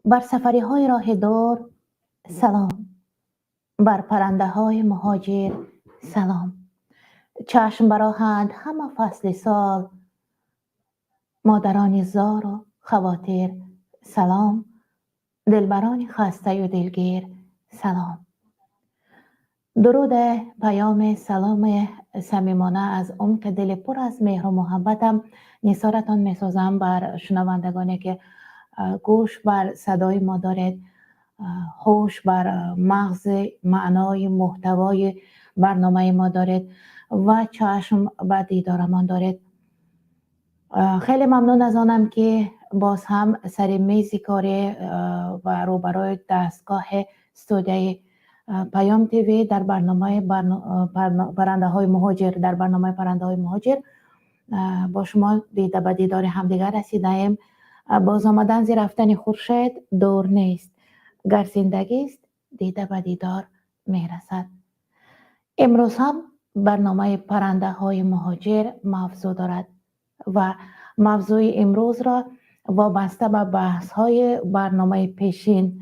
بر سفری های راه دور سلام، بر پرنده های مهاجر سلام. چشم براهند همه فصل سال، مادران زار و خواتر سلام. دلبران خسته و دلگیر سلام. درود پیام سلام صمیمانه از عمق دل پر از مهر و محبتم نثارتان می‌سازم بر شنوندگانی که گوش بر صدای ما دارید، هوش بر مغز معنای محتوای برنامه ما دارید و چشم به دیدارمان دارید. خیلی ممنون از آنم که باز هم سر میز کاری و روبروی دستگاه استودیوی پیام تیوی در برنامه پرنده های مهاجر در برنامه پرنده های مهاجر با شما دیده به دیدار همدیگر رسیدیم. باز آمدن زی رفتن خورشید دور نیست، گر زندگی است دیده به دیدار میرسد. امروز هم برنامه پرنده های مهاجر موضوع دارد و موضوع امروز را وابسته به بحث های برنامه پیشین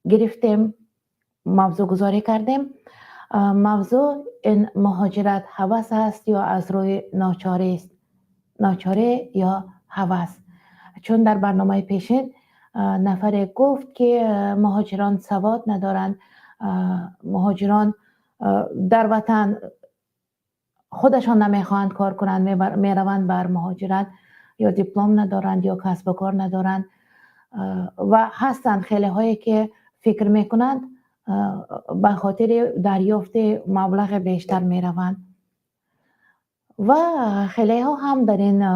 گرفتیم، موضوع گذاری کردیم. موضوع این مهاجرت هوس است یا از روی ناچاری است، ناچاری یا هوس. چون در برنامه پیشین نفر گفت که مهاجران سواد ندارند، مهاجران در وطن خودشان نمیخواهند کار کنند، میروند بر مهاجرت، یا دیپلم ندارند یا کسب و کار ندارند و هستند خیلی هایی که فکر میکنند به خاطر دریافت مبلغ بیشتر میروند و خیلی ها هم در این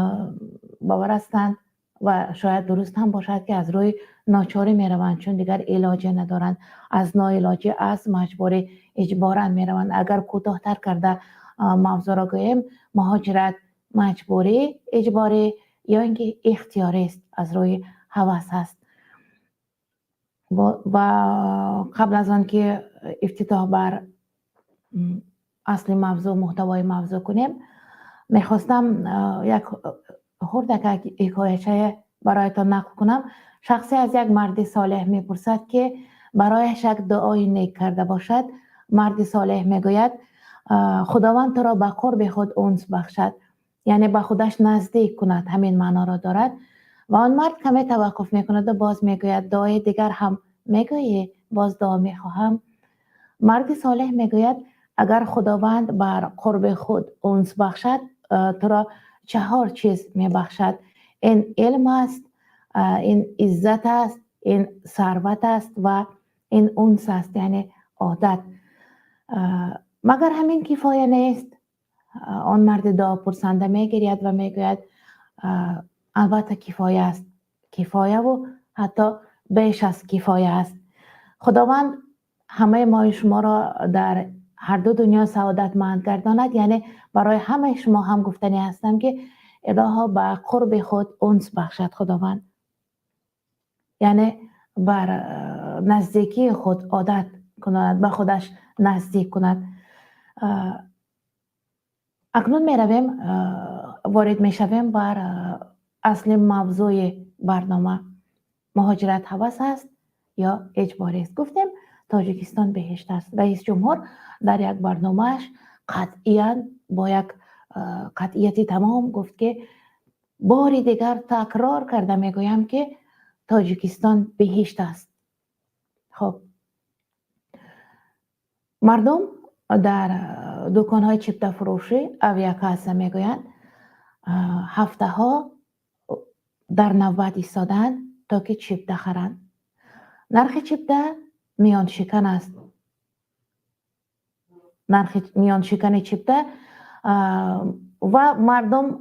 باور هستند و شاید درست هم باشد که از روی ناچاری میروند، چون دیگر علاج ندارند، از ناعلاجی از مجبوری اجبارا میروند. اگر کوتاه‌تر کرده موضوع را گوییم، مهاجرت مجبوری، اجباری یا اینکه اختیاری است، از روی هوس است. و قبل از آن که افتتاح بر اصل موضوع، محتوای موضوع کنیم، میخواستم یک خردک حکایچه برایتان نقل کنم. شخصی از یک مرد صالح میپرسد که برایش یک دعای نیک کرده باشد. مرد صالح میگوید خداوند تو را به قرب خود انس بخشد، یعنی به خودش نزدیک کند، همین معنا را دارد. و آن مرد کمی توقف میکند و باز میگوید دعای دیگر هم میگویی؟ باز دعا میخواهم. مرد صالح میگوید اگر خداوند بر قرب خود انس بخشد، تو را 4 چیز میبخشد. این علم است، این عزت است، این ثروت است و این انس است، یعنی عادت. مگر همین کفایه نیست؟ آن مرد دعا پرسنده میگرید و میگوید البته کفایه است، کفایه و حتی بیش از کفایه است. خداوند همه ما شما را در هر دو دنیا سعادتمند گرداند، یعنی برای همه شما هم گفتنی هستم که الها به قرب خود انس بخشد خداوند، یعنی بر نزدیکی خود عادت کند، به خودش نزدیک کند. اکنون می رویم وارد می شویم بر اصل موضوع برنامه. مهاجرت هوس است یا اجباری است؟ گفتیم تاجیکستان بهشت است. رئیس جمهور در یک برنامهش قطعاً با یک قطعیت تمام گفت که باری دیگر تکرار کرده میگویم که تاجیکستان بهشت است. خب مردم در دکان‌های چپته فروشی اویاکاسه میگویند هفته ها در نوبت ایستادند تا که چپته خرند. نرخ چپته میان شکن است. نرخ میان شکن چپته و مردم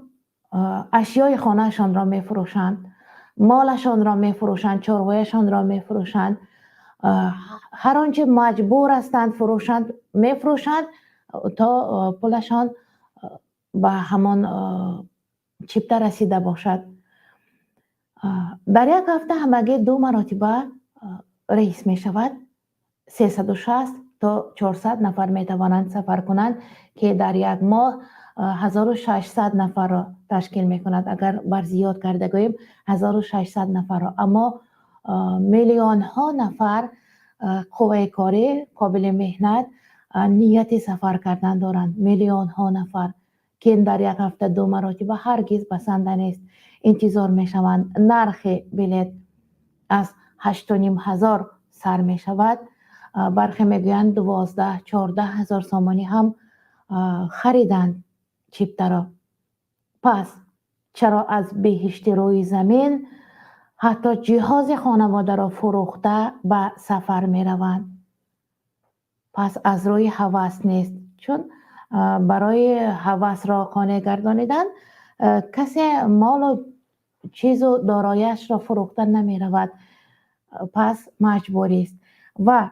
اشیای خانهشان را میفروشند، مالشان را میفروشند، چارهایشان را میفروشند، هر آنچه مجبور هستند فروشند میفروشند تا پولشان به همان چپته رسیده باشد. در یک هفته همگی 2 مرتبه رئیس می شود. 360 تا 400 نفر می توانند سفر کنند که در یک ماه 1600 نفر را تشکیل می کند. اگر بر زیاد کرده گوییم 1600 نفر را. اما میلیون ها نفر قوه کاری قابل مهنت نیت سفر کردن دارند. میلیون ها نفر که در یک هفته 2 مرتبه هرگز بسنده نیست، انتظار می شوند. نرخ بلیط از 8,500 سر می شود. برخی میگویند 12-14 هزار سامانی هم خریدند چیپتر را. پس چرا از بهشت روی زمین حتی جهاز خانواده را فروخته به سفر می روند؟ پس از روی هوس نیست، چون برای هوس را قانع گردانیدن کسی مال و چیز و دارایش را فروختن نمی رود، پس مجبوری است. و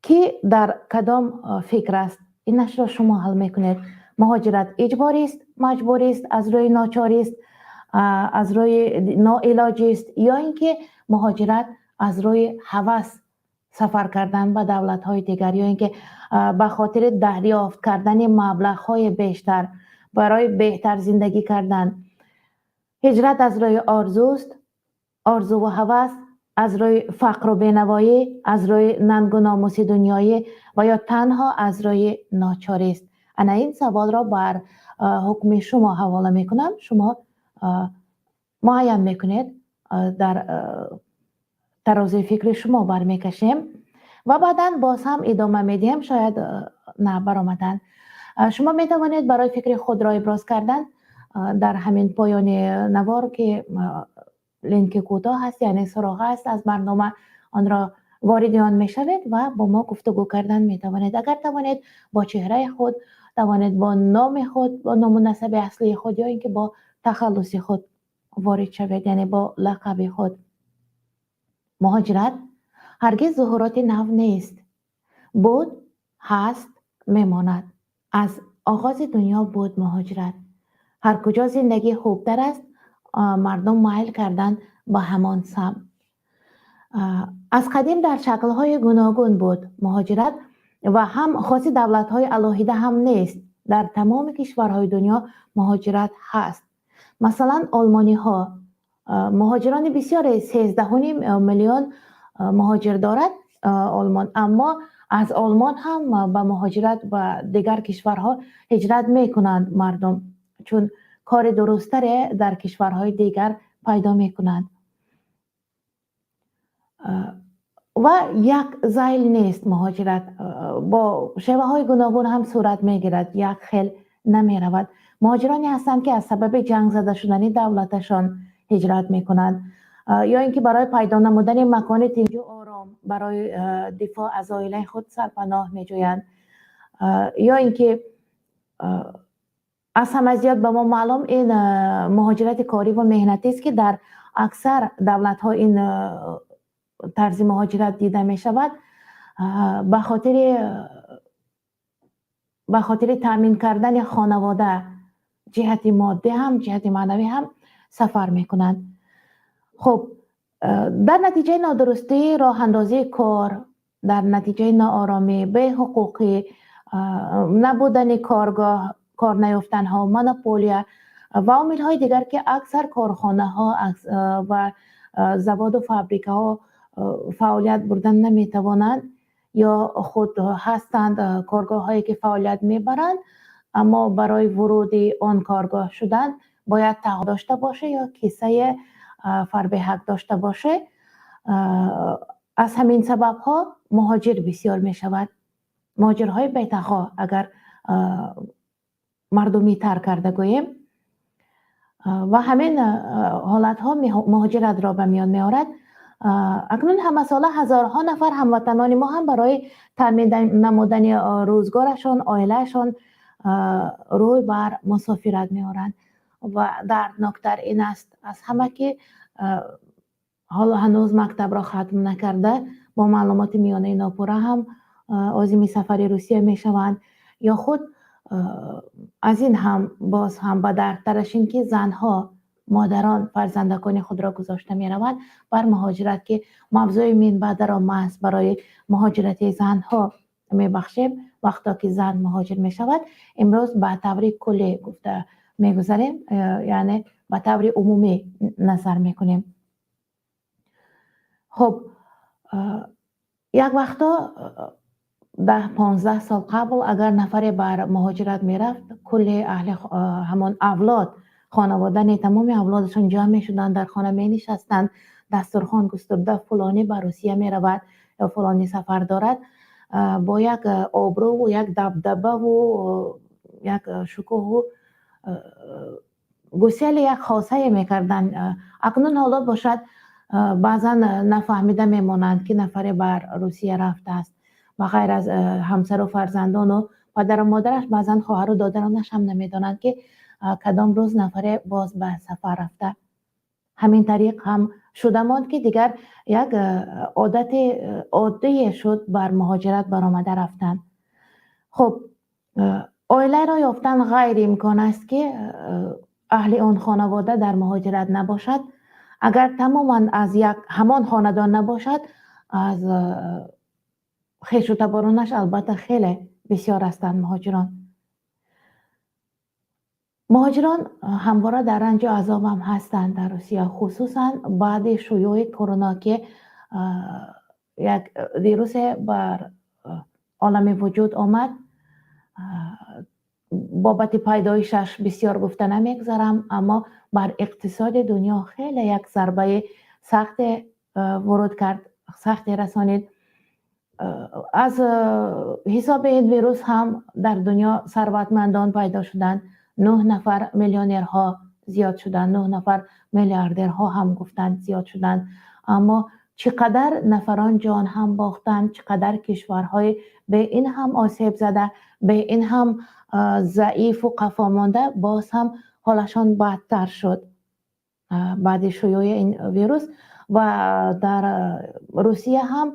کی در کدام فکر است اینش را شما حل میکنید. مهاجرت اجباری است، مجبوری است، از روی ناچاری است، از روی ناعلاجی است، یا اینکه مهاجرت از روی هوس سفر کردن به دولت های دیگر، یا اینکه به خاطر دریافت کردن مبلغ های بیشتر برای بهتر زندگی کردن. هجرت از روی آرزوست، آرزو و هوس، از روی فقر و بینوایی، از روی ننگ و ناموس دنیایی، و یا تنها از روی ناچاری است؟ انا این سوال را بر حکم شما حواله میکنم. شما معین میکنید، در ترازوی فکر شما برمیکشیم و بعدا باز هم ادامه میدیم. شاید نه برآمدن. شما میتوانید برای فکر خود را ابراز کردن در همین پایان نوار که لینک کوتاه هست، یعنی سراغ است از برنامه، آن را وارد آن میشوید و با ما گفتگو کردن میتوانید. اگر توانید با چهره خود، توانید با نام خود، با نام و نسب اصلی خود، یا اینکه با تخلص خود وارد شوید، یعنی با لقب خود. مهاجرت هرگز ظهورات نو نیست. بود، هست، میماند. از آغاز دنیا بود مهاجرت. هر کجا زندگی خوبتر است، مردم مایل کردن با همان سمت. از قدیم در شکل‌های گوناگون بود مهاجرت و هم خاص دولت‌های علاهیده هم نیست. در تمام کشورهای دنیا مهاجرت هست. مثلا آلمانی‌ها مهاجران بسیار 13.5 میلیون مهاجر دارد آلمان، اما از آلمان هم به مهاجرت و دیگر کشورها هجرت میکنند مردم، چون کار درست‌تر در کشورهای دیگر پیدا میکنند. و یک ذیل نیست مهاجرت، با شیوه های گوناگون هم صورت میگیرد، یک خیل نمی رود. مهاجرانی هستند که از سبب جنگ زده شدن دولتشان هجرت میکنند، یا اینکه برای پیدا نمودن مکان تنج و آرام برای دفاع از عائله خود سرپناه میجویند، یا اینکه از همه زیاد به ما معلوم این مهاجرت کاری و مهنتی است که در اکثر دولت ها این طرز مهاجرت دیده می شود. به خاطر تامین کردن خانواده، جهت مادی هم جهت معنوی هم سفر می کنند. خب در نتیجه نادرستی راه اندازی کار، در نتیجه ناآرامی، بی حقوقی، نبودن کارگاه، کار نیافتن ها، مونوپولیا و عوامل های دیگر که اکثر کارخانه ها و زواد و فابریکه ها فعالیت بردن نمی توانند، یا خود هستند کارگاه هایی که فعالیت می برند، اما برای ورود آن کارگاه شدن باید تقاضا داشته باشه یا کیسه فربه حق داشته باشه. از همین سبب ها مهاجر بسیار می شود. مهاجرهای بی‌تقا، اگر مردمی تر کرده گوییم، و همین حالت ها مهاجرت را به میان می آورد. اکنون همه ساله هزارها نفر هموطنان ما هم برای تامین نمودن روزگارشان، عائلهشان روی بر مسافرت می آورند. و دردناکتر این است از همه که حالا هنوز مکتب را ختم نکرده، با معلومات میانه ناپوره هم عازم سفر روسیه می شوند، یا خود از این هم باز هم به دردترش این که زنها، مادران فرزندکان خود را گذاشته می روند بر مهاجرت، که موضوع منبع را محض برای مهاجرت زنها می بخشیم. وقتا که زن مهاجر می شود، امروز به طور کلی گفته می گذاریم، یعنی به طور عمومی نظر می کنیم. خب یک وقتا 10-15 سال قبل اگر نفری بر مهاجرت میرفت، کل اهل همون اولاد خانواده تمام اولادشون جمع می شدن، در خانه می نشستند، دسترخوان گسترده فلانی به روسیه می رود یا فلانی سفر دارد، با یک آبرو و یک دبدبه و یک شکوه و گسیل یک خاصه می کردن. اکنون حالا باشد بعضا نفهمیده می مانند که نفری بر روسیه رفته است و غیر از همسر و فرزندان و پدر و مادرش، بعضا خواهر و دادرانش هم نمیدانند که کدام روز نفر باز به سفر رفته. همین طریق هم شده ماند که دیگر یک عادت عادی شد بر مهاجرت برآمده رفتن. خب عائله را یافتن غیر امکان است که اهل آن خانواده در مهاجرت نباشد. اگر تماما از یک همان خاندان نباشد، از خویش و تبارانش البته خیلی بسیار هستند مهاجران همواره در رنج و عذاب هم هستند در روسیه، خصوصا بعد شیوع کرونا که یک ویروس بر عالم وجود آمد. بابت پیدایشش بسیار گفته نمیگذارم، اما بر اقتصاد دنیا خیلی یک ضربه سخت ورود کرد، سخت رسانید. از حساب این ویروس هم در دنیا ثروتمندان پیدا شدند. 9 نفر میلیونرها زیاد شدند، 9 نفر میلیاردرها هم گفتند زیاد شدند. اما چقدر نفران جان هم باختند، چقدر کشورهای به این هم آسیب زده، به این هم ضعیف و قفا مانده، باز هم حالشان بدتر شد بعد شیوع این ویروس. و در روسیه هم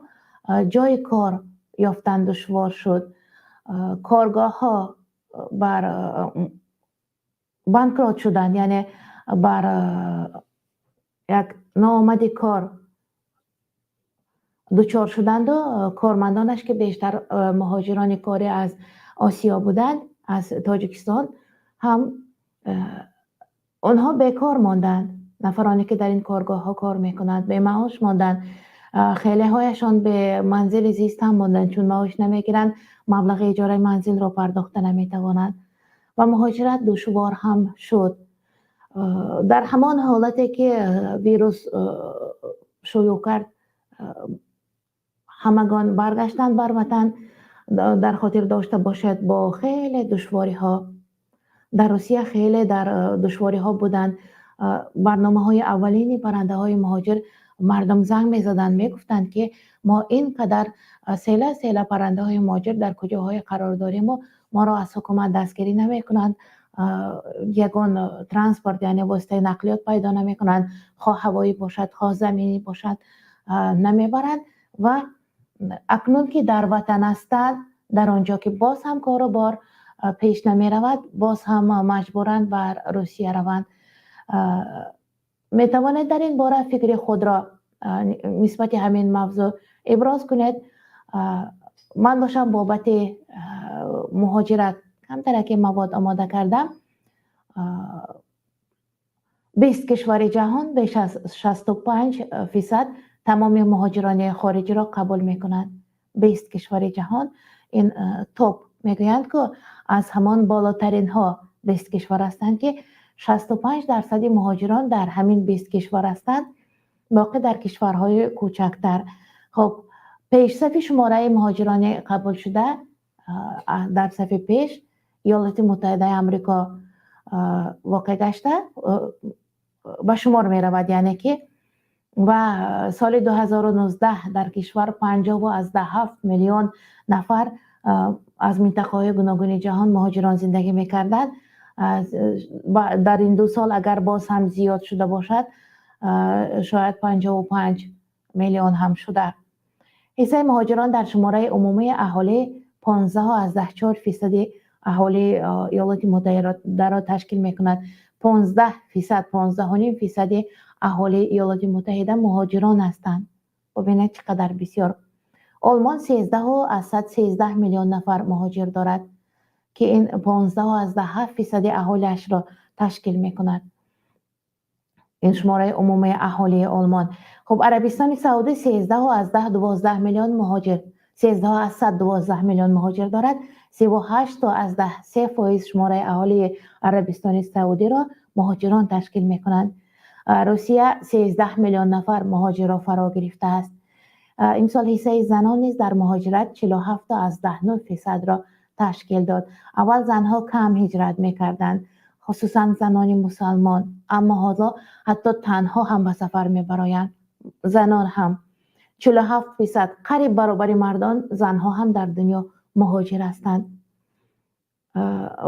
جای کار یافتن دشوار شد. کارگاه ها بر بانکرات شدند، یعنی بر یک ناآمدی کار دچار شدند و کارمندانش که بیشتر مهاجران کاری از آسیا بودند، از تاجیکستان، هم اونها بیکار ماندند. نفرانی که در این کارگاه ها کار میکنند به معاش ماندند. خیلی هایشان به منزل زیست هم ماندند، چون معاش نمیگیرند، مبلغ اجاره منزل را پرداخته نمیتوانند و مهاجرت دشوار هم شد. در همان حالتی که ویروس شیوع کرد، همگان برگشتند بر وطن. در خاطر داشته باشد با خیلی دشواری ها در روسیه، خیلی در دشواری ها بودند. برنامه های اولینی برنده های مهاجر مردم زنگ می زدند، می گفتند که ما اینقدر سیله پرنده های مهاجر در کجاهای قرار داریم و ما را از حکومت دستگیری نمی کنند، یگان ترانسپورت یعنی واسطه نقلیات پیدا نمی کنند، خواه هوایی باشد خواه زمینی باشد نمی برند. و اکنون که در وطن هستند، در آنجا که باز هم کاروبار پیش نمی رود، باز هم مجبورند بر روسیه روند. می توانید در این باره فکر خود را نسبت همین موضوع ابراز کنید. من باشم بابت مهاجرت کمتر که مواد آماده کردم. 20 کشور جهان بیش از 65% تمام مهاجران خارجی را قبول می کنند. 20 کشور جهان، این توپ میگویند که از همان بالاترین ها 20 کشور هستند که 65% مهاجران در همین 20 کشور هستند، باقی در کشورهای کوچکتر. خب پیشصف شماره مهاجران قبول شده در صف پیش ایالات متحده آمریکا واقع گشته به شمار می رود، یعنی که و سال 2019 در کشور 57 میلیون نفر از منطقه‌های گوناگون جهان مهاجران زندگی می‌کردند. در این 2 سال اگر باز هم زیاد شده باشد، شاید 55 میلیون هم شده. حصه مهاجران در شماره عمومی اهالی 15.4% اهالی ایالات متحده را تشکیل می‌کند. 15.5% اهالی ایالات متحده مهاجران هستند. ببینید چقدر بسیار. آلمان 13 میلیون نفر مهاجر دارد که این 15.7% اهالیش را تشکیل می‌کند. این شماره عمومی اهالی آلمان. خب عربستان سعودی 13 از 12 میلیون مهاجر، 13 از 112 میلیون مهاجر دارد. 38 از 10% شماره اهالی عربستان سعودی را مهاجران تشکیل می کنند. روسیه 13 میلیون نفر مهاجر را فرا گرفته است. امسال حصه زنان نیز در مهاجرت 47 از 19% را تشکیل داد. اول زنها کم هجرت می‌کردند، خصوصا زنان مسلمان، اما حالا حتی تنها هم به سفر می‌برایند. زنان هم 47%، قریب برابر مردان، زنها هم در دنیا مهاجر هستند.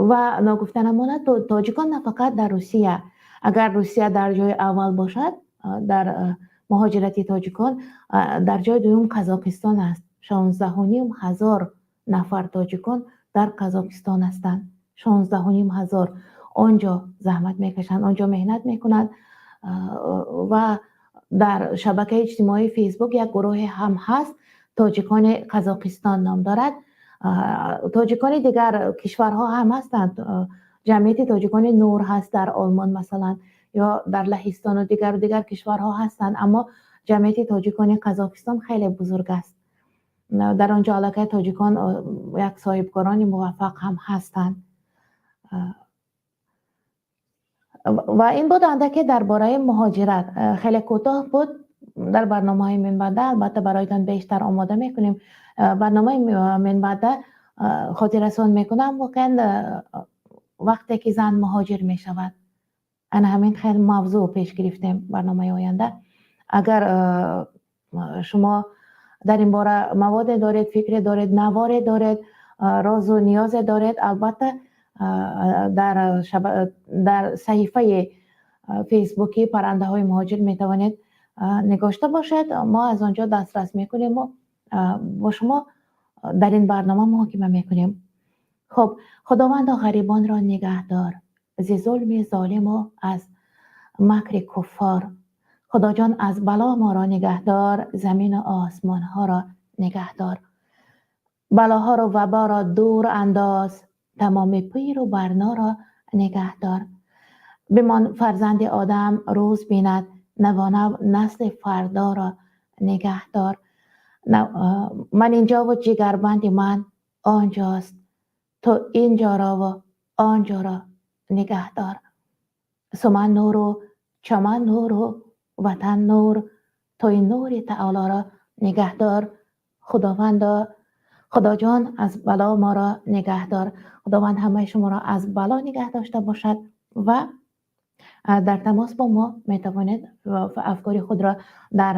و نگفته نماند تاجیکان نه فقط در روسیه، اگر روسیه در جای اول باشد در مهاجرت تاجیکان، در جای دوم قزاقستان است. 16,500 نفر تاجیکان در قزاقستان هستند. 16,500 آنجا زحمت میکشند، آنجا مهنت میکنند. و در شبکه اجتماعی فیسبوک یک گروه هم هست، تاجیکان قزاقستان نام دارد. تاجیکان دیگر کشورها هم هستند. جمعیت تاجیکان نور هست در آلمان مثلا، یا در لهستان و دیگر کشورها هستند، اما جمعیت تاجیکان قزاقستان خیلی بزرگ است. در آنجا علاقه تاجیکان یک صاحبکاران موفق هم هستند. و این بود اندکی درباره مهاجرت. خیلی کوتاه بود در برنامه من بعد. البته برایتان بیشتر آماده میکنیم. برنامه من بعد خاطر رسان میکنم واقعا وقتی که زن مهاجر میشود، انا همین خیلی موضوع پیش گرفتیم برنامه آینده. اگر شما در این باره مواد دارید، فکر دارید، نوار دارید، راز و نیاز دارید، البته در صحیفه فیسبوکی پرنده های مهاجر میتوانید نگاشته باشید. ما از آنجا دسترس میکنیم و با شما در این برنامه محاکمه میکنیم. خب خداوند غریبان را نگهدار ز ظلم ظالم و از مکر کفار. خدا جان از بلا ما را نگهدار، زمین و آسمان ها را نگهدار. بلاها را و وبا را دور انداز، تمام پیر و برنا را نگهدار. بمان فرزند آدم روز بیند، نوانو نسل فردا را نگهدار. من اینجا و جگربند من آنجاست، تو اینجا را و آنجا را نگهدار. سمن نور و چمن نور و وطن نور، تو این نور تعالی را نگهدار. خدا جان از بلا ما را نگهدار. خداوند همه شما را از بلا نگه داشته باشد. و در تماس با ما میتوانید افکار خود را در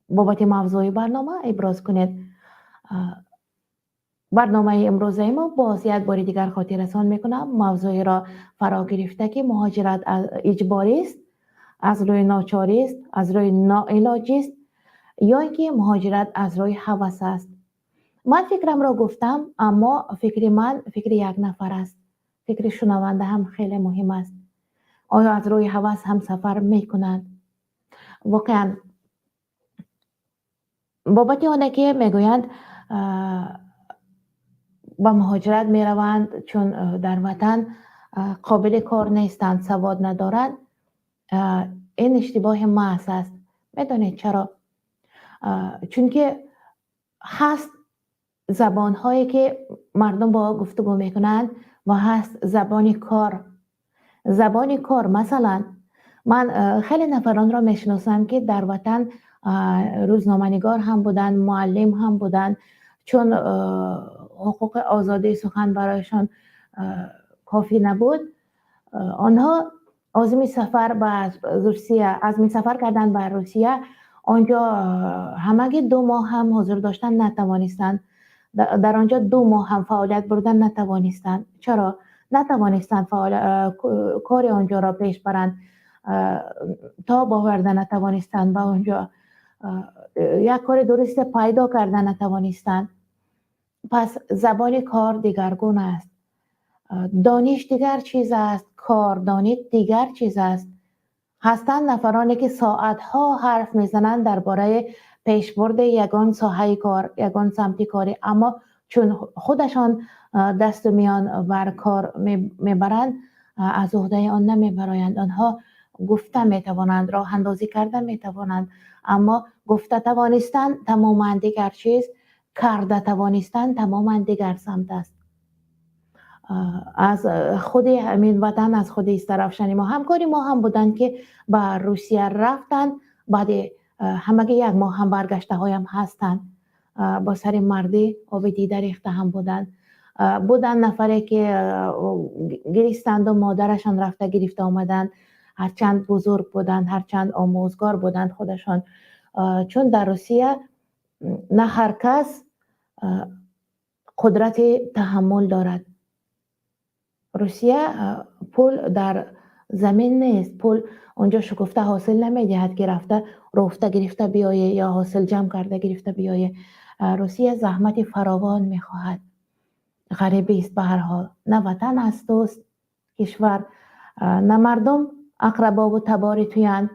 بابت موضوع برنامه ابراز کنید. برنامه امروزه ما باز یک بار دیگر خاطر رسان میکنم. موضوعی را فرا گرفته که مهاجرت اجباری است، از روی ناچاری است، از روی ناعلاجی است، یا اینکه مهاجرت از روی هوس است. من فکرم را گفتم، اما فکر من فکر یک نفر است. فکر شنونده هم خیلی مهم است. آیا از روی هوس هم سفر میکنند؟ واقعا بابت آنه که میگویند با مهاجرت میروند چون در وطن قابل کار نیستند، سواد ندارند، این اشتباه محض است. میدونید چرا؟ چون که هست زبان هایی که مردم با گفتگو میکنند و هست زبان کار. زبان کار مثلا من خیلی نفران را میشناسم که در وطن روزنامه‌نگار هم بودن، معلم هم بودن، چون حقوق آزادی سخن برایشان کافی نبود، آنها عازم سفر به روسیه، عزم سفر کردن به روسیه. آنجا همگی 2 ماه هم حضور داشتن نتوانستند. در آنجا 2 ماه هم فعالیت بردن نتوانستند. چرا؟ نتوانستند کار آنجا را پیش برند، تا باوردن نتوانستند به آنجا، یک کار درست پیدا کردن نتوانستند. پس زبان کار دیگرگون است. دانش دیگر چیز است، کار دانش دیگر چیز است. هستند نفرانی که ساعتها حرف میزنند درباره پیشبرد یگان ساحه کار، یگان سمت کاری، اما چون خودشان دست میان بر کار میبرند از عهده آن نمیبرایند. آنها گفته میتوانند، راه اندازی کرده میتوانند، اما گفته توانستن تماما دیگر چیز، کرده توانستن تماما دیگر سمت است. از خود همین وطن، از خود استرافشنی ما همکاری ما هم بودن که با روسیه رفتن، بعد همگی یک ماه هم برگشته هایم هستن، با سر مردی آب دیده ریخته هم بودن نفره که گریستند و مادرشان رفته گرفته آمدن، هرچند بزرگ بودند، هرچند آموزگار بودند خودشان، چون در روسیه نه هر کس قدرت تحمل دارد. روسیه پول در زمین نیست، پول اونجا شکفته حاصل نمیدهد که رفته گرفته بیایه یا حاصل جمع کرده گرفته بیایه. روسیه زحمت فراوان میخواهد. غریبی است به هر حال، نه وطن است دوست کشور، نه مردم اقربا و تبار تویند،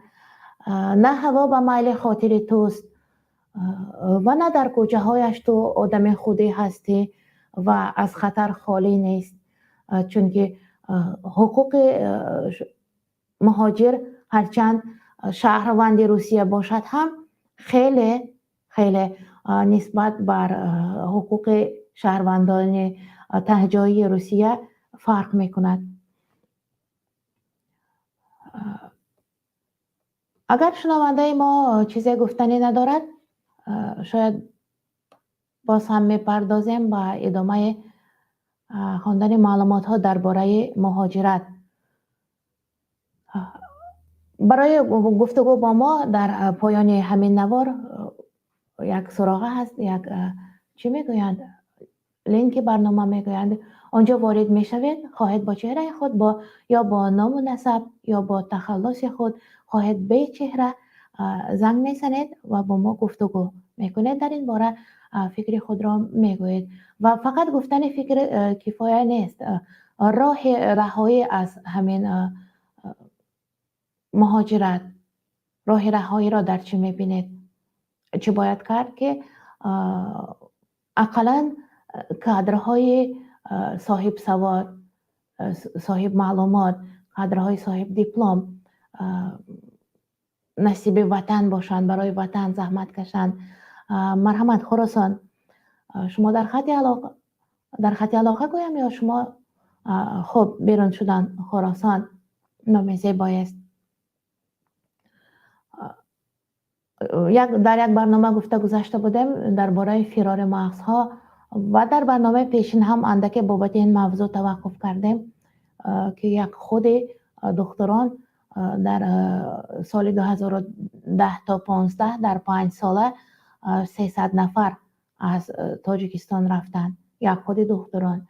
نه هوا به میل خاطر توست و نه در کوچه هایش تو آدم خودی هستی و از خطر خالی نیست، چون که حقوق مهاجر هرچند شهروند روسیه باشد هم خیلی خیلی نسبت بر حقوق شهروندان تهجایی روسیه فرق میکند. اگر شنونده ما چیزی گفتنی ندارد، شاید باز هم میپردازیم به ادامه خواندن معلومات ها درباره مهاجرت. برای گفتگو با ما در پایان همین نوار یک سراغه هست، یک چی میگویند، لینک برنامه میگویند، آنجا وارد میشوید، خواهد با چهره خود یا با نام و نسب یا با تخلص خود خواهد به چهره زنگ میزنید و با ما گفتگو میکنید، در این باره فکر خود را میگویید. و فقط گفتن فکر کفایه نیست، راه رهایی از همین مهاجرت، راه رهایی را در چی میبینید؟ چی باید کرد که اقلا کادرهای صاحب سواد، صاحب معلومات، کادرهای صاحب دیپلم نصیب وطن باشند، برای وطن زحمت کشند؟ مرحمت خراسان، شما در خط علاقه گویم یا شما خب بیرون شدن خراسان نام زیبایی است. در یک برنامه گفته گذاشته بودیم درباره فرار مغزها و در برنامه پیشین هم اندک بابت این موضوع توقف کردیم که یک خود دختران در سال 2010 تا 15 در 5 ساله 300 نفر از تاجیکستان رفتن، یک خود دختران.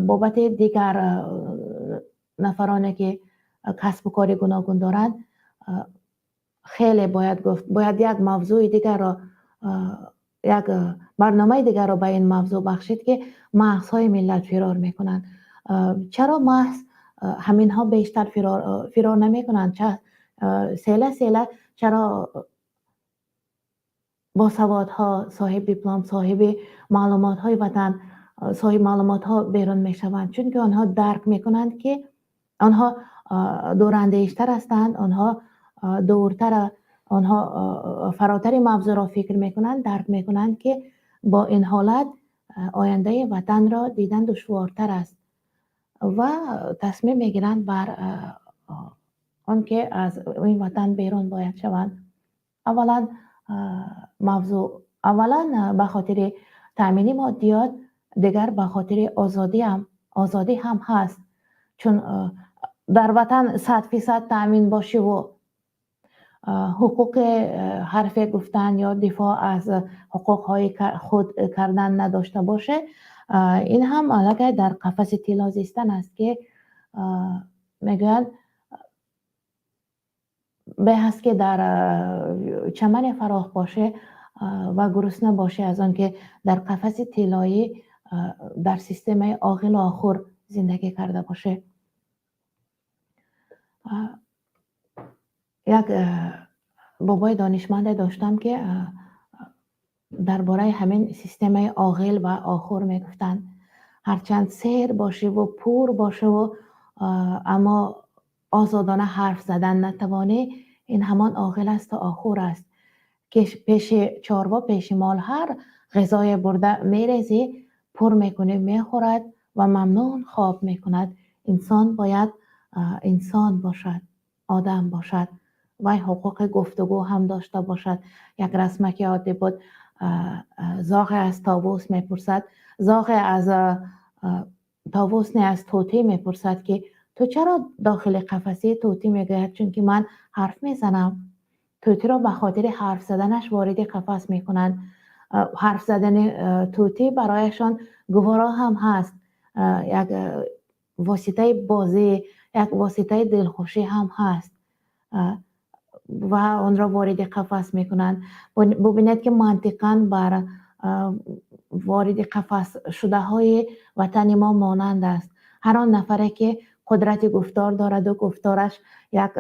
بابت دیگر نفرانی که کسب و کار گوناگون دارند خیلی باید گفت، باید یک موضوع دیگر را، یک برنامه دیگر را به این موضوع بخشید که مغزهای ملت فرار میکنند. چرا مغز همین ها بیشتر فرار نمی کنند؟ سیله چرا با سوادها، صاحب دیپلم، صاحب معلومات های وطن، صاحب معلومات ها بیرون می شوند؟ چون که آنها درک می کنند که آنها دوراندیشتر هستند، آنها دورتر، آنها فراتر موضوع را فکر می کنند، درک می کنند که با این حالت آینده وطن را دیدن دشوارتر است و تصمیم می گیرند بر آن که از این وطن بیرون باید شوند. اولا به خاطر تأمین مادیات، دیگر به خاطر آزادی هم هست، چون در وطن 100% تأمین باشه و حقوق حرف گفتن یا دفاع از حقوق های خود کردن نداشته باشه، این هم علاقه در قفس طلا زیستن است که میگویند به هست که در چمن فراخ باشه و گرسنه باشه از آن که در قفس طلایی در سیستم عاقل آخر زندگی کرده باشه. یک بابای دانشمند داشتم که درباره همین سیستم عاقل و آخر میگفتن هرچند سیر باشه و پور باشه و اما آزادانه حرف زدن نتوانی، این همان عاقل است تا آخور است که پیش چاروا پیش مال هر غذای برده میریزی، پر میکنه میخورد و ممنون خواب میکند. انسان باید انسان باشد، آدم باشد و حقوق گفتگو هم داشته باشد. یک رسمه که عادی بود، زاغ از طاووس میپرسد، زاغ از طاووس نه از طوطی میپرسد که تو چرا داخل قفسی؟ طوطی میگوید چون که من حرف میزنم. طوطی را به خاطر حرف زدنش وارد قفس میکنند. حرف زدن طوطی برایشان گوارا هم هست، یک واسطه بازی، یک واسطه دلخوشی هم هست و آن را وارد قفس میکنند. ببینید که منطقاً بر وارد قفس شده های وطن ما مانند است. هر آن نفره که قدرت گفتار دارد و گفتارش یک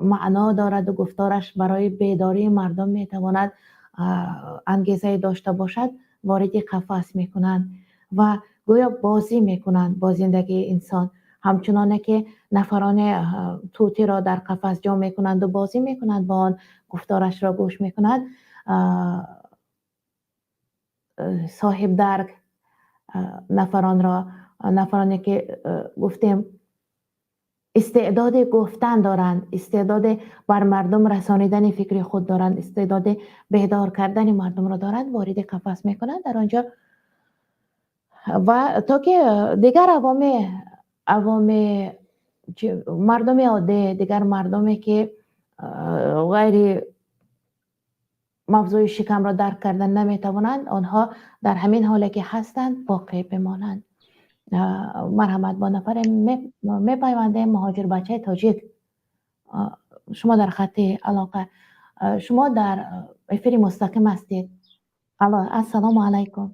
معنا دارد و گفتارش برای بیداری مردم میتواند انگیزه داشته باشد، وارد قفس میکنند و گویا بازی میکنند با زندگی انسان، همچنانه که نفران طوطی را در قفس جا میکنند و بازی میکنند با آن، گفتارش را گوش میکنند. صاحب درک نفرانی که گفتیم استعداد گفتن دارند، استعداد بر مردم رسانیدن فکر خود دارند، استعداد بیدار کردن مردم را دارند، وارد قفس میکنند در آنجا. و تا که دیگر عوام مردم عادی، دیگر مردمی که غیر موضوع شکم را درک کردن نمیتوانند، آنها در همین حالی که هستند باقی بمانند. مرحمت با نفر میپیونده مهاجر بچه تاجیک. شما در خط علاقه، شما در افیر مستقیم هستید. السلام علیکم.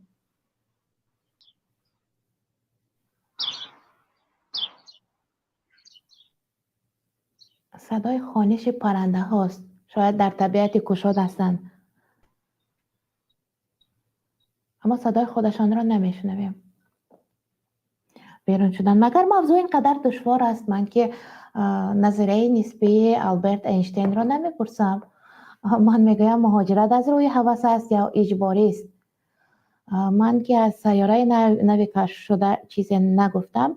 صدای خوانش پرنده هاست، شاید در طبیعت کشاد هستند، اما صدای خودشان را نمیشنویم. بیرون شدن مگر موضوع اینقدر دشوار است؟ من که نظریه نسبی آلبرت اینشتین را نمیپرسم. من میگویم مهاجرت از روی هوس است یا اجباری است. من که از سیاره نوی کشف شده چیزی نگفتم.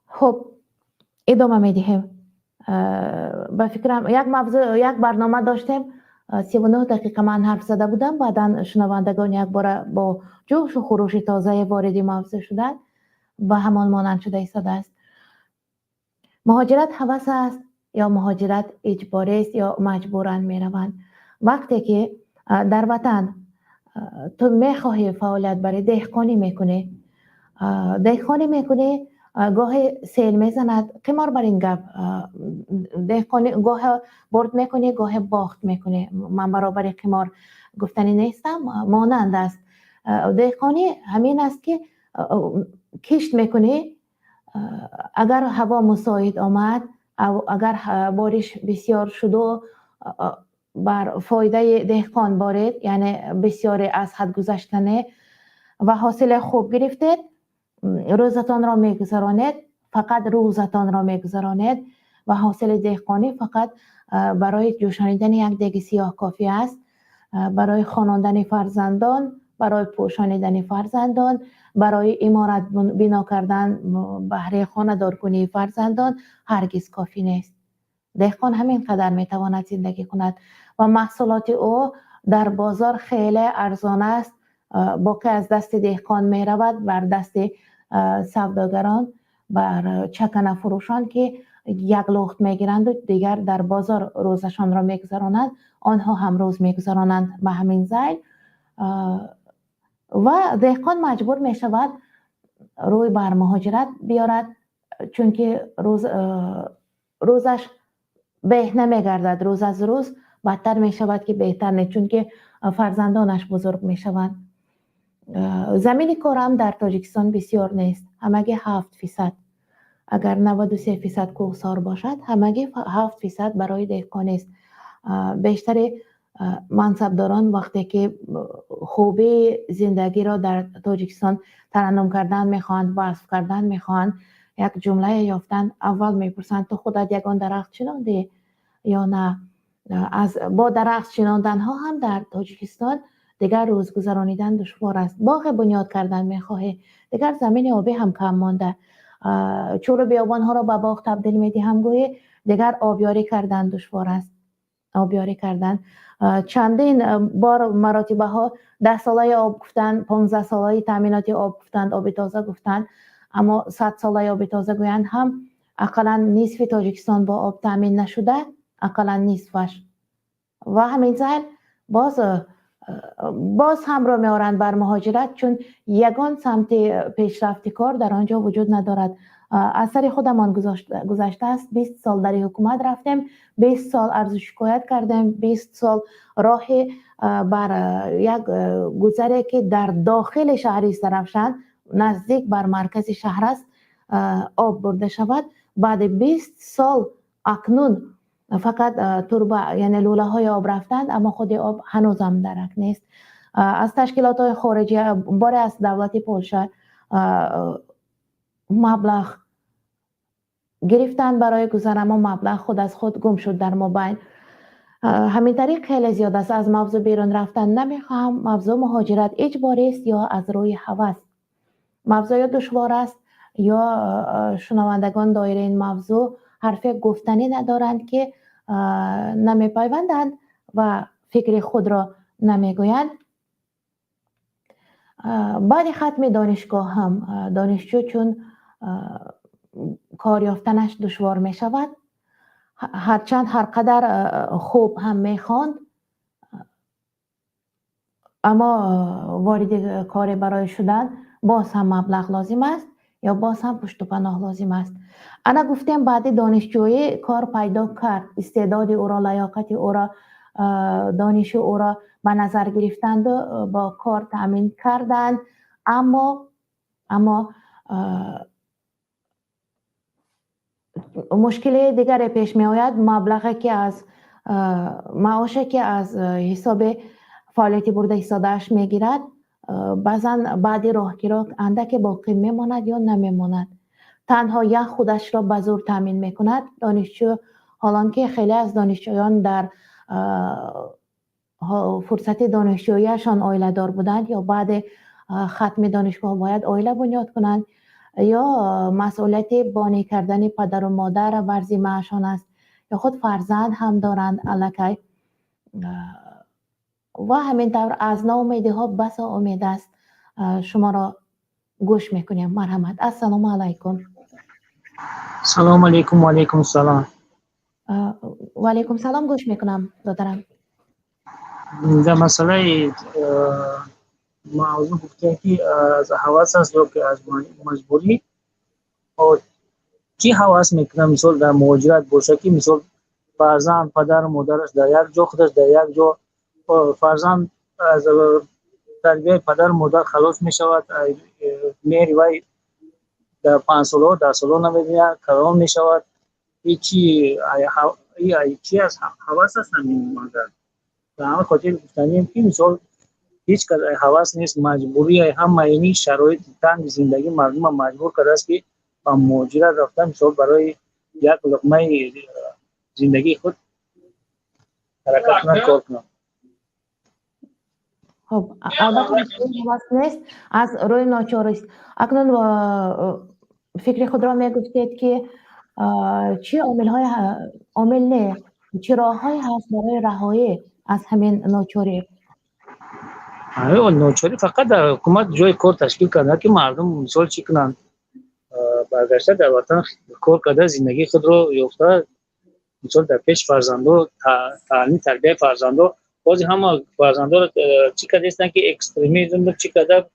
خب ادامه میدهیم. به فکرم یک برنامه داشتیم، 39 دقیقه من حرف زده بودم، بعدا شنوندگان یک بار با جوش و خروش تازه وارد موضوع شدن و همان مانند شده ایستاده است. مهاجرت هوس است یا مهاجرت اجباری است یا مجبورن میروند؟ وقتی که در وطن تو میخواهی فعالیت برای دهقانی میکنی، گاه سیل میزند، قمار بر این گپ، دهقانی گاه برد میکنی، گاه باخت میکنی. من برابر قمار گفتنی نیستم، مانند است. دهقانی همین است که کشت میکنی، اگر هوا مساعد آمد، اگر بارش بسیار شد و بر فایده دهقان بارید، یعنی بسیار از حد گذشتنه و حاصل خوب گرفتید، روزتان را میگذرانید، فقط روزتان را میگذرانید و حاصل دهقانی فقط برای جوشانیدن یک دیگ سیاه کافی است، برای خواندن فرزندان، برای پوشانیدن فرزندان، برای امارت بنا کردن، بهره خانه دارکنی فرزندان هرگز کافی نیست. دهقان همین قدر میتواند زندگی کند و محصولات او در بازار خیلی ارزان است، باقی از دست دهقان می رود بر دست سوداگران، بر چکن فروشان که یک لخت میگیرند و دیگر در بازار روزشان را میگذرانند، آنها هم روز میگذرانند به همین زیل و دهقان مجبور می شود روی بر مهاجرت بیارد، چون که روزش به نمیگردد، روز از روز بدتر می شود که بهتر نه، چون که فرزندانش بزرگ می شوند. زمین کار هم در تاجیکستان بسیار نیست، همگی 7%. اگر 93% کوهسار باشد، همگی 7% برای دهقانی است. بیشتر منصبداران وقتی که خوبه زندگی را در تاجیکستان ترنم کردن میخوان، وصف کردن میخوان، یک جمله یافتن، اول میپرسند تو خودت یگان درخت چناندی یا نه. از با درخت چناندن ها هم در تاجیکستان دیگر روز گذرانیدن دشوار است. باغ بنیاد کردن میخواهی، دیگر زمین آبی هم کم مانده، چور بیابان ها را به باغ تبدیل میدی هم گویی دیگر آبیاری کردن دشوار است. آبیاری کردن چندین بار مراتبه ها 10 ساله آب گفتن، 15 ساله تامینات آب گفتند، آب تازه گفتند، اما 100 ساله آب تازه گویند هم اقلا نصف تاجیکستان با آب تامین نشده، اقلا نصفش. و همین ځای باز هم رو میارند بر مهاجرت، چون یگان سمت پیشرفت کار در آنجا وجود ندارد. از سر خودمان گذشته است، 20 سال در حکومت رفتیم، 20 سال عرض شکایت کردیم، 20 سال راه بر یک گذری که در داخل شهر درفشان نزدیک بر مرکز شهر است آب برده شود. بعد 20 سال اکنون فقط توربه یعنی لوله های آب رفتند، اما خود آب هنوزم درک نیست. از تشکیلات های خارجی باره از دولت پولشا مبلغ گرفتن برای گذر، اما مبلغ خود از خود گم شد در مابین. همین طریق خیلی زیاد است. از موضوع بیرون رفتن نمیخوام. موضوع مهاجرت اجباری است یا از روی هوس. موضوع یا دشوار است یا شنوندگان دایره این موضوع حرف گفتنی ندارند که نمیپیوندند و فکر خود را نمیگویند. بعد ختم دانشگاه هم دانشجو چون کار یافتنش دشوار می شود، هرچند هر قدر خوب هم میخواند، اما وارد کار برای شدن باز هم مبلغ لازم است یا باز هم پشت و پناه لازم است. انا گفتم بعد دانشجویی کار پیدا کرد، استعداد او را، لیاقت او را، دانش او را به نظر گرفتند و با کار تامین کردند، اما مشکل دیگر پیش می آید. مبلغی که از معاشی که از حساب فعالیتی برده حسابش می گیرد بعضا بعد راهگیرا اندک باقی می ماند یا نمی ماند. تنها یک خودش را به زور تامین می کند. دانشجو حالان که خیلی از دانشجویان در فرصت دانشجوییشان عائله دار بودند یا بعد ختم دانشگاه باید عائله بنیاد کنند یا مسئولیت بانی کردن پدر و مادر بر ذمه‌شان است یا خود فرزند هم دارند الکی و همینطور از ناامیدی ها بسا امید است. شما را گوش میکنیم. مرحمت. السلام علیکم. سلام علیکم. و علیکم السلام. و علیکم سلام. گوش میکنم دادرم. در مسئله موضوع گفته که از حواس است یا که از مجبوری و چی حواس میکنه مثال در مهاجرت باشه که مثال فرزند پدر و مادرش در یک جا خودش در یک جا فرزند از تربیه پدر و مادر خلاص میشود میری وای در 5 سال 10 سال نمیبینه کلام میشود چی از حواس است همین مادر در همه خاطر گفتنیم که مثال هیچ کدر حواس نیست مجبوری هم اینی شرایط تنگ زندگی مردم مجبور کرده است که با مهاجرت رفتن مثال برای یک لقمه زندگی خود حرکت کنند کار کنند. خب البته حواس نیست از روی ناچاری است. اکنون فکر خود را میگفتید که چه عامل نه چه راه‌هایی هست برای رهایی از همین ناچاری؟ ناچاری فقط در حکومت جای کار تشکیل کنه که مردم مثال چی کنند برگشته در وطن کار کرده زندگی خود رو یافته مثال در پیش فرزندو تعلیم تربیت فرزندو بازی همه فرزندو رو چی کرده هستن که اکستریمیسم چی کرده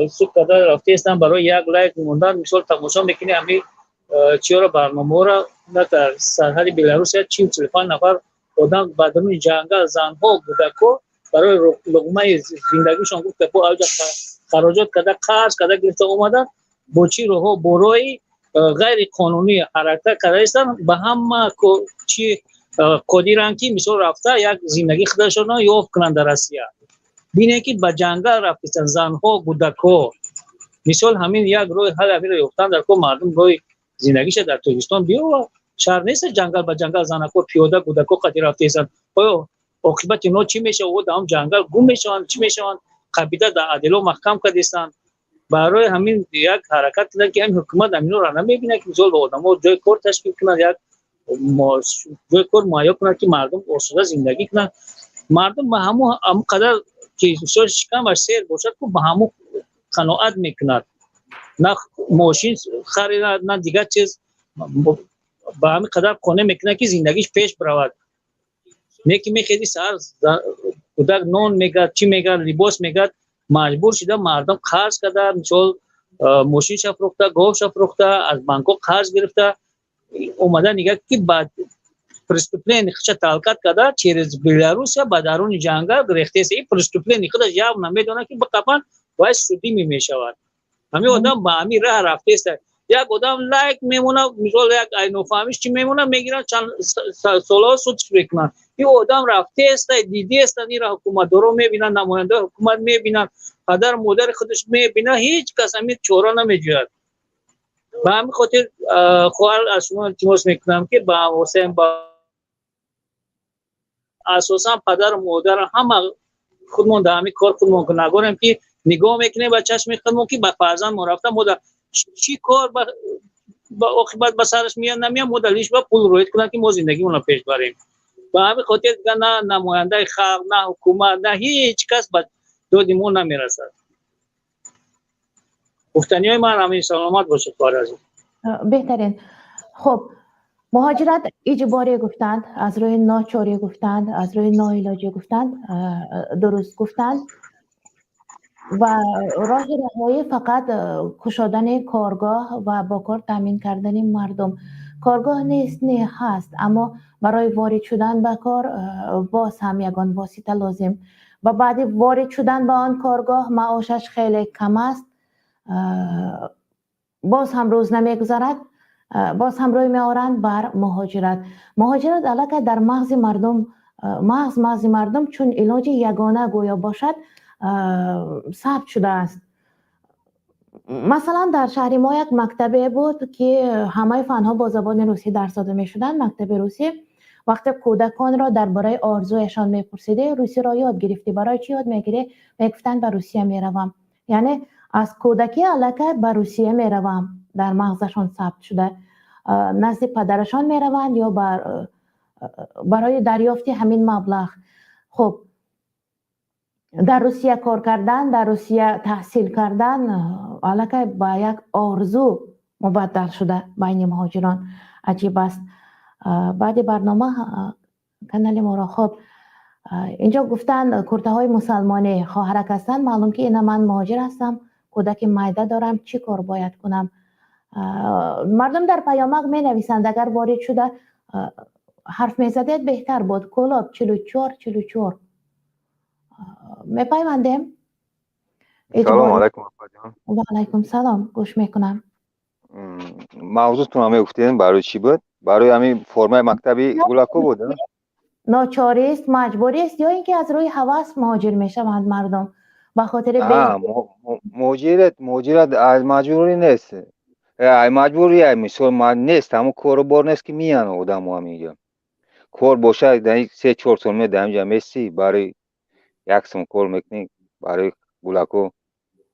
سو کرده رفته هستن برای یک لایک موندن مثال تماشا میکنی همین چی رو برنامه را در سرحد بلاروس 45 نفر آدم بدون جنگل زنها کودکان برای لقمه زندگیشون گفت که با اوج خراجات کرده قرض کرده گرفته اومدن با چی روها برای غیر قانونی حرکت کرده هستن به همه چی کودیران که مثال رفته یک زندگی خودشون رو یافت کنند در روسیه، بینه که به جنگل رفتن زنها کودک‌ها مثال همین یک روی حل همین رو یافتن در کو مردم روی زندگیش در تاجیکستان بیا شهر نیست جنگل به جنگل زنها پیاده کودک‌ها قدی رفتن آیا عاقبت اینا چی میشه و دام جنگل گم میشن چی میشن قبیله در عدل و محکم کردیستن برای همین یک حرکت کردن که این حکومت همین رو نمیبینه که مثال آدم‌ها جای کار تشکیل کنند یک جای کار مهیا کنند که مردم آسوده زندگی کنند مردم به همون قدر که مثال شکم و سیر باشد که به همون قناعت میکند نه ماشین خرید نه دیگر چیز به همین قدر کنه میکنه که زندگیش پیش برود نه که میخیدی سر کودک نون میگه چی میگه لباس میگه مجبور شده مردم قرض کرده مثال ماشین فروخته گاو فروخته از بانک‌ها قرض گرفته اومده نگه که بعد پرستوپلین خودش تلقات کرده через بلاروس یا بدرون جنگل گرفته سی پرستوپلین خودش یا نمیدونه که بقپن باید سودی میشود همین آدم با همین راه رفته است یک آدم لایک میمونه مثال یک اینو فهمیش چی میمونه میگیرن چند سالا سود میکنن این آدم رفته است دیدی است این حکومت رو میبینن نماینده حکومت میبینن پدر مادر خودش میبینه هیچ کس همین چورا نمیجوید به همین خاطر خواهر از شما التماس میکنم که با حسین با اساسا پدر و مادر همه خودمون در همین کار خودمون نگاریم که نگاه میکنیم و چشم خودمون که با فرزند ما رفتم مادر چی کار با عاقبت به سرش میاد نمیاد مدلش با پول روید کنن که ما زندگیمون رو پیش بریم و همین خاطر نه نماینده خلق نه حکومت نه هیچ کس به دادمون نمیرسد گفتنی های من همین سلامت باشه فرازی بهترین. خب مهاجرت اجباری گفتند، از روی ناچاری گفتند، از روی ناعلاجی گفتند، درست گفتند و راه رهایی فقط کشادن کارگاه و با کار تامین کردن مردم. کارگاه نیست نه هست، اما برای وارد شدن به کار باز هم یگان واسطه لازم و بعد وارد شدن به آن کارگاه معاشش خیلی کم است، باز هم روز نمیگذرد، باز هم روی میآورند بر مهاجرت. مهاجرت علاقه در مغز مردم چون علاج یگانه گویا باشد ثبت شده است. مثلا در شهر ما یک مکتبه بود که همه فنها با زبان روسی درس داده می شدند. مکتب روسی وقتی کودکان را درباره آرزویشان میپرسیده روسی را یاد گرفتی، برای چی یاد میگیری؟ میگفتند به روسیه میروم، یعنی از کودکی علاقه به روسیه میروم در مغزشان ثبت شده. نزد پدرشان میروند یا برای دریافت همین مبلغ. خب در روسیه کار کردن، در روسیه تحصیل کردن علاقه به یک آرزو مبدل شده بین مهاجران. عجیب است. بعد برنامه کانال ما را خب اینجا گفتن کرده های مسلمانی خواهرک هستند. معلوم که اینا من مهاجر هستم، کودک معده دارم، چی کار باید کنم؟ مردم در پیامک می نویسند اگر وارد شده حرف می زدید بهتر بود. کلاب 44 می پیوندیم. سلام علیکم جان. و علیکم سلام، گوش میکنم. موضوعتون هم گفتین برای چی بود؟ برای همین فرمای مکتبی گولاکو بود؟ ناچاری است، مجبوری است، یا اینکه از روی هوس مهاجر میشوند مردم به خاطر مهاجرت از مجبوری نیست. مجبوری مثال ما نیست، همون کار بار نیست که میان آدمو میگم. کار باشه در 3-4 سال می دم میسی برای یک سال کار میکنی برای گولاکو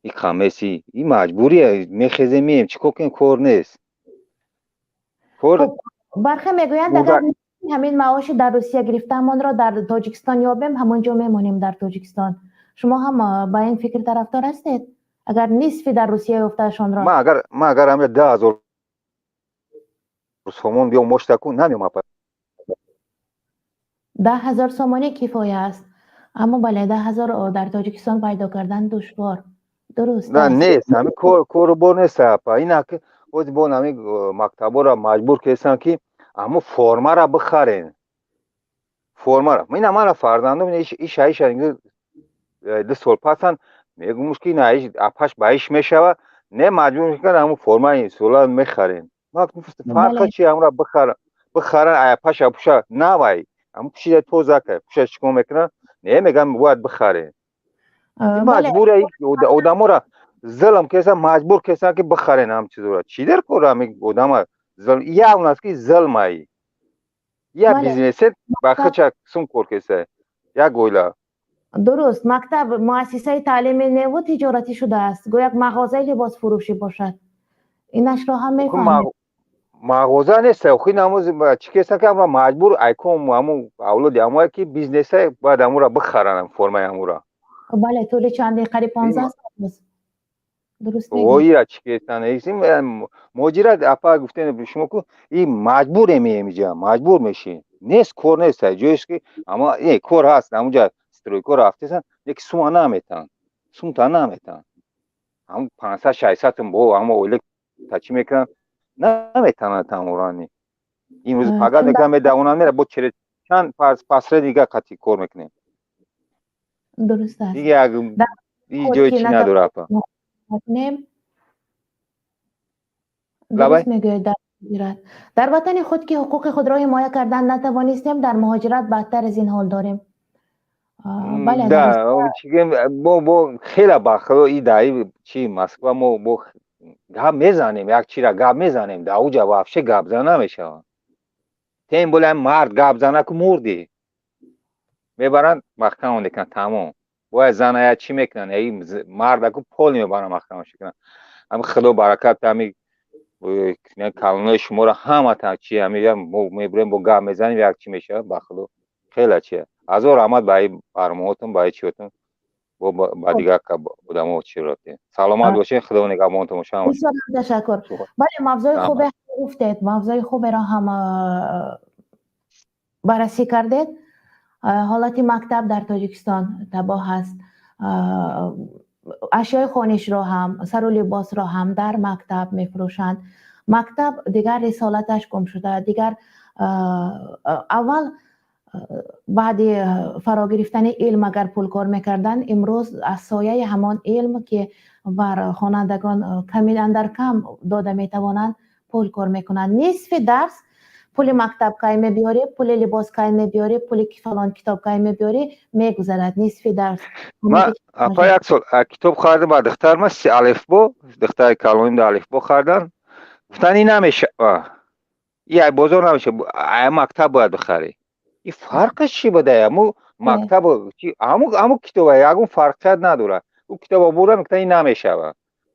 این خمیسی این مجبوریه میخیزه میم چیکار کنیم کار نیست. خب برخی میگویند اگر همین معاش در روسیه گرفتهمان را در تاجیکستان یابیم همونجا میمونیم در تاجیکستان. شما هم با این فکر طرفدار هستید؟ اگر نصفی در روسیه یافتهشان را ما اگر هم 10,000 سومون بیام مشتکون نمیام. 10,000 سومانی کفایه است، اما بله 10,000 در تاجیکستان پیدا کردن دشوار. درست نه نیست، همین کار بار نیست. اینا که خود بون همین مکتبا را مجبور کردن که اما فرما را بخرین. فرما را من فرزندم این شایش انگار 2 سال پسن میگم که نه اپاش بایش میشوه نه مجبور میکنن همون فرما این سولا میخرین. ما فرق چی هم را بخرن بخرن پاشا پوشا نوای اما پوشیده تو زکه پوشا چیکار میکنه نمیگم باید بخره بله مجبوره آدم‌ها را ظلم کسا مجبور کسا که بخرن هم چیزا چی در کار می آدم ظلم یا اون است که ظلم ای یا بله بیزنس با خچ سم کار کسا یا گویلا درست مکتب مؤسسه تعلیم نو تجارتی شده است گویا یک مغازه لباس فروشی باشد اینش را هم میفهمید مغازه نیست خو نماز چی کسا که امر مجبور ایکم همو اولاد امو که بیزنس بعد امو را بخرن فرم امو را بله طول چند قریب 15 سال است درست میگی وای را چی کسا نیستیم مجرد اپا گفتن شما کو این مجبور میجا مجبور میشین نیست کار نیست جایش که اما این کار هست اونجا استروی کار رفتن یک سوم نمیتن سوم تا نمیتن هم 500 600 با اما اولی تاچی میکنن نمیتونن تمورانی این روز فقط میگم داونان میره با چرا چند پاسره دیگه قطعی کار میکنه درست است دیگه اگه این جای چی نداره اپا درست میگوید در وطن خود که حقوق خود را حمایت کردن نتوانستیم در مهاجرت بدتر از این حال داریم بله با خیلی بخدا این دایی چی مسکو ما با گپ میزنیم یک چی را گپ میزنیم در او جواب شه گپ زنه نمیشه تیم بلند مرد گپ زنه که مردی میبرن محکمه میکنن تمام باید زنه چی میکنن این مرد که پول میبرن محکمه شکنن هم خدا برکت همین کلانای شما را همه تا چی همین میبریم با گپ میزنیم یک چی میشه بخدا خیلی چیه از او رحمت برای برنامه‌تون برای چیتون با دیگه بودم چی راته سلامت باشین خدا نگهبانتون باشه بسیار تشکر بله موضوع خوبه گفتید موضوع خوبه را هم بررسی کردید حالت مکتب در تاجیکستان تباه است اشیای خانش را هم سر و لباس را هم در مکتب میفروشند مکتب دیگر رسالتش گم شده دیگر اول بعد فرا گرفتن علم اگر پول کار میکردن امروز از سایه همان علم که بر خوانندگان کمی اندر کم داده میتوانند پول کار میکنند نصف درس پول مکتب کای میبیاری پول لباس کای میبیاری پول فلان کتاب کای میبیاری میگذرد نصف درس ما اپا یک سال کتاب خریدم با دختر ما الفبا دختر کلانیم در الفبا خریدن گفتن این نمیشه این بازار نمیشه مکتب باید بخری این فرقش چی بوده همو مکتب همو کتاب یگون فرقیت نداره او کتاب بوده میگن این نمیشه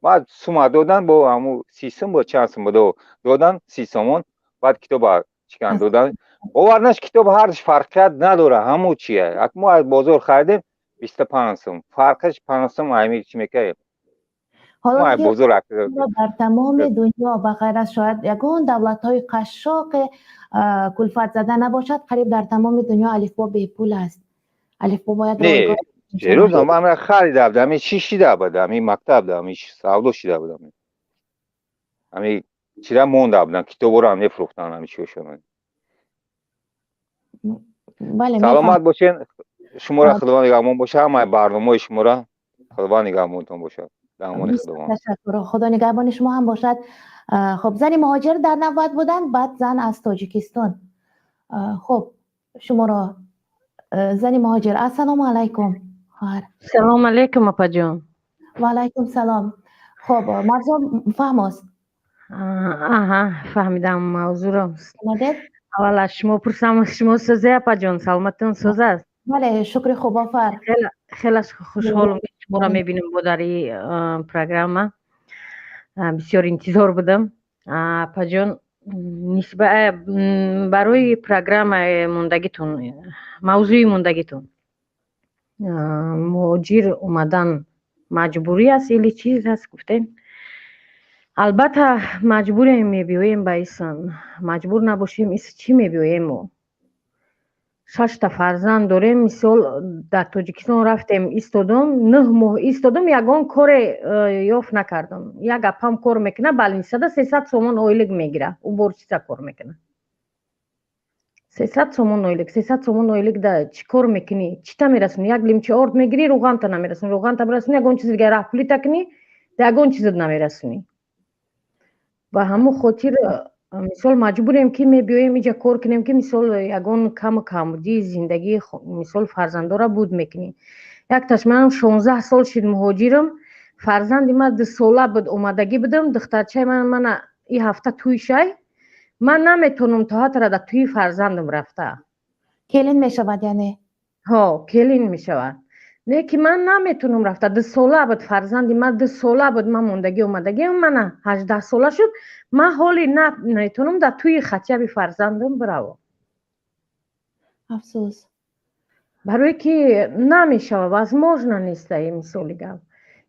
بعد سوم دادن با همو 30 با چند سوم دادن 30 سومون بعد کتاب چیکار دادن باورنش کتاب هرش فرقیت نداره همو چیه ما از بازار خریدیم 25 سوم فرقش 5 سوم همین چی میگه حالا در تمام دنیا بغیر از شاید یگان دولت‌های قشاق کلفت زده نباشد قریب در تمام دنیا الفبا به پول است الفبا باید رایگان روز من خریدم همین چی شیده بودم این مکتب دادم این سودا شیده بودم همین چیزا مونده بودن کتاب رو هم نفروختن همین چی شدن بله سلامت باشین شما را خدا نگهبان باشه همه برنامه شما را خدا نگهبانتون باشه تشکر خدا نگهبان شما هم باشد خب زن مهاجر در نوبت بودن بعد زن از تاجیکستان خب شما را زن مهاجر السلام علیکم سلام علیکم اپا جان و علیکم سلام خب موضوع فهم است فهمیدم موضوع را اول از شما پرسم شما سوزه اپا جان سلامتون سوزه است بله شکر خوب آفر خیلی خوشحالم که شما را میبینم با در این پروگرام بسیار انتظار بودم اپا جان نسبت برای پروگرام موندگیتون موضوع موندگیتون مهاجر اومدن مجبوری است ایلی چیز هست گفتین البته مجبور میبیویم بایسان مجبور نباشیم ایست چی میبیویم 6 تا فرزند داریم مثال در تاجیکستان رفتیم ایستادم 9 ماه ایستادم یگان کار یافت نکردم یک اپم کار میکنه بل میساده 300 سومن اویلگ میگیره او بورچیزا کار میکنه 300 سومن اویلگ ده چی کار میکنی چی تا میرسونی یک لیمچه آرد میگیری روغن تا نمیرسونی روغن تا برسونی یگان چیز دیگه راه پولی تکنی ده یگان چیز نمیرسونی و همو خاطر مثال مجبوریم که میبیویم اینجا کار کنیم که مثال یگان کم کمودی زندگی مثال فرزندا را بود میکنیم. یک تشمنم 16 سال شد مهاجرم، فرزند من 2 ساله بود اومدگی بدم، دخترچه من این هفته توی شای، من نمیتونم تا را در توی فرزندم رفته. کلین میشود یعنی؟ ها کلین میشود. نه که من نمیتونم رفته، 2 ساله بود فرزندی من، 2 ساله بود من موندگی اومدگی، من 18 ساله شد، من حالی نمیتونم در توی خطیب فرزندم بروم. افسوس. برای که نمیشه و از موجنا نیسته این مثالی گم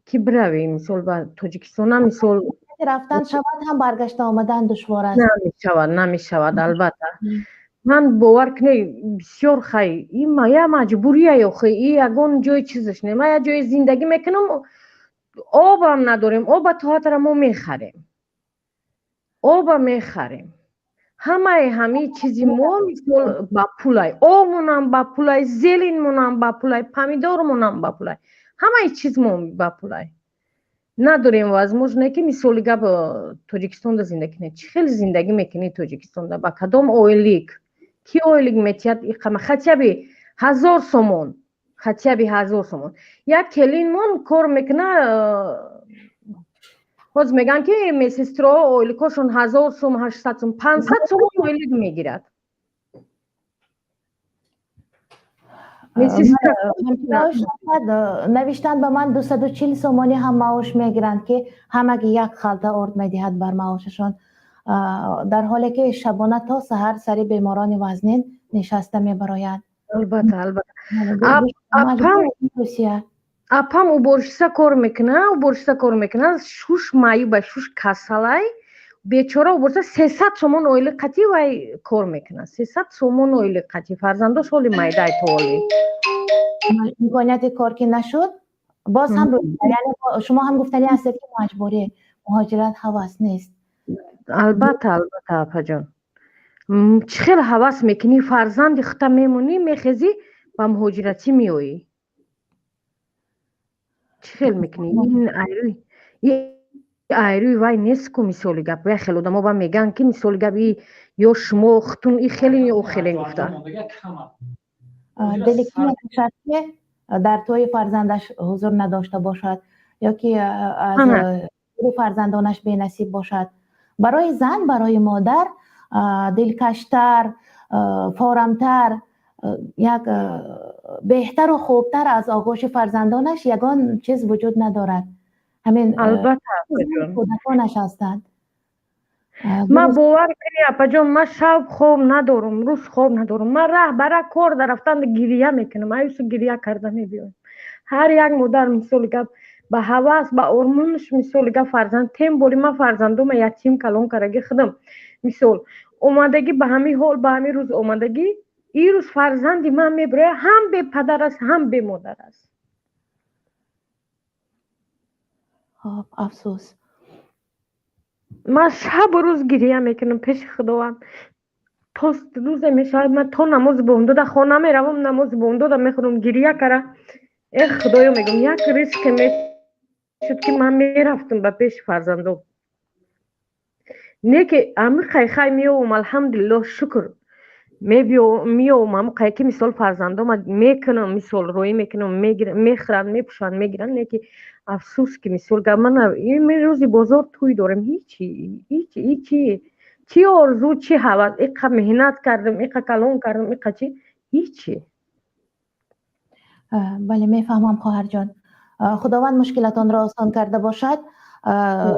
که بروی مثال به تاجیکستان مثال رفتن شود هم برگشت آمدن دشوار است. نمیشود البته. من باور کنی بسیار خیلی این مایه مجبوریه یا خیلی این یگان جای چیزش نه، ما یه جای زندگی میکنم آب هم نداریم، آب تا ما میخریم، آب میخریم، همه چیزی ما مثل با پولای آمون هم با پولای، زیلینمون هم با پولای، پمیدارمون هم با پولای، همه چیز ما با پولای نداریم. و از موجنه که مثالی با تاجیکستان زندگی کنید، چه خیلی زندگی میکنید تاجیکستان با کدام اویلیک کی اویلیک میتید ایقامه خطیبی 1000 سومون، خطیبی 1000 سومون یک کلین من کار میکنه، باز میگن که میسیسترا اویلیکاشون 1000 سوم، 800 سوم، 500 سوم اویلیک میگیرد. نوشتن به من 240 سومانی هم معاش میگیرند که همگی یک خلطه ارد میدهد بر معاششان، در حالی که شبانه تا سحر سری بیماران وزنین نشسته میبراید. البته اپم او برشسته کار میکنه، شوش مایو به شوش کسالای بیچاره او برشسته 300 سومون اویلی قطی وای کار میکنه، 300 سومون اویلی قطی فرزنداش حالی مایدای توالی امکانیت کار که نشد باز هم یعنی شما هم گفتنی هستید که مجبوری مهاجرت هوس نیست. البته اپا جان چخیل هوس میکنی فرزند خطا میمونی میخیزی با مهاجرتی میوی، چخیل میکنی این ایروی وای نیست که مثالی گپ وای خیلی دما با میگن که مثالی گپ یا شما ختون ای خیلی او خیلی گفتن دلی که در توی فرزندش حضور نداشته باشد یا که از فرزندانش بی نصیب باشد، برای زن برای مادر دلکشتر، فارمتر، یک بهتر و خوبتر از آغوش فرزندانش یگان چیز وجود ندارد. همین البته کودکانش هستند. ما باور کنی اپا جان ما شب خواب ندارم، روز خواب ندارم، ما راه برای کار در رفتن گریه میکنم، ایسو گریه کرده میبیم. هر یک مادر مثال گپ با هواس با ارمونش مثال گپ فرزند تیم بولی ما فرزندم یتیم کلون کرگی خودم مثال اومدگی به همین حال به همین روز اومدگی این روز فرزندی من میبره هم به پدر است هم به مادر است. افسوس. من شب و روز گریه میکنم پیش خداوند، تا روز میشه من تا نماز بونده در خانه میروم، نماز بونده در میخورم گریه کرده ای خدایا میگم یک ریسک میشد که من میرفتم به پیش فرزندم، نه که امی خیخای میوم الحمدلله شکر میوم امی خیخی مثال فرزندم میکنم مثال روی میکنم میخرن میپوشن میگیرن، نه که افسوس که مثال گم من این روزی بازار توی دارم هیچی چی آرزو چی هوس ایقا مهنت کردم ایقا کلون کردم ایقا چی هیچی. بله میفهمم خواهر جان، خداوند مشکلتان را آسان کرده باشد.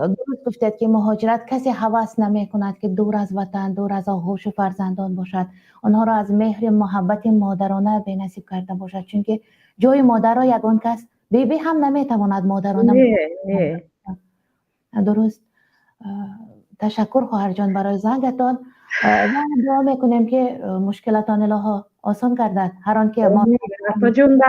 درست گفتید که مهاجرت کسی هوس نمی کند که دور از وطن دور از آغوش فرزندان باشد، آنها را از مهر محبت مادرانه به نصیب کرده باشد، چون که جای مادر را یگان کس بیبی هم نمیتواند مادرانه درست. تشکر خواهر جان برای زنگتان، دعا میکنیم که مشکلتان الهی آسان گردد. هر آن که ما جون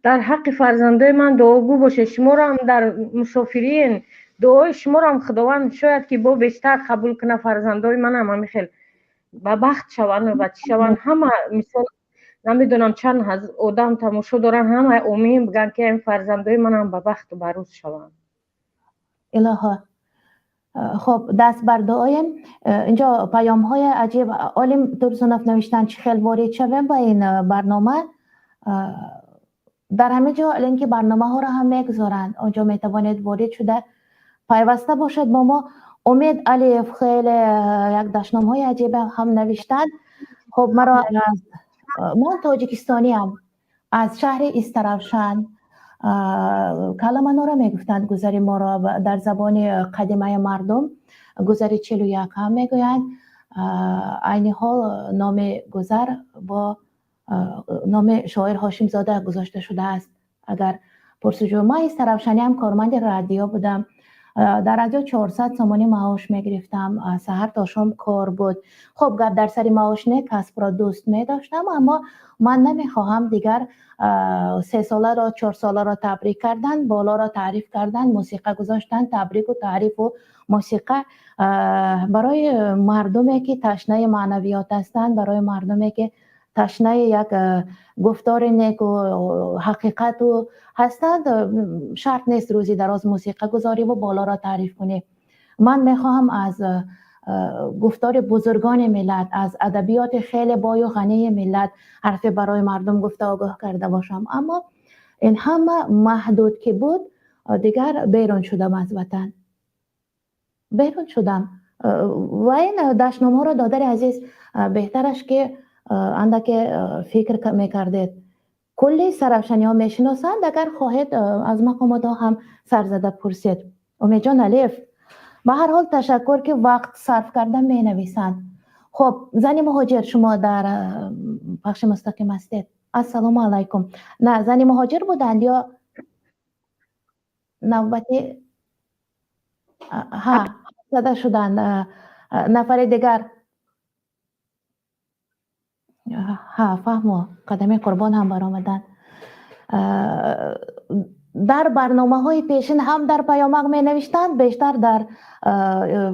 در حق فرزندای من دعاگو باشه، شما را هم در مسافرین دعای شما را هم خداوند شاید که با بیشتر قبول کنه، فرزندای من هم خیلی با بخت شوند و بچه شوند، همه مثال نمیدونم چند از آدم تماشا دارن همه امید بگن که این فرزندای من هم با بخت و بروز شوند. الهی خب دست بر دعایم. اینجا پیام های عجیب عالم ترسونف نوشتن چه خیلی وارد شویم با این برنامه. در همه جا الان که برنامه ها را هم میگذارند اونجا میتوانید وارد شده پیوسته باشد با ما. امید الف خیلی یک دشنام های عجیب هم نوشتند. خب من تاجیکستانی هم از شهر استرافشان کلمه را میگفتند گذری ما را در زبان قدیمه مردم گذری 41 هم میگویند. عین حال نام گذر با نام شاعر هاشم زاده گذاشته شده است. اگر پرسجو ما استرافشانی هم کارمند رادیو بودم. در رادیو 400 تومانی معاش میگرفتم. سحر تا شام کار بود. خب گپ در سری معاش نه، کسب را دوست می داشتم، اما من نمیخواهم دیگر 3 ساله را 4 ساله را تبریک کردن، بالا را تعریف کردن، موسیقی گذاشتن، تبریک و تعریف و موسیقی برای مردمی که تشنه معنویات هستند، برای مردمی که تشنه یک گفتار نیک و حقیقت و هستند، شرط نیست روزی دراز موسیقی گذاری و بالا را تعریف کنی. من میخواهم از گفتار بزرگان ملت، از ادبیات خیلی بای و غنی ملت حرف برای مردم گفته آگاه کرده باشم، اما این همه محدود که بود دیگر بیرون شدم از وطن، بیرون شدم و این دشنامه را دادر عزیز بهترش که اندک فکر میکردید کلی سرافشانی ها میشناسند. اگر خواهید از مقامات ها هم سرزده پرسید. امید جان الف، به هر حال تشکر که وقت صرف کردن می نویسند. خب زنی مهاجر، شما در پخش مستقیم هستید. السلام علیکم. نه زنی مهاجر بودند یا نوبتی ها زده شدند نفر دیگر؟ ها فهمو قدمی قربان هم برآمدن. در برنامه های پیشین هم در پیامک می نوشتند، بیشتر در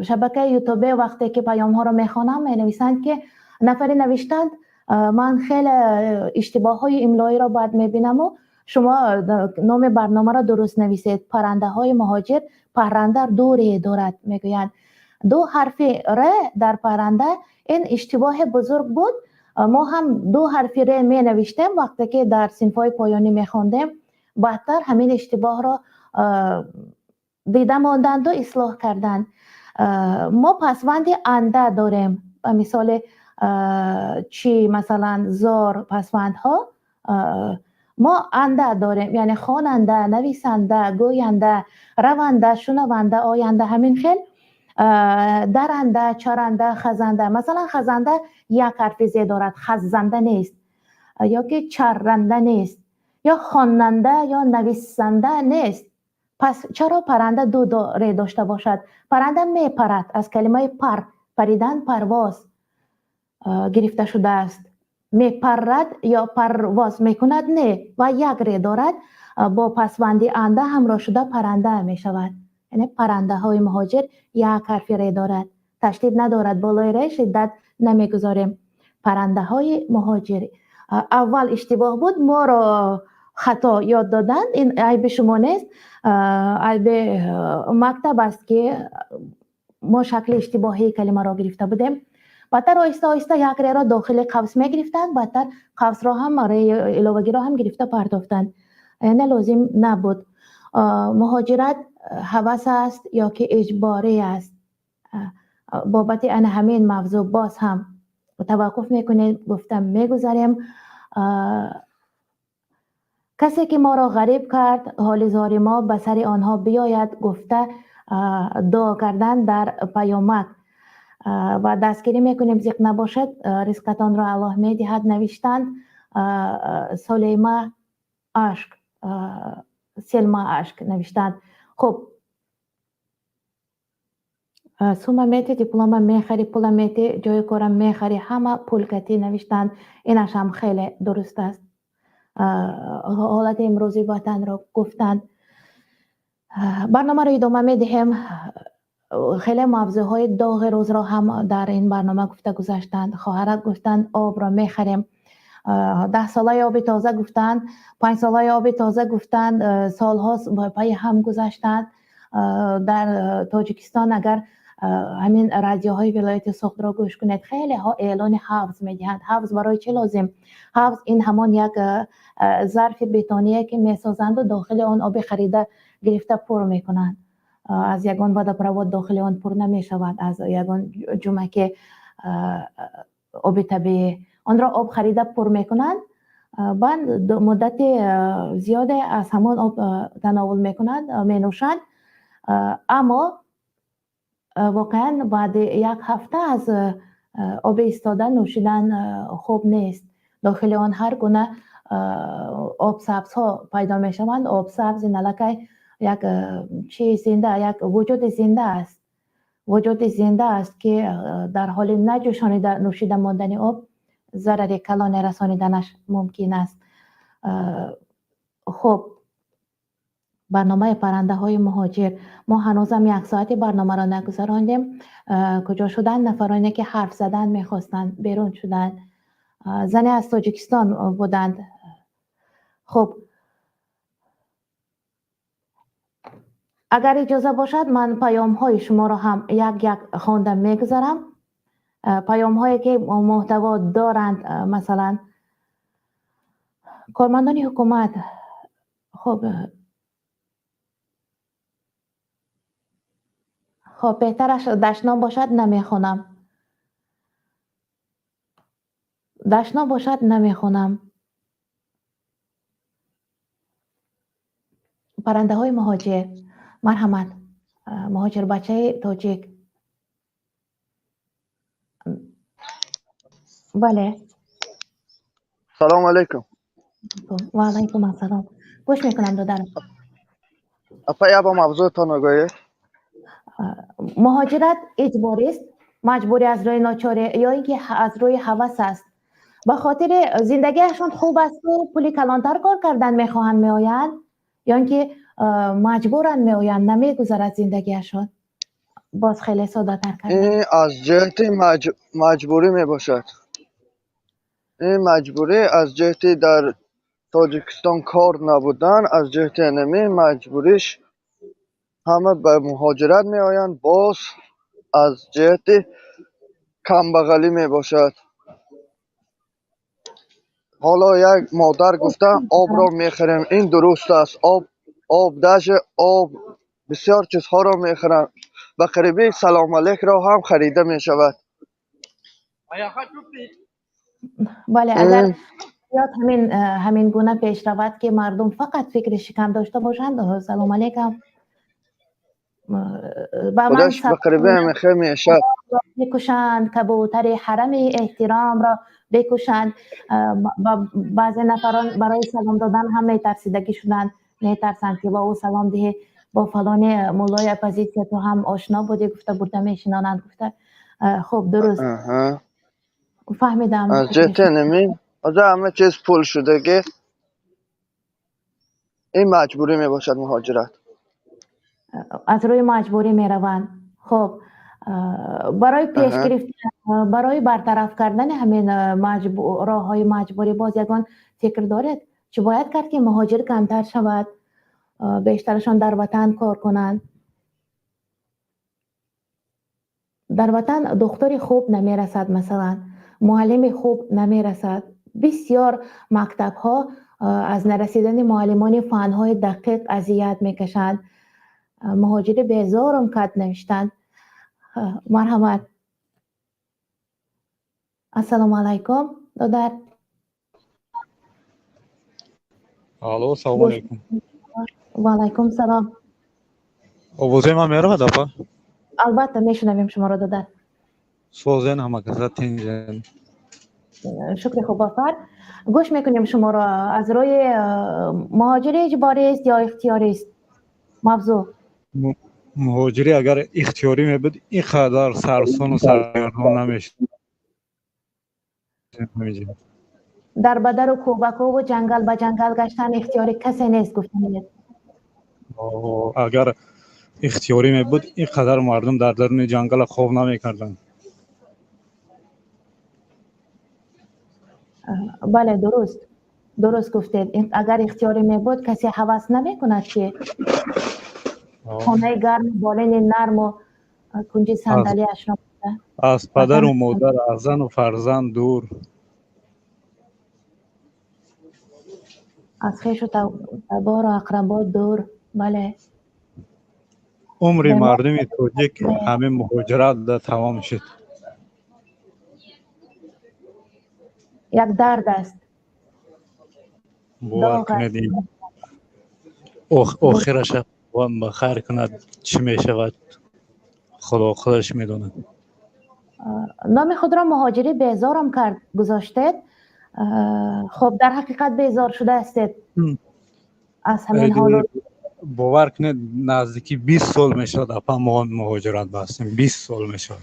شبکه یوتیوب وقتی که پیام ها را می خوانم می نویسند که نفری نوشتند من خیلی اشتباه های املایی را باید می بینم و شما نام برنامه را درست نویسید. پرنده های مهاجر پرنده دوری دارد میگویند. 2 حرف ر در پرنده این اشتباه بزرگ بود. ما هم 2 حرف ر می نوشتیم وقتی که در صنف‌های پایانی می خواندیم. بعدتر همین اشتباه را دیده ماندند و اصلاح کردند. ما پسوند انده داریم، مثال چی مثلا زار پسوند ها ما انده داریم، یعنی خواننده، نویسنده، گوینده، رونده، شنونده، آینده، همین خیل درنده، چرنده، خزنده. مثلا خزنده یک حرف ز دارد، خزنده نیست، یا که چرنده نیست، یا خواننده یا نویسنده نیست. پس چرا پرنده 2 ر داشته باشد؟ پرنده می پرد، از کلمه پر، پریدن، پرواز گرفته شده است. می پرد یا پرواز می کند نه، و یک ر دارد، با پسوندی انده همراه شده پرنده می شود. یعنی پرنده های مهاجر یک حرف ر دارد، تشدید ندارد، بالای ر شدت نمی گذاریم. پرنده های مهاجری اول اشتباه بود، ما را خطا یاد دادن. این عیب شما نیست، عیب مکتب است که ما شکل اشتباهی کلمه را گرفته بودیم. بعدتر آیسته آیسته یک ر را داخل قوس می گرفتند، بعدتر قوس را هم علاوگی را هم گرفته پرداختند. نه لازم نبود. مهاجرت هوس است یا که اجباری است؟ بابت ان همین موضوع باز هم توقف میکنید، گفتم میگذاریم. کسی که ما را غریب کرد حال زار ما به سر آنها بیاید گفته دعا کردن در پیامک و دستگیری میکنیم زیق نباشد رزقتان را الله میدهد نوشتند. سلیمه عشق، سلمه عشق نوشتند. خب سوم میتی، دیپلم میخری، پول میتی، جای کارم میخری، همه پول کتی نوشتند. اینش هم خیلی درست است. حالت امروزی وطن را گفتند. برنامه را ادامه میدهیم. خیلی موضوعهای داغ روز را هم در این برنامه گفته گذاشتند. خواهرک گفتند آب را میخریم، 10 ساله آب تازه گفتند، 5 ساله آب تازه گفتند، سالها پای هم گذشتند. در تاجیکستان اگر همین رادیوهای ولایت سوخت را گوش کنید خیلی ها اعلان حفظ میدهند. حفظ برای چه لازم؟ حفظ این همان یک ظرف بتونیه که میسازند و داخل آن آب خریده گرفته پر میکنند. از یگان بعد پرواد داخل آن پر نمیشود. از یگان جمعه آب طبیعی آن را آب خریده پر میکنند، بعد مدت زیاده از همان آب تناول میکنند، مینوشند. اما واقعا بعد یک هفته از آب ایستاده نوشیدن خوب نیست. داخل آن هر گونه آب سبز ها پیدا می شوند. آب سبز نلکه یک چیز زنده، یک وجود زنده است. وجود زنده است که در حال نجوشانیده نوشیده ماندن آب ضرر کلان رسانیدنش ممکن است. خب برنامه پرنده های مهاجر، ما هنوزم 1 ساعتی برنامه را نگذراندیم. کجا شدن نفرانی که حرف زدن میخواستند بیرون شدند. زنی از تاجیکستان بودند. خب اگر اجازه باشد من پیام های شما را هم یک خوانده میگذارم. پیام هایی که محتوا دارند. مثلا کارمندان حکومت، خب بهترش دشنام باشد نمیخونم. دشنام باشد نمیخونم. پرنده های مهاجر، مرحمت. مهاجر بچه تاجیک. بله. سلام علیکم. و علیکم السلام. گوش میکنم دادرم. اپا با موضوعتان آگاهی؟ مهاجرت اجباری است، مجبوری از روی ناچاری یا اینکه از روی هوس است. به خاطر زندگیشون خوب است و پولی کلانتر کار کردن میخواهند میآیند، یا اینکه مجبورن میآیند نمیگذرد زندگیشون. باز خیلی ساده تر کردن. این از جهت مجبوری می باشد. این مجبوری از جهت در تاجیکستان کار نبودن، از جهت انمی مجبوریش همه به مهاجرت می آیند. باز از جهت کمبغلی می باشد. حالا یک مادر گفته آب را میخریم، این درست است. آب دژ، آب بسیار چیزها را میخرن. به قریبی سلام علیک را هم خریده می شود. بله اگر یاد همین گونه پیش رود که مردم فقط فکر شکم داشته باشند، سلام علیکم خودش به قریبی میخه میشد بکشند، کبوتر حرم احترام را بکشند. بعضی نفران برای سلام دادن هم میترسیدگی شدند، میترسند که با او سلام ده با فلان مولای اپوزیسیا تو هم آشنا بودی، گفته برده میشنانند. گفته خب درست فهمیدم. از جهت نمی از همه چیز پول شده که این مجبوری می باشد مهاجرت. از روی مجبوری می روند. خب برای پیش گرفتن، برای برطرف کردن همین راه های مجبوری باز یگان فکر دارید چه باید کرد که مهاجر کمتر شود، بیشترشان در وطن کار کنند. در وطن دکتری خوب نمی رسد، مثلا معلم خوب نمی رسد. بسیار مکتب ها از نرسیدن معلمان فن های دقیق اذیت می کشند. مهاجر بیزارم کد نوشتند. مرحمت. السلام علیکم دادر. الو سلام علیکم. و علیکم سلام. آوازه من میره دفعه؟ البته میشنویم شما را دادر. سوزن همه کسا تینجن. شکر خوب بافر. گوش میکنیم شما را. از روی مهاجری اجباری است یا اختیاری است موضوع؟ مهاجری اگر اختیاری می بود این قدر سرسون و سرگردان نمیشه. در بدر و کوبکو و جنگل به جنگل گشتن اختیاری کسی نیست گفتنید. اگر اختیاری می بود این قدر مردم در درون جنگل خواب نمی کردن. بله درست گفتید. اگر اختیاری می بود کسی هوس نمی کند که خانه گرم بالین نرم و کنج از صندلی اشنا بوده. از پدر وطن و مادر، از زن و فرزند دور. از خویش و تبار و اقربا دور. بله. عمر به ما مردم تاجیک همه مهاجرت ده تمام شد. یک درد است. باور داغ است. کنید این آخرش خداوند بخیر کند. چی می شود خودش میدونه. نام خود را مهاجری بیزارم کرد گذاشتید. خب در حقیقت بیزار شده استید از همین حال. باور کنید نزدیکی 20 سال میشد اپا ما مهاجرت بستیم. 20 سال میشد.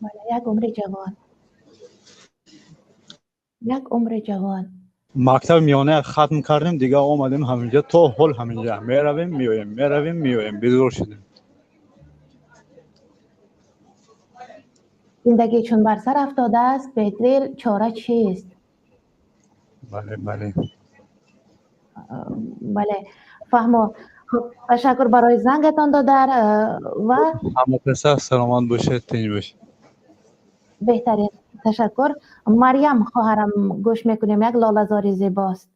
بله، یک عمر جوان. یک عمر جوان. مکتب میانه ختم کردیم دیگه آمدیم همینجا تا حال همینجا میرویم میایم بیزار شدیم. زندگی چون بر سر افتاده است بدلیل چاره چیست؟ بله بله بله فهمو. خب تشکر برای زنگتان دادر و همه پسر سلامت باشید، تنج باشید. بهترین تشکر. مریم خواهرم گوش میکنیم. یک لاله‌زاری زیباست.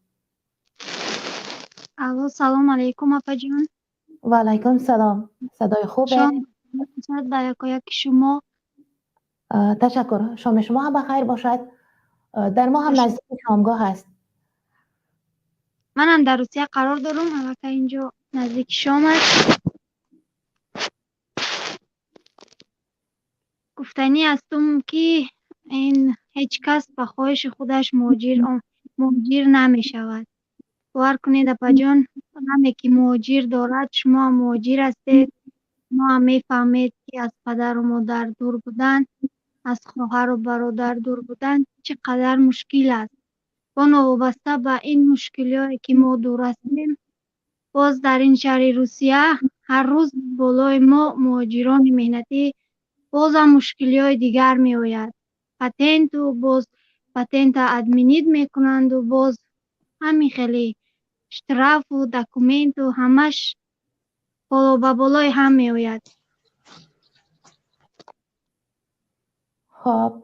الو سلام علیکم اپا جان. و علیکم سلام. صدای خوبه. شام باشد به یکایک شما. تشکر. شام شما هم بخیر باشد. در ما هم نزدیک شامگاه هست. منم در روسیه قرار دارم. البته اینجا نزدیک شام است. گفتنی هستم که این هیچ کس به خواهش خودش مهاجر نمی شود. باور کنید اپا جان، همه که مهاجر دارد شما مهاجر هستید. ما هم میفهمید که از پدر و مادر دور بودن، از خواهر و برادر دور بودن چقدر مشکل است. با وابسته به این مشکلی که ما دور هستیم، باز در این شهر روسیه هر روز بالای ما مهاجران مهنتی باز هم مشکلی های دیگر می آید. پتنت و باز پتنت ادمینید می کنند و باز همین خیلی اشتراف و دکومنت و همش بالا به بالای هم می آید. خب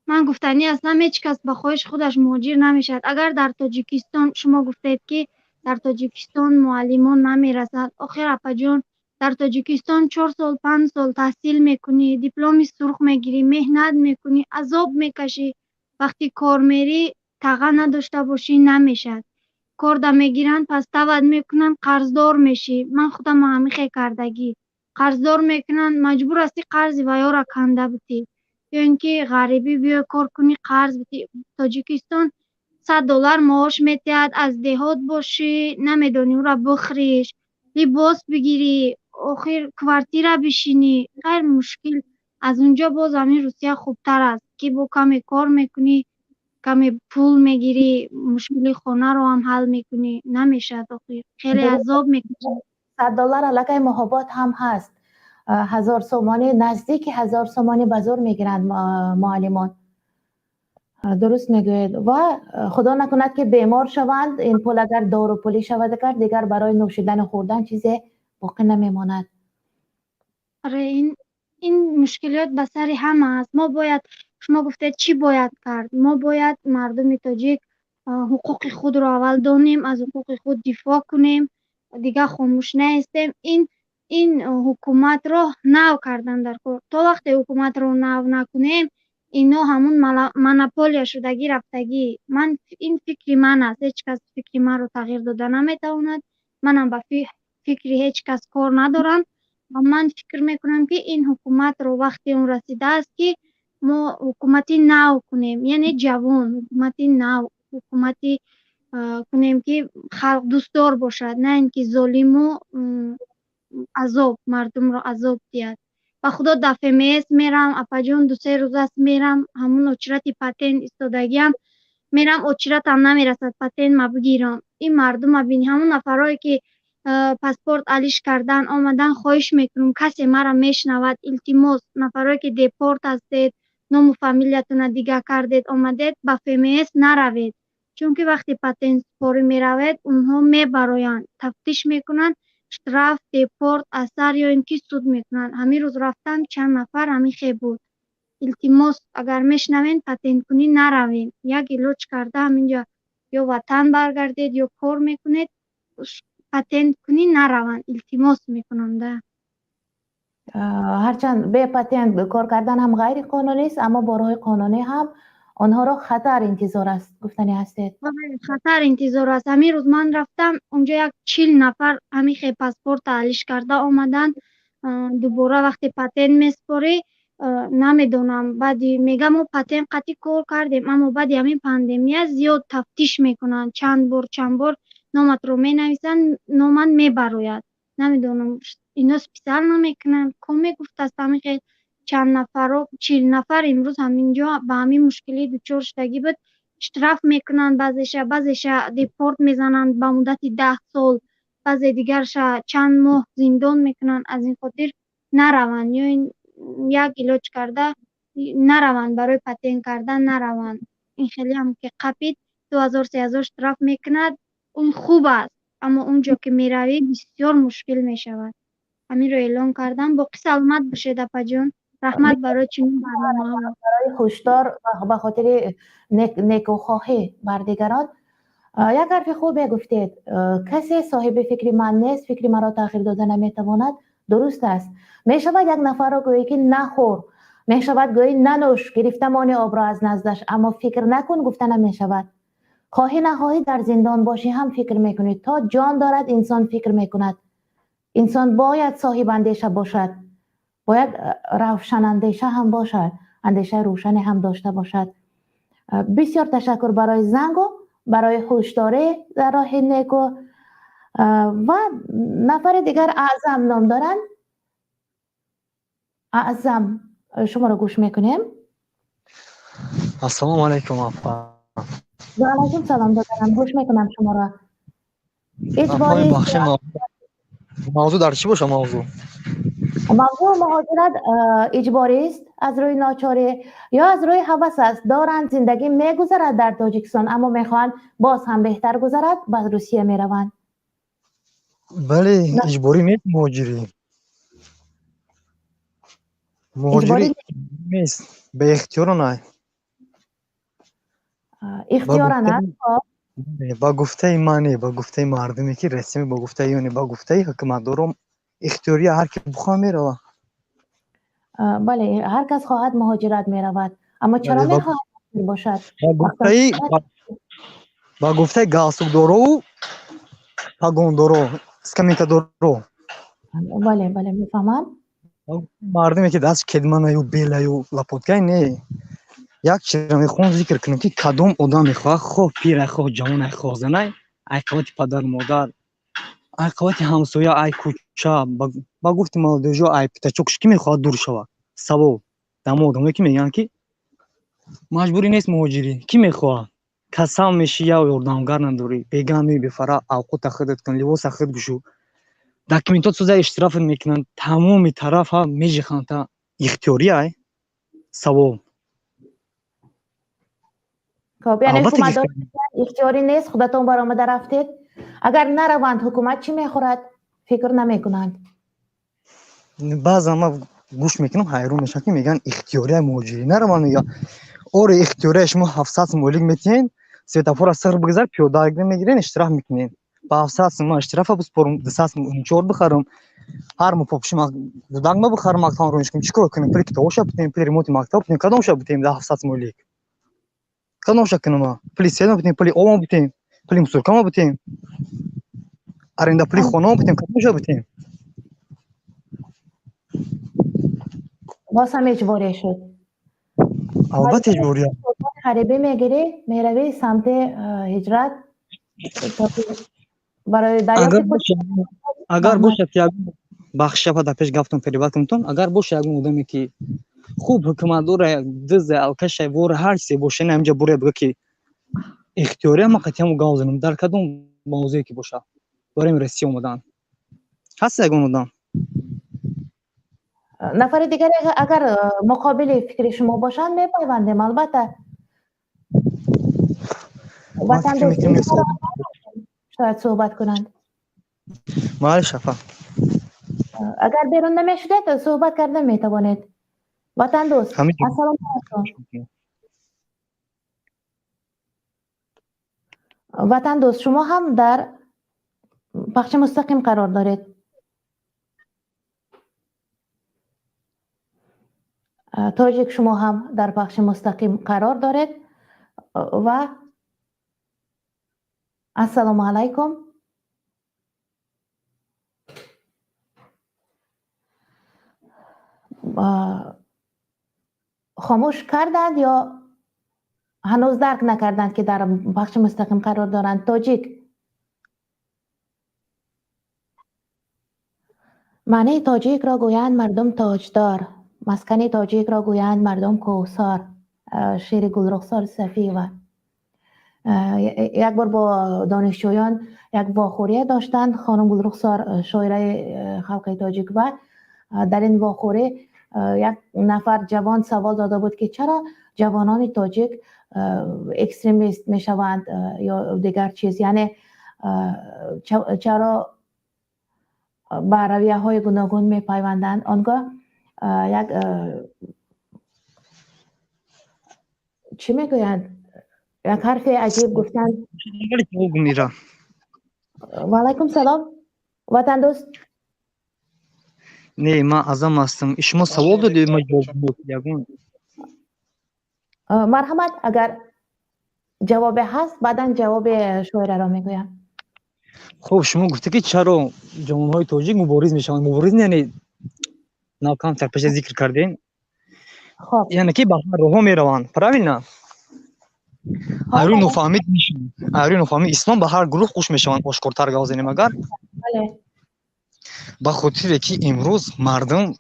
من گفتنی هستم هیچ کس به خواهش خودش مهاجر نمیشد. اگر در تاجیکستان شما گفتید که در تاجیکستان معلمان نمیرسد، آخر اپا جان در تاجیکستان 4 سال 5 سال تحصیل میکنی، دیپلم سرخ میگیری، مهنت میکنی، عذاب میکشی، وقتی کار میری تقه نداشته باشی نمیشد. کار دا میگیرن پس تود میکنن قرضدار میشی. من خودم همیشه کردگی قرضدار میکنن، مجبور هستی قرض ویا را کنده بودی یا اینکه غریبی بیا کار کنی قرض بدی. تاجیکستان $100 معاش میتید، از دهات باشی نمیدونی او را بخریش، لباس بگیری، آخر کوارتیره بشینی، غیر مشکل. از اونجا باز همین روسیه خوبتر است که با کمی کار میکنی، کمی پول میگیری، مشکل خانه رو هم حل میکنی. نمیشه آخر خیلی عذاب میکشی. $100 علاقه محبات هم هست. 1000 سومانی، نزدیک 1000 سومانی بازار میگیرند معلمان. درست میگوید. و خدا نکند که بیمار شوند. این پول اگر دارو پولی شود کرد دیگر برای نوشیدن و خوردن چیزی باقی نمیماند. آره این مشکلات به سر همه است. ما باید، شما گفتید چی باید کرد؟ ما باید مردم تاجیک حقوق خود را اول دانیم، از حقوق خود دفاع کنیم، دیگه خاموش نیستیم. این حکومت را نو کردن در کار. تا وقتی حکومت را نو نکنیم اینا همون مناپولیا شدگی رفتگی. این فکری من است. هیچ کس فکری من رو تغییر داده نمیتواند. منم به فکری هیچ کس کار ندارم. من فکر میکنم که این حکومت رو وقتی اون رسیده است که ما حکومتی نو کنیم، یعنی جوان حکومتی نو، حکومتی کنیم که خلق دوستدار باشد، نه اینکه ظالم و عذاب مردم رو عذاب دید. و خدا دفعه میرم اپا جون 2-3 روز است میرم همون اچرت پتن استادگی هم میرم، اچرت هم نمیرسد پتن ما بگیرم. این مردم ببینی همون نفرایی که پاسپورت علیش کردن آمدن، خواهش میکنم کسی مرا میشنود التماس، نفرایی که دیپورت هستید نام و فامیلیتون دیگه کردید آمدید به فیمیس نروید، چون که وقتی پاتنت سپاری میروید اونها میبرویند تفتیش میکنند штраф депорт اثر یا اینکه سود میکنند. همین روز رفتم چند نفر همیخه بود. التماس اگر میشنوین پاتنت کنی نروین، یک ایلوچ کرده همینجا یا وطن برگردید یا کار میکنید، پاتنت کنی نروین، التماس میکنم ده. هرچند به پاتنت کار کردن هم غیر قانونی است، اما با راه قانونی هم آنها را خطر انتظار است گفتنی هستید. خطر انتظار است. همین روز من رفتم اونجا یک 40 نفر همیخه پاسپورت تعلیش کرده آمدن. دوباره وقتی پاتنت میسپاری نمیدونم، بعدی میگم ما پاتنت قطعی کار کردیم، اما بعد همین پاندمی زیاد تفتیش میکنن، چند بار نامت رو مینویسن، نامت میبروید. نمیدونم اینا سپیسال نمیکنن. کمی گفت است همیخه چند نفر 40 نفر امروز همینجا به همین مشکلی دچار شدگی بود. اشتراف میکنن، بعضیش دیپورت میزنن به مدت 10 سال، بعضی دیگرش چند ماه زندان میکنن. از این خاطر نروند، یا این یک ایلوچ کرده نروند، برای پاتنت کردن نروند. این خیلی هم که قپید 2000-3000 اشتراف میکند، اون خوب است، اما اونجا که میروی بسیار مشکل میشود. همین رو اعلان کردم. باقی سلامت باشید اپا جان. رحمت برای چنین برنامه ها. برای هشدار و به خاطر نیکوخواهی بر دیگران یک حرف خوب گفتید. کسی صاحب فکری من نیست، فکری مرا تغییر داده نمیتواند. درست است. می شود یک نفر را گویی که نخور، می شود گویی ننوش، گرفتمان آب را از نزدش، اما فکر نکن گفته نمی شود. خواهی نخواهی در زندان باشی هم فکر میکنید. تا جان دارد انسان فکر میکند. انسان باید صاحب اندیشه باشد، باید روشن اندیشه هم باشد، اندیشه روشنی هم داشته باشد. بسیار تشکر برای زنگ و برای هشداری در راه نیکو. و نفر دیگر اعظم نام دارن. اعظم شما رو گوش میکنیم. السلام علیکم افا. و علیکم سلام دارم، گوش میکنم شما را. افای بخش موضوع در چی باشه؟ موضوع مهاجرت اجباری است از روی ناچاری یا از روی هوس است. دارند زندگی میگذرد در تاجیکستان، اما میخوان باز هم بهتر گذرد، به روسیه میروند. بله اجباری نیست. مهاجری نیست، به اختیار نه. اختیار نه. با گفته منی، با گفته مردمی که رسمی، با گفته یونی، با گفته حکومت دارم، اختیاری هر کی بخواه میروه. بله هر کس خواهد مهاجرت میرود، اما چرا میخواهد باشد؟ با گفته گاسوک دارو و پاگون دارو، اسکامیتا دارو. بله میفهمم. مردمی که دست کدمانه و بیله و لپوتگای نه. یک چیز میخوام ذکر کنم که کدوم آدم میخواه خواه پیر خواه جوان خواه زنه، ای قوت پدر مادر، ای قوت همسایه، ای کوچه، با گفت مالدوجو، ای پتچوکش که میخواد دور شود. سبب دم آدمی که میگن که مجبوری نیست مهاجری. کی میخواه کسام میشی یا یاردمگر نداری، بیگمی بفره اوقات خودت کن، لباس خود بشو، داکیومنتات سوزه اشتراف میکنن، تمام طرف ها میجخن تا اختیاری ای سبب. خب یعنی حکومت اختیاری نیست، خودتون برآمده رفتید. اگر نروند حکومت چی میخورد؟ فکر نمیکنند. بعضا ما گوش میکنم حیران میشم که میگن اختیاری مهاجری نروند. میگن اور اختیاری شما 700 مولک میتین، سویتافور سر بگذار پیاده میگیرین اشتراف میکنین. با 700 ما اشتراف بسپرم 200 چور بخرم، هر مو پاپشم دودنگ ما بخرم ماکتان روش کنم. چیکار کنم؟ پلی کتابش بتیم، پلی ریموت ماکتاب بتیم، کدومش بتیم؟ 700 مولک کدومش کنم؟ پلی سینا بتیم، پلی اوم بتیم، پلی مسورکام بتیم، ارنده پلی خونه بتیم، کدومش بتیم؟ باز هم اجباری شد. البته اجباریه. غریبه میگیری میروی سمت هجرت برای دریافت. اگر باشه که بخش شفا پیش گفتم پریواتمتون، اگر باشه اگه آدمی که خوب حکومت داره دز الکش وور هر چیزی باشه نمیجا بوره بگه که اختیاری ما قطعا گاوزنم در کدوم موضوعی که باشه بریم رسی اومدن هست اگه اومدن. نفر دیگر اگر مقابل فکر شما باشند میپیوندیم. البته ما وطن فکر میکنم دوست شاید صحبت کنند. مال شفا اگر بیرون نمیشدید صحبت کردن میتوانید. وطن دوست همین السلام علیکم. وطن دوست شما هم در بخش مستقیم قرار دارید. تاجیک شما هم در بخش مستقیم قرار دارید و السلام علیکم. خاموش کردند یا هنوز درک نکردند که در بخش مستقیم قرار دارند؟ تاجیک معنی تاجیک را گویند مردم تاجدار، مسکن تاجیک را گویند مردم کوثر. شعر گلرخسار صفی. و یک بار با دانشجویان یک واخوری داشتند. خانم گلرخسار شاعره خلق تاجیک و در این واخوری یک نفر جوان سوال داده بود که چرا جوانان تاجیک اکستریمیست می شوند یا دیگر چیز، یعنی چرا به رویه های گوناگون می پیوندند. آنگاه یک چی می گویند، یک حرف عجیب گفتند. و علیکم سلام وطن دوست. نه من ازم هستم. شما سوال دادید ما جواب میدم. مرحمت اگر جواب هست بعداً جواب شاعره را میگویم. خب شما گفته که چرا جوانهای تاجیک مبارز میشوند. مبارز یعنی ناکام ترپش ذکر کردین. خب یعنی که به هر راه میروند. правильно؟ آری نفهمید میشن. آری نفهمید اسلام به هر گروه خوش میشوند. آشکارتر گازنیم اگر. بله. به خاطر که امروز مردم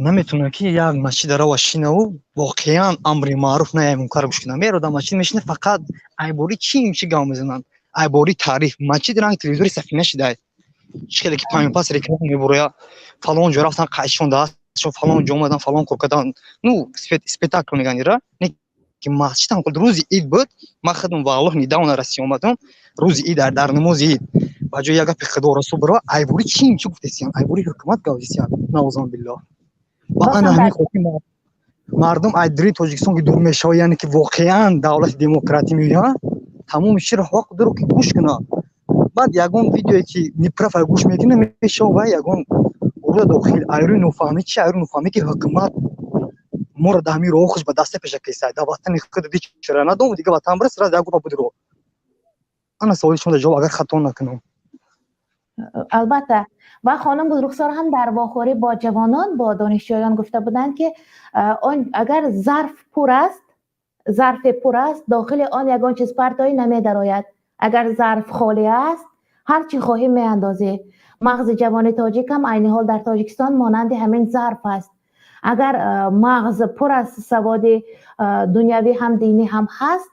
نمیتونه که یک مسجد را وشینه و واقعا امر معروف نه منکر بشکنه. میرو در مسجد میشینه فقط ایبوری چی میشه گام میزنن. ایبوری تعریف مسجد رنگ تلویزیونی سفینه شده. چیزی که پایین پاس ریکلام میبره فلان جا رفتن قایشون داشت شو فلان جا اومدن فلان کوکدان نو اسپکتاکل میگن را که مسجد هم روز عید بود. ما خودم والله نداون رسی اومدم روز عید در نماز عید باجو یک پیخدار رسول برا ایبوری چی میشه گفتیسیان ایبوری حکومت گاویسیان نوزان بالله با انا همین خودی مردم ایدری تاجیکستان که دور میشه یعنی که واقعا دولت دموکراتی میگه تمام شیر حق داره که گوش کنه. بعد یگون ویدیویی که نیپرف گوش میکنه میشه و یگون اورا داخل ایرون نفهمی چی ایرون نفهمی که حکومت مورد همین رو خوش به دست پیش کیسه دا وطن خود دیگه چرا ندوم دیگه وطن برس را دیگه بود رو انا سوال شما جواب اگر خطا نکنم. البته و خانم بزرگسال هم در واخوری با جوانان با دانشجویان گفته بودند که اگر ظرف پر است داخل آن یگان چیز پرتایی نمی درآید. اگر ظرف خالی است هر چی خواهی می اندازی. مغز جوان تاجیک هم عین حال در تاجیکستان مانند همین ظرف است. اگر مغز پر از سواد دنیوی هم دینی هم هست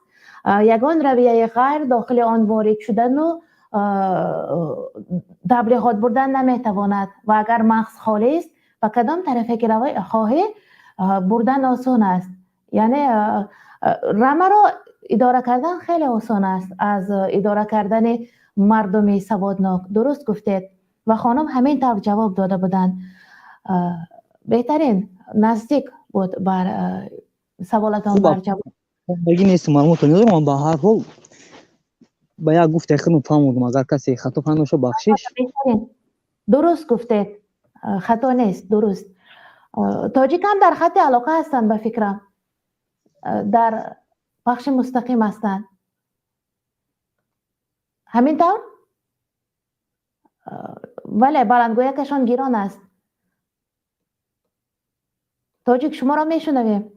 یگان رویه غیر داخل آن وارد شدن و تبلیغات بردن نمیتواند و اگر مغز خالی است و کدام طرفه که روی خواهی بردن آسان است. یعنی رمه را اداره کردن خیلی آسان است از اداره کردن مردم سوادناک. درست گفتید و خانم همین طور جواب داده بودند. بهترین نزدیک بود بر سوالاتان بر جواب. بگی نیست معلومات ندارم به هر حال با یک گفته خودم فهمیدم اگر کسی خطا فهمیشه بخشش. درست گفتید خطا نیست. درست. تاجیک هم در خط علاقه هستند به فکرم در بخش مستقیم هستند. همین طور ولی بلندگویه کشان گیران است. تاجیک شما را میشنویم.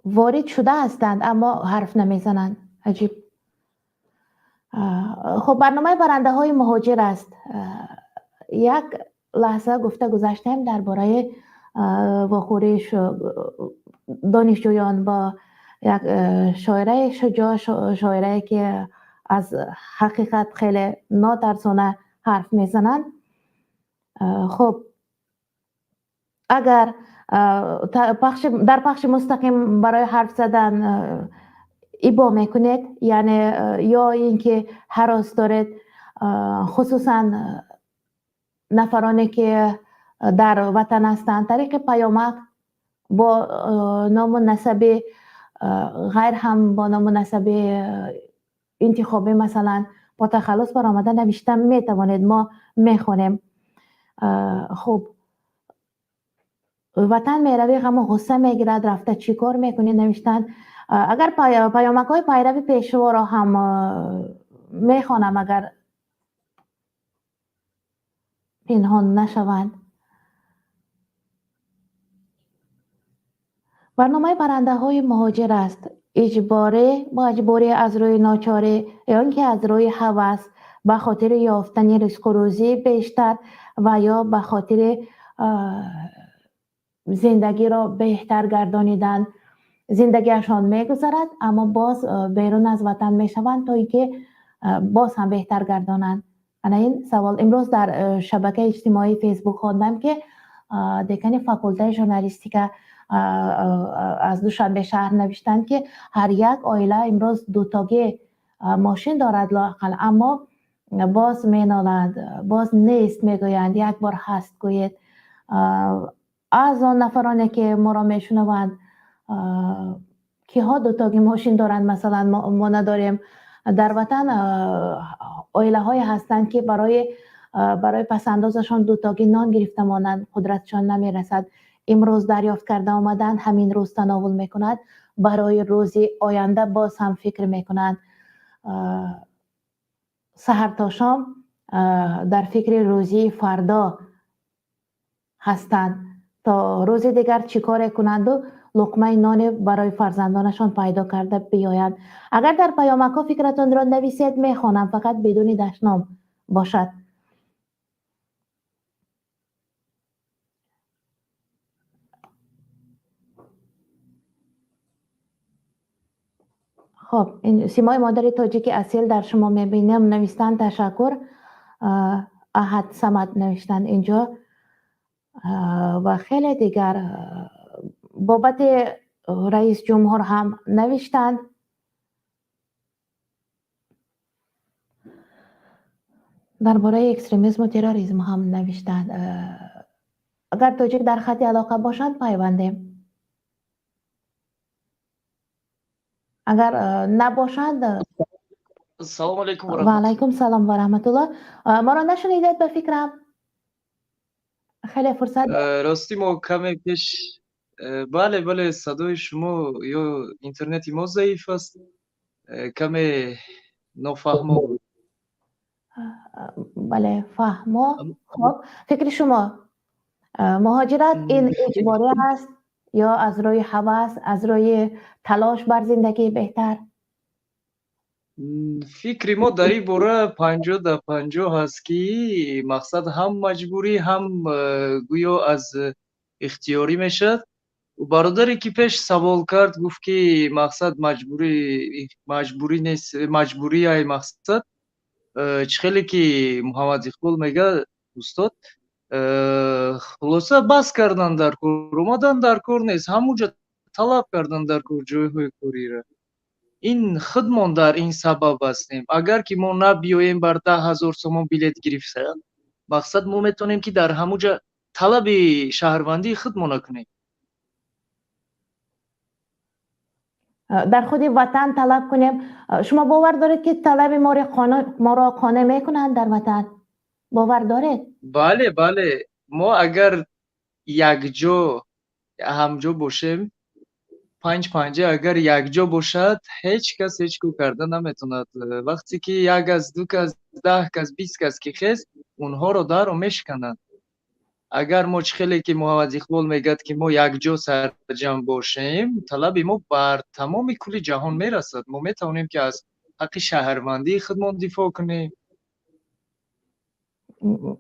وارد شده هستند اما حرف نمیزنند. عجیب. خب برنامه برنده های مهاجر است. یک لحظه گفته گذاشتیم درباره واخوری دانشجویان با یک شاعره شجاع، شاعره که از حقیقت خیلی ناترسانه حرف میزنند. خب اگر در پخش مستقیم برای حرف زدن ایبا میکنید، یعنی یا اینکه هراس دارید، خصوصا نفرانی که در وطن هستند، طریق پیامک با نام و نسب غیر هم با نام و نسب انتخابی مثلا با تخلص برآمده نوشتن میتوانید، ما میخونیم. خب وطن میروی غم و غصه میگیرد، رفته چی کار میکنید نوشتن. اگر پیامک های پیروی پیشوا را هم میخوانم اگر پنهان نشوند. برنامه برنده های مهاجر است، اجباری از روی ناچاری یا اینکه از روی هوس به خاطر یافتن رزق و روزی بیشتر و یا به خاطر زندگی را بهتر گردانیدن. زندگیشان میگذرد اما باز بیرون از وطن میشوند تا اینکه باز هم بهتر گردانند. انا این سوال امروز در شبکه اجتماعی فیسبوک خواندم که دکان فاکولته ژورنالیستیک از دوشنبه شهر نوشتند که هر یک عائله امروز دوتاگی ماشین دارد لااقل، اما باز مینالند، باز نیست میگویند، یک بار هست گوید. از آن نفرانی که ما را میشنوند که ها دوتاگی ماشین دارند، مثلا ما نداریم در وطن، عائله های هستند که برای پسندازشان دوتاگی نان گرفته مانند، قدرتشان نمیرسد، امروز دریافت کرده آمدن، همین روز تناول میکنند، برای روزی آینده باز هم فکر میکنند، سحر تا شام در فکر روزی فردا هستند تا روز دیگر چی کار کنند و لقمه نان برای فرزندانشان پیدا کرده بیایند. اگر در پیامک ها فکرتان را نویسید میخوانم، فقط بدون دشنام باشد. خب این سیمای مادر تاجیک اصیل در شما میبینم نوشتن تشکر. احد سمت نوشتن اینجا و خیلی دیگر. بابت رئیس جمهور هم نوشتند. درباره اکستریمیسم و تروریسم هم نوشتند. اگر تاجیک در خط علاقه باشند پیوندیم، اگر نباشند. السلام علیکم و و علیکم سلام و رحمت الله. ما را نشنیدید به فکرم؟ خیلی فرصت راستی ما کمی پیش بله صدای شما یا اینترنتی ما ضعیف است، کمی نفهمو. بله فهمو. خب فکر شما مهاجرت این اجباری است یا از روی هوس، از روی تلاش بر زندگی بهتر؟ فکر ما در این باره 50-50 هست که مقصد هم مجبوری هم گویا از اختیاری میشد. و برادری که پیش سوال کرد گفت که مقصد مجبوری نیست، مجبوری های مقصد خیلی که محمد اقبال میگه استاد، خلاصه بس کردن در کار، اومدن در کار نیست، همونجا طلب کردن در کار جایهای کاری را. این خودمان در این سبب هستیم. اگر که ما نبیاییم بر 10,000 تومان بلیت گرفته، مقصد ما میتونیم که در همونجا طلب شهروندی خودمان کنیم. در خود وطن طلب کنیم. شما باور دارید که طلب ما را قانع میکنند در وطن؟ باور دارید؟ بله ما اگر یک جا همجا باشیم، 5 پنجه اگر یک جا باشد، هیچ کس هیچ کو کرده نمیتوند. وقتی که یک از 2 کس 10 کس 20 کس که خیز اونها رو در رو میشکنند. اگر ما خیلی که محمد اقبال میگد که ما یک جا سرجم باشیم، طلب ما بر تمام کل جهان میرسد. ما میتونیم که از حق شهروندی خودمان دفاع کنیم.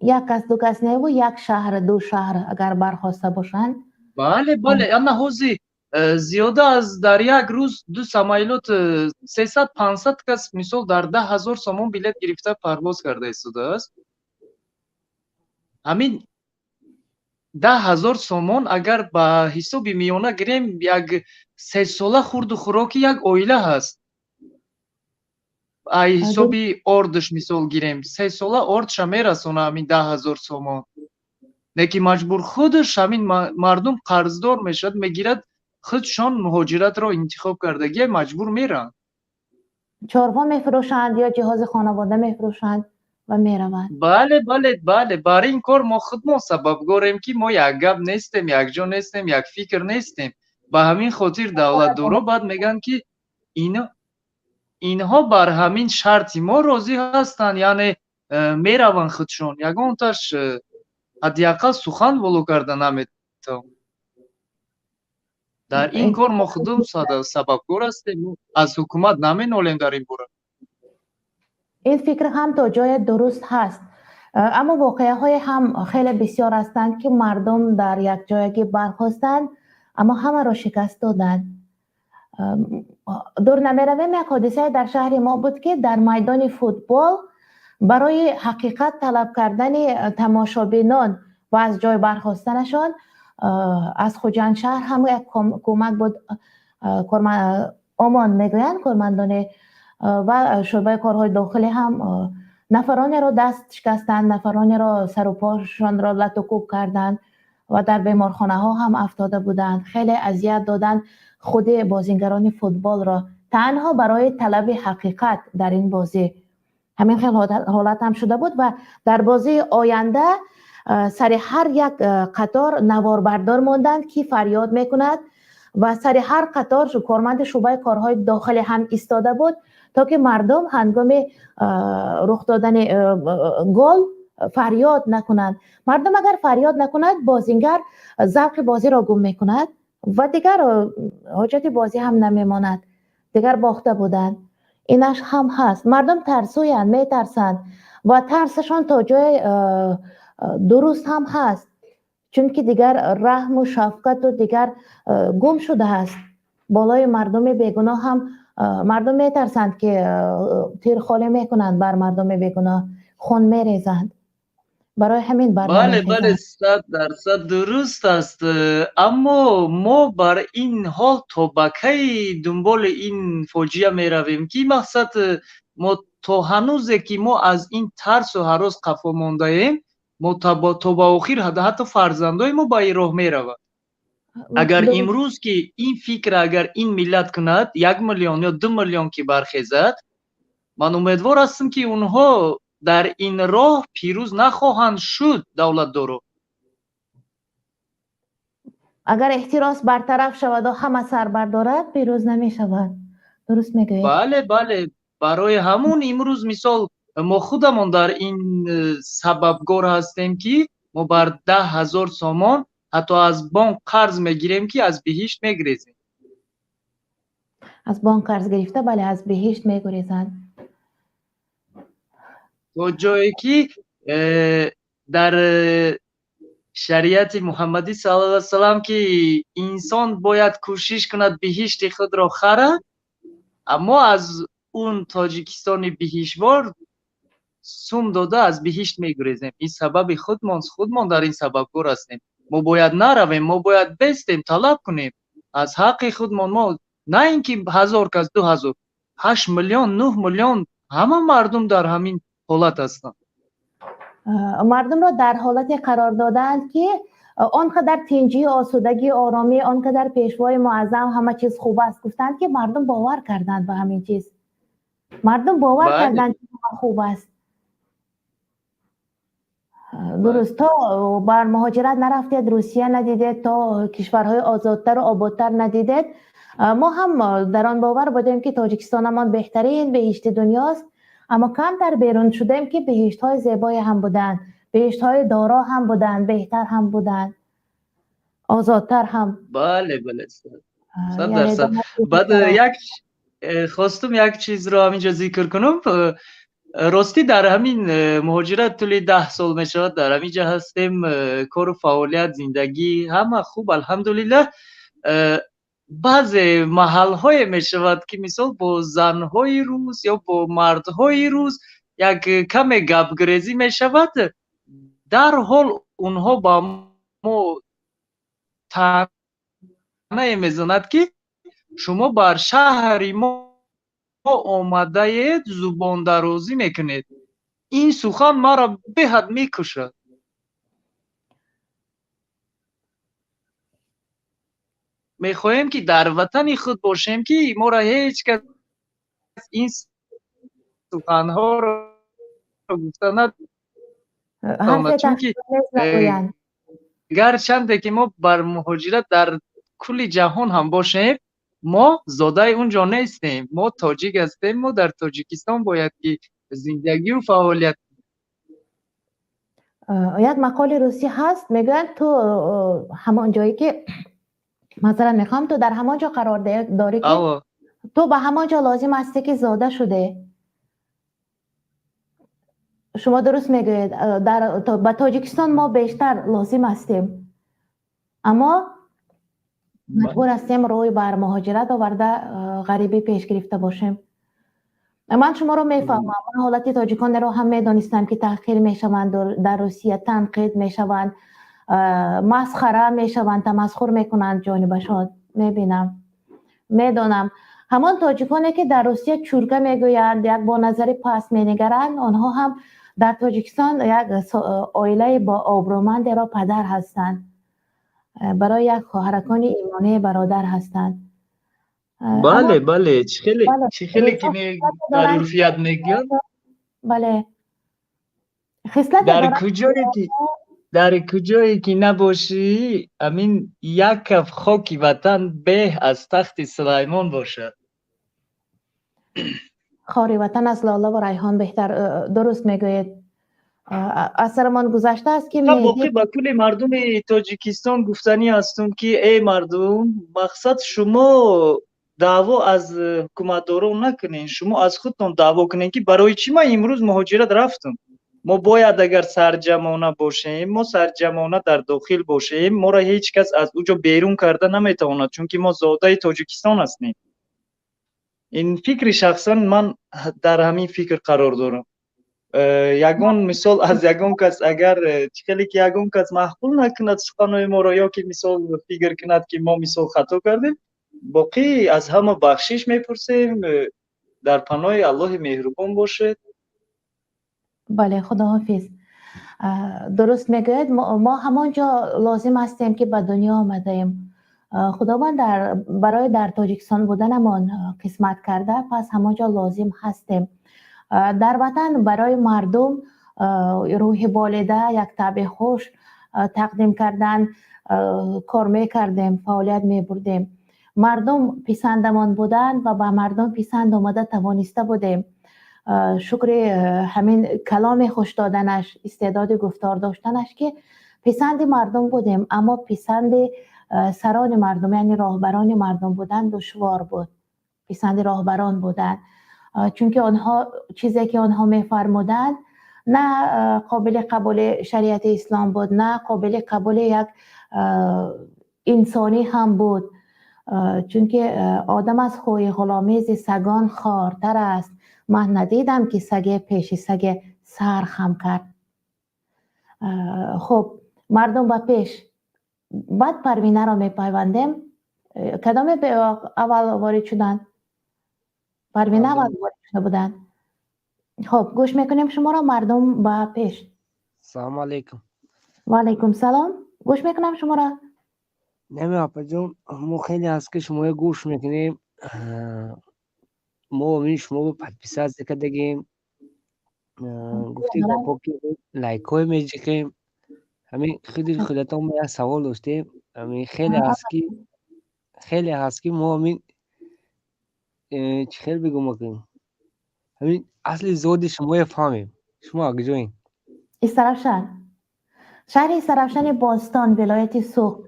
یک کس 2 کس نه و یک شهر 2 شهر اگر برخواسته باشند. بله اما حوزی زیاده از در یک روز 2 سمایلوت 300-500 کس مثال در 10,000 تومان بلیت گرفته پرواز کرده ایستاده است. همین 10,000 сомон агар ба ҳисоби миёна гирем як 3 сола хурду хӯроки як оила ҳаст. Ай ҳисоби ордш мисол гирем 3 сола ордша мерасона ҳамин 10,000 сомон. Неки маҷбур худш ҳамин мардум қарздор мешавад, мегирад худшон муҳоҷиратро интихоб кардагӣ маҷбур мераванд. چهارها میفروشند یا جهاز خانواده میفروشند و میروند. бале бар ин кор мо худмон сабабгорем ки мо як гап нестем, якҷо нестем, як фикр нестем. Ба ҳамин хотир давлатдоро баъд мегӯянд ки инҳо бар ҳамин шарти мо розӣ ҳастанд, яъне мераванд худшон. Ягонташ ҳадди ақал сухан воло карда наметавон. дар ин кор мо худум сабабгор ҳастем, аз ҳукумат наменолем дар ин бора. این فکر هم تا جای درست هست، اما واقعه های هم خیلی بسیار هستند که مردم در یک جایگی برخواستند اما همه را شکست دادند. دور نمیرویم یک حادثه در شهر ما بود که در میدان فوتبال برای حقیقت طلب کردن تماشابینان و از جای برخواستنشان از خوجندشهر هم یک کمک بود. آمان میگویند کارمندان و شعبه کارهای داخلی هم نفرانی را دست شکستند، نفرانی را سر و پاشان را لت و کوب کردند و در بیمارخانه ها هم افتاده بودند. خیلی اذیت دادند خود بازیگران فوتبال را تنها برای طلب حقیقت در این بازی. همین خیلی حالت هم شده بود و در بازی آینده سر هر یک قطار نواربردار ماندند که فریاد میکند و سر هر قطار کارمند شعبه کارهای داخلی هم ایستاده بود تا که مردم هنگام رخ دادن گل فریاد نکنند. مردم اگر فریاد نکند بازیگر ذوق بازی را گم میکند و دیگر حاجت بازی هم نمیماند. دیگر باخته بودند. اینش هم هست. مردم ترسویند، میترسند و ترسشان تا جای درست هم هست، چون که دیگر رحم و شفقت و دیگر گم شده است. بالای مردم بیگناه هم مردم میترسند که تیر خالی میکنند، بر مردم بیگناه خون میریزند. برای همین بله 100% درست است. اما ما بر این حال تا بکی دنبال این فاجعه میرویم که مقصد ما تا هنوزه که ما از این ترس و هراس قفا مانده ایم، ما تا با آخر حتی فرزندای ما با این راه میروند. اگر امروز که این فکر اگر این ملت کند 1 میلیون یا 2 میلیون که برخیزد، من امیدوار هستم که اونها در این راه پیروز نخواهند شد. دولتدارو اگر احتراس برطرف شود و همه سر بردارد پیروز نمی شود. درست میگویید؟ بله برای همون امروز مثال ما خودمون در این سببگار هستیم که ما بر 10,000 سامان حتی از بانک قرض میگیریم که از بهشت میگریزیم. از بانک قرض گرفته بله از بهشت میگریزند. تو جایی که در شریعت محمدی صلی الله علیه وسلم که انسان باید کوشش کند بهشت خود را خرد، اما از اون تاجیکستان بهشتوار سوم داده از بهشت میگریزیم. این سبب خودمان در این سببگار هستیم. ما باید نرویم، ما باید بستیم، طلب کنیم از حق خودمان. ما نه اینکه 1000 کس 2000 8 میلیون 9 میلیون همه مردم در همین حالت هستند. مردم را در حالتی قرار دادند که آنقدر تنجی، آسودگی، آرامی، آنقدر پیشوای معظم همه چیز خوب است گفتند که مردم باور کردند به همین چیز. مردم باور کردند که خوب است. درست تا بر مهاجرت نرفتید، روسیه ندیدید، تا کشورهای آزادتر و آبادتر ندیدید. ما هم در آن باور بودیم که تاجیکستانمان بهترین بهشت دنیاست، اما کمتر بیرون شدیم که بهشت‌های زیبای هم بودند، بهشت‌های دارا هم بودند، بهتر هم بودند، آزادتر هم. بله 100%. بعد خواستم یک چیز را همینجا ذکر کنم. راستی در همین مهاجرت طول 10 سال می شود در همینجا هستیم، کار و فعالیت زندگی همه خوب الحمدلله. بعض محل های می شود که مثال با زن های روز یا با مرد های روز یک کم گپ گریزی می شود، در حال اونها با طعنه میزند که شما بر شهر ما آمده زبان درازی میکنید. این سخن مرا به حد میکشد. میخواهیم که در وطن خود باشیم که ما را هیچ کس این سخنها را گفته نداند. چون که گرچنده که ما بر مهاجرت در کل جهان هم باشیم، ما زاده اونجا نیستیم. ما تاجیک هستیم. ما در تاجیکستان باید که زندگی و فعالیت. یک مقال روسی هست میگن تو همان جایی که مثلا میخوام تو در همان جا قرار داری که تو به همان جا لازم هستی که زاده شده. شما درست میگوید با تاجیکستان ما بیشتر لازم هستیم، اما مجبور هستیم روی بر مهاجرت آورده غریبی پیش گرفته باشیم. من شما رو میفهمم. من حالت تاجیکان رو هم میدانستم که تحقیر میشوند در روسیه، تنقید میشوند، مسخره میشوند، تمسخر میکنند جانبشان. میبینم، میدانم. همان تاجیکانی که در روسیه چورکه میگویند، یک با نظر پس مینگرند، آنها هم در تاجیکستان یک عائله با آبرومند را پدر هستند، برای یک خواهرکان ایمانی برادر هستند. بله بله، چه خیلی که در عرفیت میگن. بله. در کجایی که نباشی، امین یک کف خاک وطن به از تخت سلیمان باشد. خاری وطن از لاله و ریحان بهتر. درست میگوید. از سرمان گذشته است که واقعی با کل مردم تاجیکستان گفتنی هستم که ای مردم، مقصد شما دعوا از حکومتداران نکنین، شما از خودتون دعوا کنین که برای چی ما امروز مهاجرت رفتم. ما باید اگر سرجمانه باشیم، ما سرجمانه در داخل باشیم، ما را هیچ کس از اونجا بیرون کرده نمیتواند، چون که ما زاده تاجیکستان هستیم. این فکر شخصا من در همین فکر قرار دارم. یگان مثال از یگان کس اگر خیلی که یگان کس محقول نکند سخنهای ما را، یا که مثال فکر کند که ما مثال خطا کردیم، باقی از همه بخشش میپرسیم. در پناه الله مهربان باشد. بله، خداحافظ. درست میگوید. ما همانجا لازم هستیم که به دنیا آمده ایم. خداوند برای در تاجیکستان بودنمان قسمت کرده، پس همانجا لازم هستیم. در وطن برای مردم روح بالده، یک طبع خوش تقدیم کردن، کار میکردیم، فعالیت میبردیم. مردم پسندمان بودن و به مردم پسند آمده توانسته بودیم. شکر همین کلام خوش دادنش، استعداد گفتار داشتنش که پسند مردم بودیم. اما پسند سران مردم، یعنی راهبران مردم بودن دشوار بود. پسند راهبران بودن، چون که آنها چیزی که آنها میفرمودند نه قابل قبول شریعت اسلام بود، نه قابل قبول یک انسانی هم بود، چون که آدم از خوی غلامیز سگان خوارتر است. من ندیدم که سگ پیش سگ سر خم کرد. خب مردم با پیش بعد پروینه را میپیوندیم. کدام اول وارد شدن؟ پروینه اول وارد شده بودن. خب گوش میکنیم شما را. مردم با پیش. سلام علیکم. و علیکم سلام. گوش میکنم شما را. نمی آپا جون، ما خیلی هست که شما گوش میکنیم. ما همین شما با پدپیسه از دکه دگیم گفتیم با که لایک های میجیقیم. همین خودتان ما یک سوال داشتیم. همین خیلی هست که ما همین چه خیلی بگم مکنیم. همین اصل زود شما فهمیم. شما اگجوین؟ استرافشن، شهر استرافشن باستان، ولایت سوخت.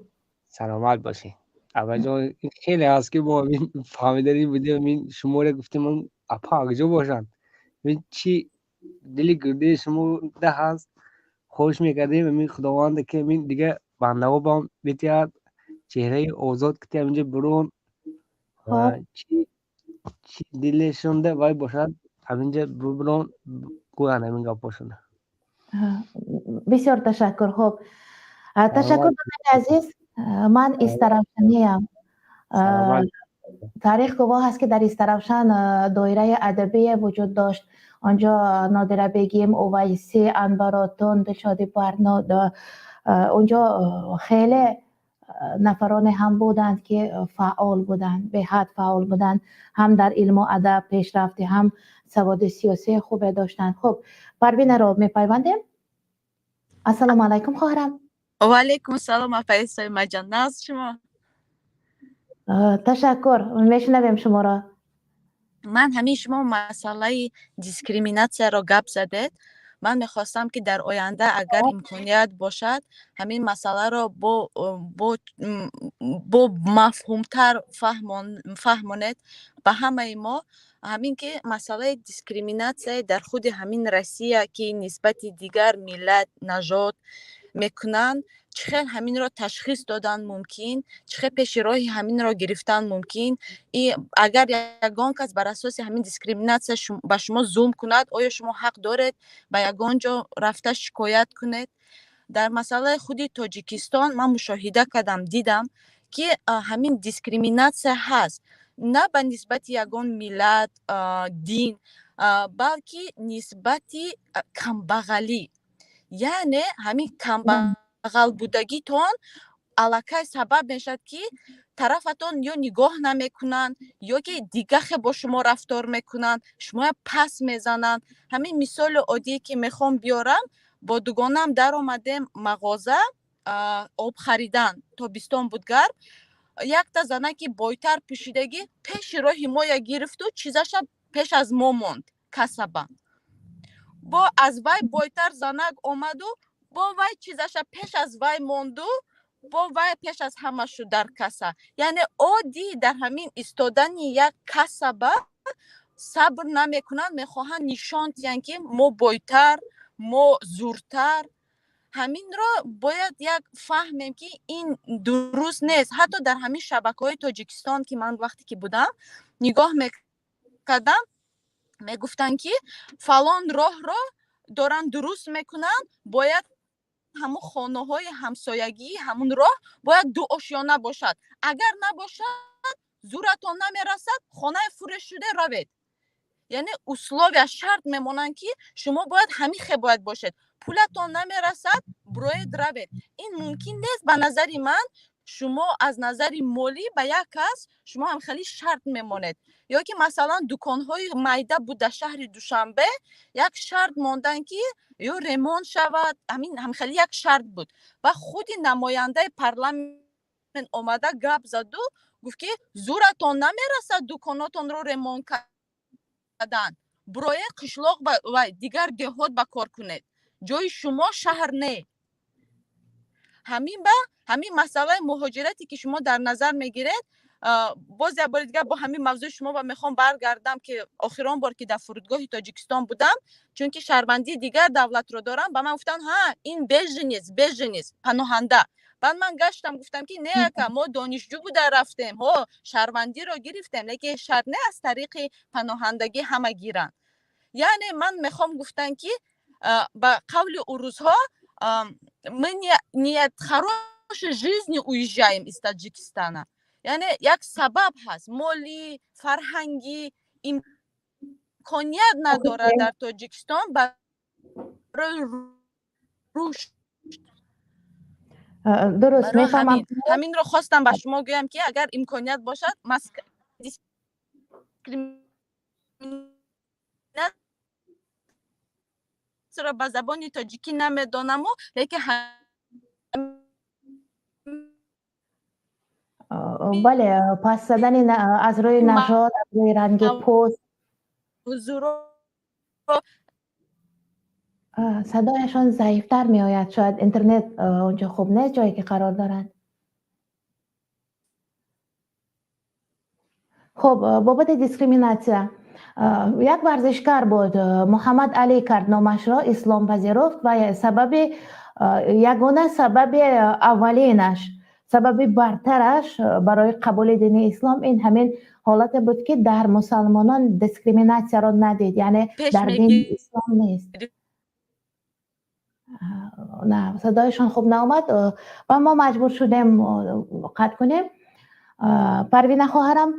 سلامت باشی. اول جان خیلی هست که ما همین فهمیداری بودیم. همین شما را گفتیم من اپا اگجو باشن. همین چی دلی گرده شما ده هست خوش میکردیم. همین خداوند که همین دیگه بنده ها با هم بیتیاد چهره آزاد که همینجا برون چی دلشون ده وای باشد همینجا برون گویان همین گپ باشند. بسیار تشکر. خب تشکر دکتر عزیز. من استراوشنیم. سلامت. تاریخ گواه هست که در استراوشن دایره ادبی وجود داشت. آنجا نادره بیگیم، اویسی، انباراتون، دلشادی برنا، اونجا خیلی نفران هم بودند که فعال بودند، به حد فعال بودند، هم در علم و ادب پیشرفتی، هم سواد سیاسی خوب داشتند. خب پروین رو میپیوندیم. السلام علیکم خواهرم. و علیکم السلام آفرین مجان، ناز شما. تشکر، میشنویم شما را. من همین شما مسئله دیسکریمیناسیون را گپ زدید. من میخواستم که در آینده اگر امکانیت باشد همین مسئله را با مفهومتر فهمانید به همه ما. همین که مسئله دیسکریمیناسیون در خود همین روسیه که نسبت دیگر ملت نژاد میکنن، چخیل همین را تشخیص دادن ممکن، چخیل پیش راهی همین را گرفتن ممکن. اگر یگان کس بر اساس همین دیسکریمیناسیون به شما ظلم کند، آیا شما حق دارید به یگان جا رفته شکایت کنید؟ در مسئله خودی تاجیکستان من مشاهده کردم، دیدم که همین دیسکریمیناسیون هست، نه به نسبت یگان ملت، دین، بلکه نسبتی کمبغلی. یعنی همین کمبغل بودگی تون علاقه سبب میشد که طرفتون یا نگاه نمیکنن یا که دیگه با شما رفتار میکنن، شما پس میزنن. همین مثال عادی که میخوام بیارم، با دوگانم در آمدیم مغازه آب خریدن، تابستان بود گرم. یک تا زنه که بایتر پوشیدگی پیش راهی ما یا گرفت و چیزش پیش از ما موند کسبه. با از وای بایتر زنک آمد و با وای چیزش پیش از وای موند و با وای پیش از همه شو در کسه. یعنی عادی در همین استادن یک کسبه صبر نمیکنن، میخواهن نشان دهند که ما بایتر، ما زورتر. همین را باید یک فهمیم که این درست نیست. حتی در همین شبکه‌های تاجیکستان که من وقتی که بودم نگاه میکردم، میگفتن که فلان راه را دارن درست میکنن، باید همون خانه های همسایگی همون راه باید 2 آشیانه باشد، اگر نباشد زورتون نمیرسد، خانه فرش شده روید. یعنی اصلاح و شرط میمونن که شما باید همین خیلی باید باشد، پولتون نمیرسد باید روید. این ممکن نیست. به نظر من شما از نظر مالی به یک کس شما هم خیلی شرط میمونید. یا که مثلا دکانهای میده بود در شهر دوشنبه، یک شرط موندن که یا ریمون شود، همین هم خیلی یک شرط بود. و خود نماینده پارلمان اومده گپ زد و گفت که زورتون نمیرسد دکاناتون رو ریمون کردن، برای قشلاق و دیگر دهات به کار کنید، جای شما شهر نه. همین مسئله مهاجرتی که شما در نظر میگیرید، باز یک بار دیگه با همین موضوع شما و میخوام برگردم که آخران بار که در فرودگاه تاجیکستان بودم، چون که شهروندی دیگر دولت رو دارم، به من گفتن ها این بیژنیست پناهنده. بعد من گشتم گفتم که نه که ما دانشجو بوده رفتیم، ها شهروندی رو گرفتیم، لیکن شرط نه از طریق پناهندگی همه گیرن. یعنی من میخوام گفتن که با قول اوروزها мы не от хорошей жизни уезжаем из Таджикистана. یعنی یک سبب هست، مالی، فرهنگی، امکانیت نداره در تاجیکستان برای رشد. درست میفهمم. همین رو خواستم به شما گویم که اگر امکانیت باشد چرا به زبان تاجیکی نمیدانم، لیکن بله، پس زدن از روی نژاد، از روی رنگ پوست. صدایشان ضعیفتر می آید، شاید اینترنت اونجا خوب نیست جایی که قرار دارند. خب بابت دیسکریمیناسیون، یک ورزشکار بود، محمد علی کرد نامش را اسلام پذیرفت و یگانه سبب اولینش، سبب برترش برای قبول دین اسلام این همین حالت بود که در مسلمانان دیسکریمیناسیون را ندید، یعنی در دین اسلام نیست. نه صدایشان خوب نامد و ما مجبور شدیم قطع کنیم. پروین خواهرم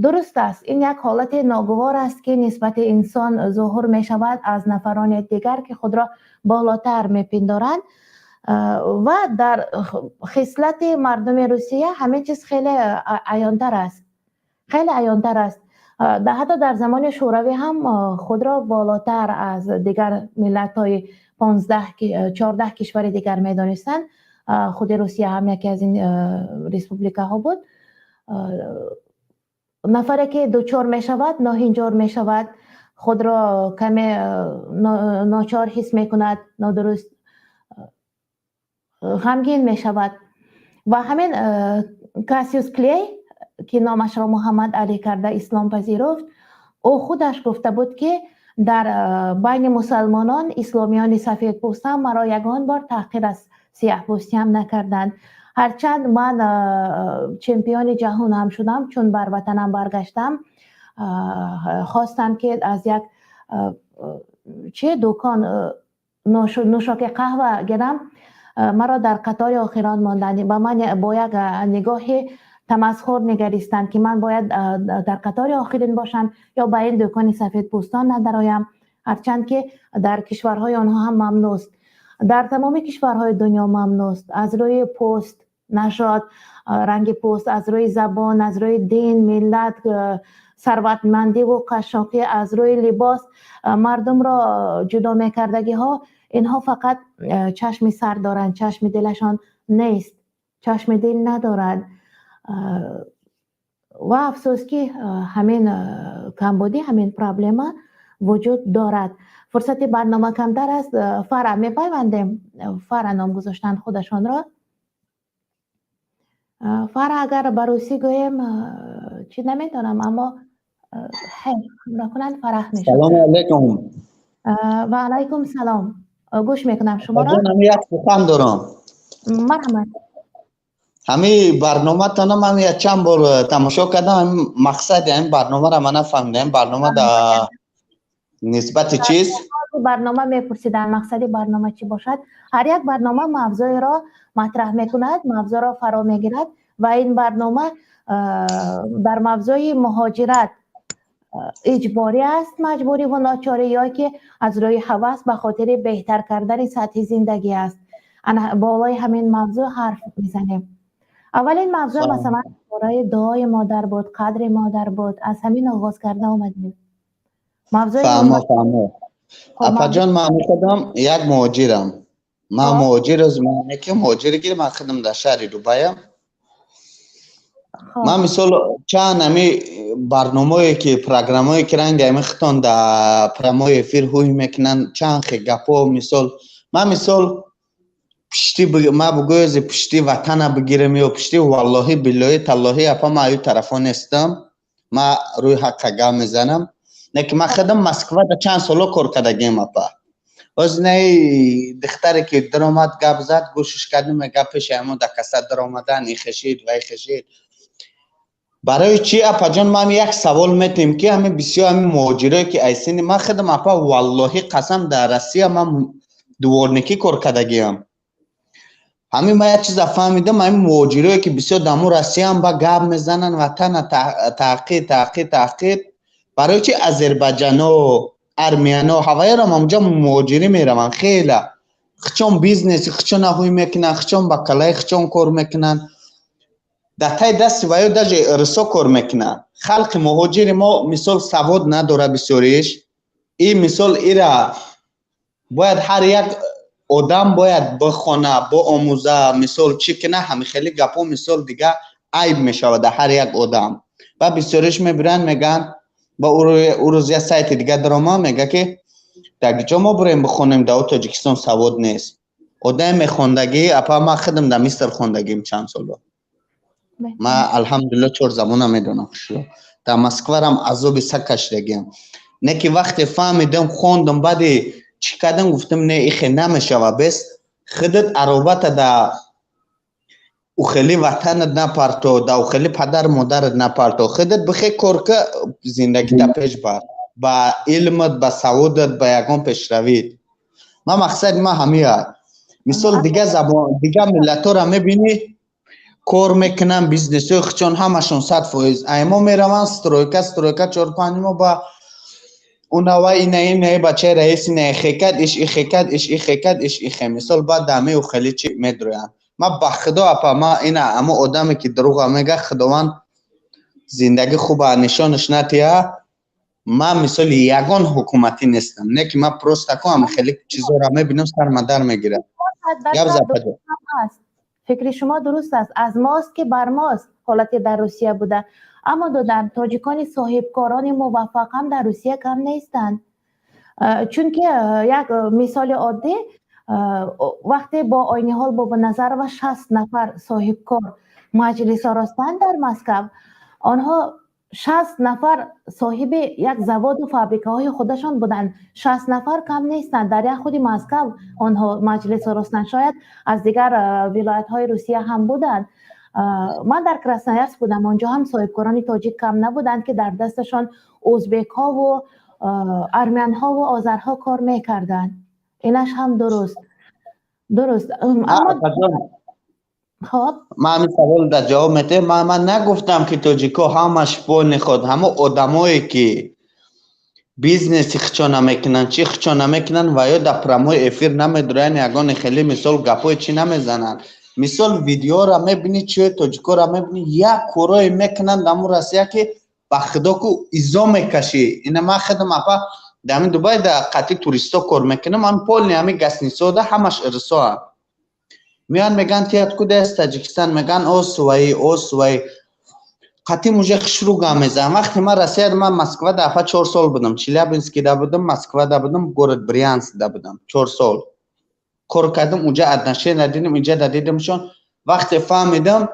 درست است، این یک حالت ناگوار است که نسبت انسان ظهور می شود از نفران دیگر که خود را بالاتر می پندارند و در خصلت مردم روسیه همه چیز خیلی عیانتر است، خیلی عیانتر است. حتی در زمان شوروی هم خود را بالاتر از دیگر ملت های 14 کشور دیگر می دانستند. خود روسیه هم یکی از این ریسپوبلیکا ها بود. نفری که دوچار می شود، ناهنجار می شود، خود را کمی ناچار حس می کند، نادرست غمگین می شود. و همین کاسیوس کلی که نامش را محمد علی کرده اسلام پذیرفت، او خودش گفته بود که در بین مسلمانان اسلامیان سفید پوست هم مرا یگان بار تحقیر از سیاه پوستی هم نکردند. هرچند من چمپیون جهان هم شدم، چون بر وطنم برگشتم خواستم که از یک دکان نوشاک قهوه گیرم، مرا در قطار آخران ماندند و من با یک نگاه تمسخر نگریستند که من باید در قطار آخرین باشم یا به این دکان سفید پوستان ندرایم، هرچند که در کشورهای آنها هم ممنوع است، در تمام کشورهای دنیا ممنوع است، از روی پوست، نژاد، رنگ پوست، از روی زبان، از روی دین، ملت، ثروتمندی و قشاقی، از روی لباس مردم را جدا میکردگی ها، اینها فقط چشم سر دارند، چشم دلشان نیست، چشم دل ندارند. و افسوس که همین کمبودی، همین پرابلم وجود دارد. فرصت برنامه کمتر است. فرع میپیوندیم، فرع نام گذاشتن خودشان را. فرع اگر بروسی گویم چی نمیدانم، اما همراه کنند فرح میشه. سلام علیکم. و علیکم سلام. گوش میکنم شما را. من یک سخن دارم. مرحمت. همین برنامه تانم من یک چند بار تماشا کردم. مقصد این برنامه را من فهمیدم. برنامه در نسبت چیز برنامه میپرسیدن مقصد برنامه چی باشد. هر یک برنامه موضوع را مطرح میکند، موضوع را فرا میگیرد و این برنامه در موضوع مهاجرت اجباری است، مجبوری و ناچاری، یا که از روی هوس به خاطر بهتر کردن سطح زندگی است. بالای همین موضوع حرف میزنیم. اولین موضوع مثلا برای دعای مادر بود، قدر مادر بود، از همین آغاز کرده آمدیم. موضوع فهمه اپا جان من میخوادم یک مهاجرم. من مهاجر از معنی که مهاجری که من خودم در شهر دوبایم. من مثال چند همی برنامه‌ای که پروگرام‌هایی که رنگ همی خطان در پرمای افیر هوی میکنن چند خی گپا مثال من مثال پشتی ما بگویز پشتی وطن بگیرم یا پشتی والله بالله تالله اپا ما ایو طرفا نیستم. ما روی حق گام میزنم. نه که من خودم مسکو در چند سالا کار کردگیم اپا. از نه دختری که درآمد گپ زد گوشش کردم گپش همون در کسات درآمدن این خشید و این خشید. برای چی اپا جان من یک سوال میتیم که همین بسیار همین مهاجرایی که ایسینی من خودم اپا والله قسم در روسیه من دوارنکی کار کردگیم. همین من یک چیز فهمیدم همین مهاجرایی که بسیار دمو روسیه هم با گپ میزنن وطن تحقیق برای چی آذربایجان و ارمنیا و هوایی را اونجا مهاجری میرن خیلی خچون بیزنس خچون هوی میکنن خچون بکلای خچون کار میکنن در تای دست وایو داج رسو کار میکنن. خلق مهاجر ما مثال سواد نداره بسیاریش. این مثال ایرا باید هر یک آدم باید بخونه با آموزه مثال چی کنه همین خیلی گپا مثال دیگه عیب میشود در هر یک آدم و بسیاریش میبرن میگن با او روز یه سایت دیگه درما میگه که در جا ما بریم بخونیم در تاجیکستان سواد نیست. آدم میخوندگی اپا ما خودم در مصر خوندگیم چند ساله. ما الحمدلله 4 زمانه میدونم شو در مسکو هم عذاب سکش دگیم. نه که وقتی فهمیدم خوندم بعد چی کردم گفتم نه ایخی نمیشه و بس خودت عروبت در اوخلی وطنت نپرتو در اوخلی پدر مادرت نپرتو خودت بخی کار که زندگی تا پیش بر با علمت با سعودت با یکان پیش روید. ما مقصد ما همیه مثال دیگه زبان دیگه ملت ها را میبینی کار میکنن بیزنس های خچون همشون 100%. ایما میرون سترویکا 4-5 ما با اونها اینه بچه رئیس نه خیکت ایش مثال بعد دمه و خیلی چی میدرویم. ما با خدا اپا ما اینا اما آدمی که دروغ میگه خداوند زندگی خوب نشانش نتیه. ما مثل یگان حکومتی نیستم، نه که ما پروستکو هم خیلی چیزا را میبینم سر مدار میگیره. فکر شما درست است، از ماست که بر ماست حالتی در روسیه بوده، اما دادن تاجیکان صاحبکاران موفق هم در روسیه کم نیستند. چون که یک مثال عادی وقتی با آینه حال با نظر و 60 نفر صاحبکار مجلس راستن در مسکو، آنها 60 نفر صاحب یک زواد و فابریکه های خودشان بودند. 60 نفر کم نیستند. در یک خود مسکو آنها مجلس راستن، شاید از دیگر ولایت های روسیه هم بودند. من در کراسنایرسک بودم، آنجا هم صاحبکاران تاجیک کم نبودند که در دستشان ازبک ها و ارمن ها و آذرها کار میکردند. اینش هم درست. اما خب ما همین سوال در جواب میده. من نگفتم که تاجیکا همش پول خود، همه آدمایی که بیزنس خچانه میکنن چی خچانه میکنن و یا در پراموی افیر نمیدرن یگان خیلی مثال گپای چی نمیزنن. مثال ویدیو را میبینی چی تاجیکا را میبینی یک کورای میکنن دمو راسیه که بخدا کو ایزا میکشی. این ما خدم اپا دمی دوبای در قطعی توریستا کار میکنم، من پول نیامی گسنی سوده همش ارسا میان میگن تیات کده است تاجیکستان، میگن اوسوی قطعی موجه خشرو گامیزم. وقتی من رسید من مسکو دفعه 4 سال بودم، چیلیابینسکی دا بودم، مسکو دا بودم، گورد بریانسک دا بودم 4 سال کار کردم. اونجا ادنشه ندیدم، اینجا دادیدمشون. وقتی فهمیدم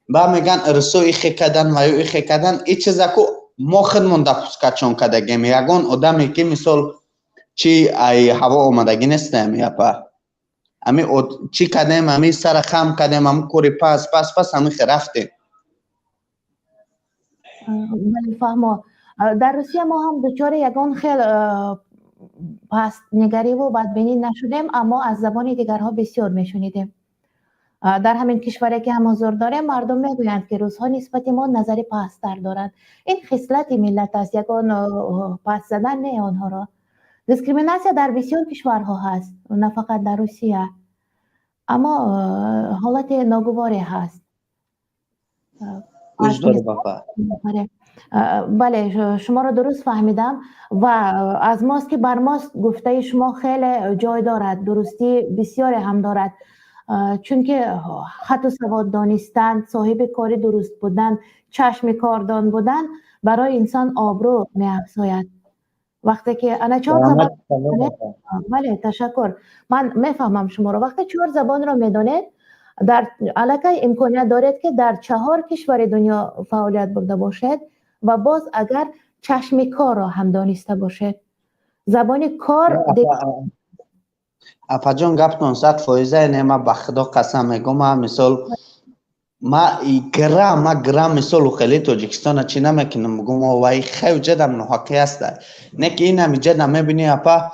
با میگن ارسو ایخی کدن و ایخی کدن ای چیزا که ما خودمون دفت کچون کدگیم. یگان آدمی که مثال چی ای هوا آمدگی نستم یپا امی چی کدیم، امی سر خم کدیم، امی کوری پس امی خرفته. بله فهمو. در روسیه ما هم دچار یگان خیل پس نگری و بدبینی نشدیم، اما از زبان دیگرها بسیار میشنیدیم. در همین کشوری که هم حضور داریم مردم میگویند که روس‌ها نسبت ما نظری پست‌تر دارند. این خصلت ملت است، یگان پس زدن نه آنها را. دیسکریمیناسیا در بسیار کشورها هست، نه فقط در روسیه، اما حالت ناگواری هست. بله شما را درست فهمیدم و از ماست که بر ماست گفته شما خیلی جای دارد، درستی بسیار هم دارد. چون که خط و سواد دانستن، صاحب کاری درست بودن، چشم کاردان بودن برای انسان آبرو می افزاید. وقتی که انا 4 زبان بله تشکر، من میفهمم شما رو. وقتی 4 زبان رو میدونید در علاقه امکانیت دارید که در 4 کشور دنیا فعالیت برده باشید و باز اگر چشم کار را هم دانسته باشید. زبان کار اپا جان گفتن 100% نه. ما به خدا قسم میگم، مثال ما گرام مثال خیلی تاجیکستان چی نمیکنم، میگم وای خیلی جدم نحقی است. نه که این همی جدم میبینی اپا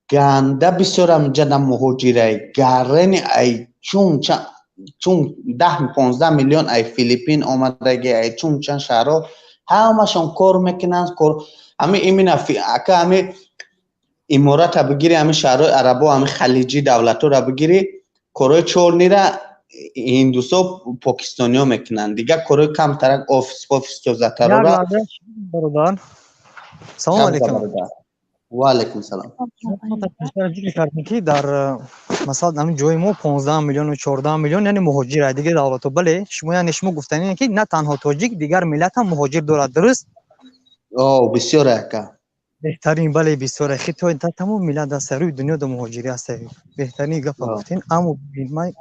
گنده بسیار هم جدم مهاجره گرنی ای چون 10-15 میلیون ای فیلیپین آمدگی ای چون چند شهرها همشون کار میکنن. همه ایمین اکا همه امارات بگیری، همه شهرهای عربا، همه خلیجی دولت را بگیری، کارهای چول نیره هندوسا و پاکستانی ها میکنن دیگه. کارهای کم ترک آفیس تو زتر را. سلام علیکم. و علیکم سلام. که در مثلا همین جای ما 15 میلیون و 14 میلیون یعنی مهاجر دیگه دولت. بله شما یعنی شما گفتنی که نه تنها تاجیک دیگر ملت هم مهاجر دارد، درست؟ بسیار اکا بهترین. بله بسیار خیلی تا تمام ملت در سروی دنیا در مهاجری است. بهترین گپ گفتین. اما من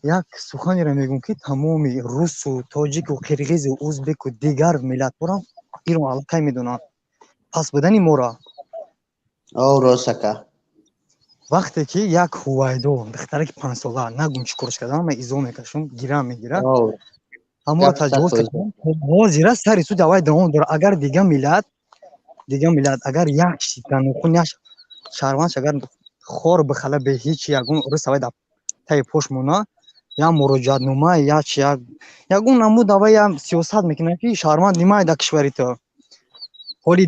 یک سخنی را میگم که تمام روس و تاجیک و قرقیز و ازبک و دیگر ملت برام ایران علاقه میدونن پس بدنی ما را. راست. وقتی که یک هوایدو دختره که 5 ساله نگم چی کارش کردم، من ایزو میکشم گیرم میگیره، اما تجاوز کردم موزیره سری سو دوای دوام داره. اگر دیگه ملت اگر یک شیطان خونش شهروندش اگر خور بخله به هیچ یگون رسوی در تای پوش مونا یا مراجعت نامه یا چی یگون نمود اوه یا سیاست میکنه که شهروند نیمای در کشوری تو حالی